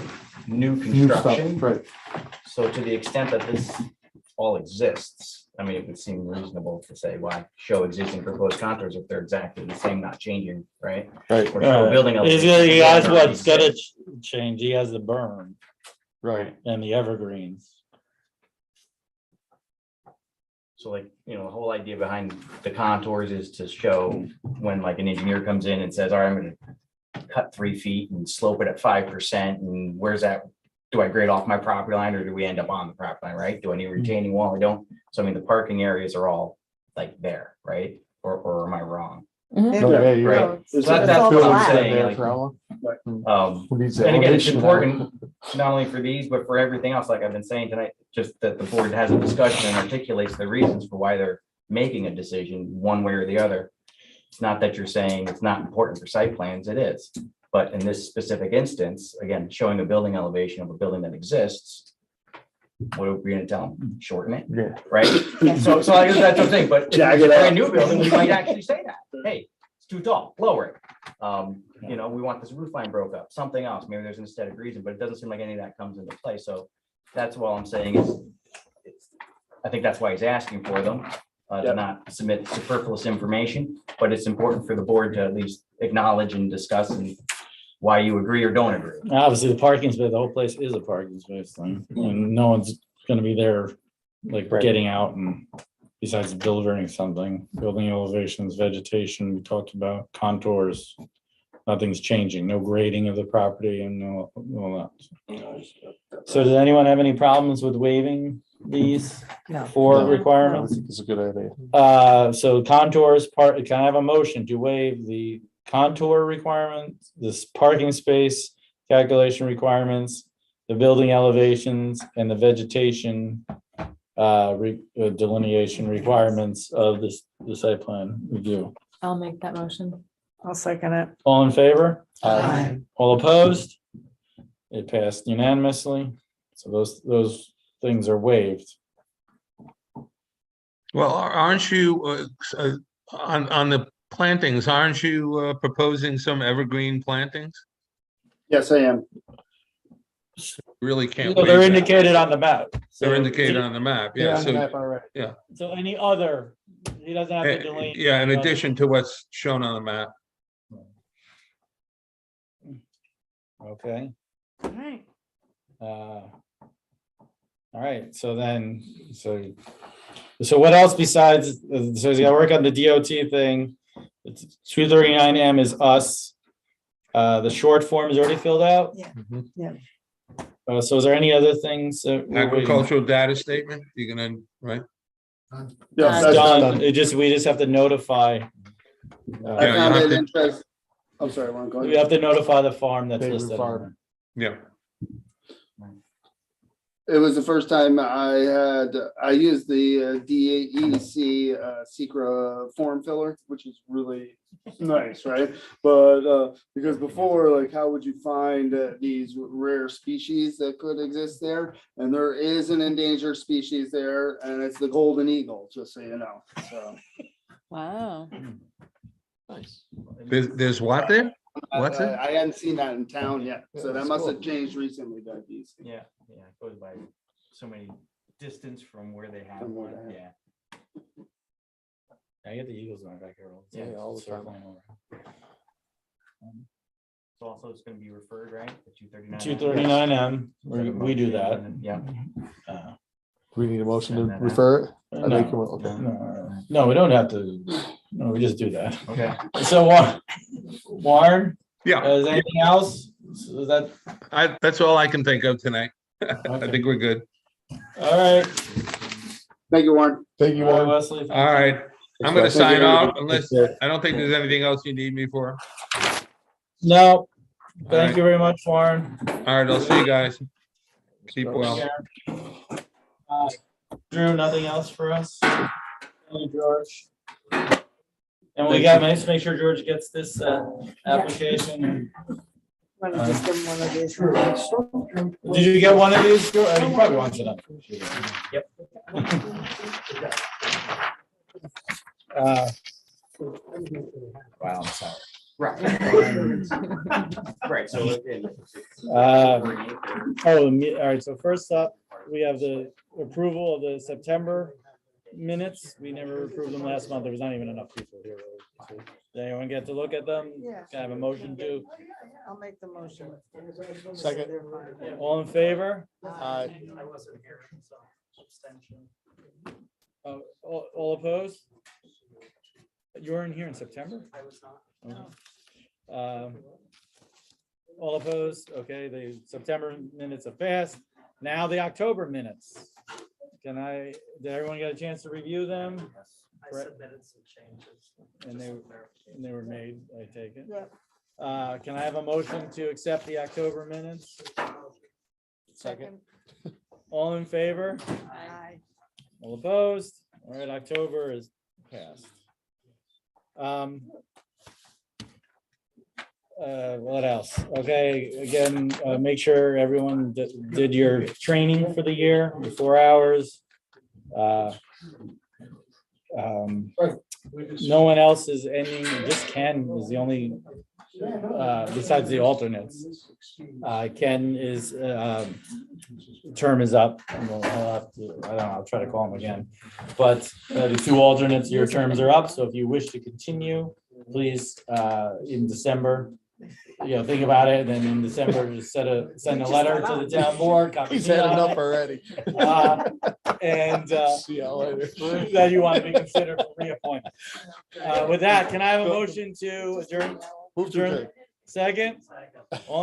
new New stuff, construction. right. So to the extent that this all exists, I mean, it would seem reasonable to say, why show existing proposed contours if they're exactly the same, not changing, right? Right. Or show building. He elevations has that what's gotta already exist. change, he has the berm Right. and the evergreens. So like, you know, the whole idea behind the contours is to show when like an engineer comes in and says, all right, I'm gonna cut 3 feet and slope it at 5%, and where's that? Do I grade off my property line or do we end up on the property line, right? Do I need a retaining wall? I don't. So I mean, the parking areas are all like there, right? Or am I wrong? No, yeah, you're Right. right. So that's all what I'm flat. saying. There like, for how long? Needs And again, it's elevation. important, not only for these, but for everything else, like I've been saying tonight, just that the board has a discussion and articulates the reasons for why they're making a decision one way or the other. It's not that you're saying it's not important for site plans, it is. But in this specific instance, again, showing a building elevation of a building that exists, what are we gonna tell them? Shorten it, Yeah. right? So I guess that's the thing, but if Jack it's a it up. brand new building, we might actually say that, hey, it's too tall, lower it. You know, we want this roof line broke up, something else, maybe there's an aesthetic reason, but it doesn't seem like any of that comes into play, so that's all I'm saying is, I think that's why he's asking for them, to not submit superfluous information, but it's important for the board to at least acknowledge and discuss and why you agree or don't agree. Obviously, the parking space, the whole place is a parking space thing, and no one's gonna be there, like, Right. getting out and besides building something, building elevations, vegetation, we talked about contours. Nothing's changing, no grading of the property and all that. So does anyone have any problems with waiving these No. four No. I requirements? think it's a good idea. So contours part, can I have a motion to waive the contour requirements, this parking space calculation requirements, the building elevations and the vegetation delineation requirements of this, the site plan review? I'll make that motion. I'll second it. All in favor? Aye. All opposed? It passed unanimously. So those things are waived. Well, aren't you, on the plantings, aren't you proposing some evergreen plantings? Yes, I am. Really can't. Well, they're waive that. indicated on the map. They're So- indicated on the map, yeah, on the map so, already. So any other, he doesn't have to delete. yeah, in addition to what's shown on the map. Okay. All right. All right, so then, so what else besides, so he's gotta work on the DOT thing. 239M is us. The short form is already filled out? Yeah. Mhm. Yeah. So is there any other things? that we're waiting? Agricultural data statement, you're gonna, right? Yes, It's that's done, done. we just have to notify. I Yeah, you found have it to- interesting. I'm sorry, Ron, go We ahead. have to notify the farm that's Favorite listed. farm. Yeah. It was the first time I used the DEC Secra form filler, which is really nice, right? But because before, like, how would you find these rare species that could exist there? And there is an endangered species there, and it's the golden eagle, just so you know. So Wow. Nice. There's what there? What's it? I hadn't seen that in town yet, so Yeah, that it's must have cool. changed recently, Becky. Yeah, yeah, it goes by so many distance from where they have From where one, they yeah. I get the Eagles in my backyard all the Yeah, time. all the time. circling over. So also it's gonna be referred, right? The 239. 239M, we do that. Yeah. Uh, We need a motion to Send that out. refer it? I No, make a mo- okay. no, we don't have to, no, we just do that. Okay. So Warren, Yeah, is anything else? So that, that's all I can think of tonight. I Okay. think we're good. all right. Thank you, Warren. Thank you, All right, Warren. Wesley. thank All you. right, I'm gonna Thank you, sign everybody. off unless, I don't think there's anything else you need me for. No, thank right. you very much, Warren. All right, I'll see you guys. Keep well. Drew, nothing else for us? Thank you, George. And we got, let's make sure George gets this application. Want to just give him one of these? Did you get one of these? George? You probably want it. Yep. Wow, I'm sorry. Right. Right, so. All right, so first up, we have the approval of the September minutes. We never approved them last month. There was not even enough people here. So, did anyone get to look at them? Yeah. Can I have a motion to? I'll make the motion. Second. All in favor? I wasn't here, so abstention. All opposed? You weren't here in September? I was not. All opposed? Okay, the September minutes have passed. Now the October minutes. Did everyone get a chance to review them? I Correct. submitted some changes. And they were made, I take it. Yeah. Can I have a motion to accept the October minutes? Second. All in favor? Aye. All opposed? All right, October is passed. What else? Okay, again, make sure everyone did your training for the year, the 4 hours. No one else is ending, just Ken is the only, besides the alternates. Ken is, term is up. And I'll have to, I don't know, I'll try to call him again. But the 2 alternates, your terms are up, so if you wish to continue, please, in December, think about it, and then in December, just send a letter to the town board. copy He's me had on enough it, already. And See y'all later. that you want to be considered for reappointment. With that, can I have a motion to adjourn? Move to adjourn. Second? All in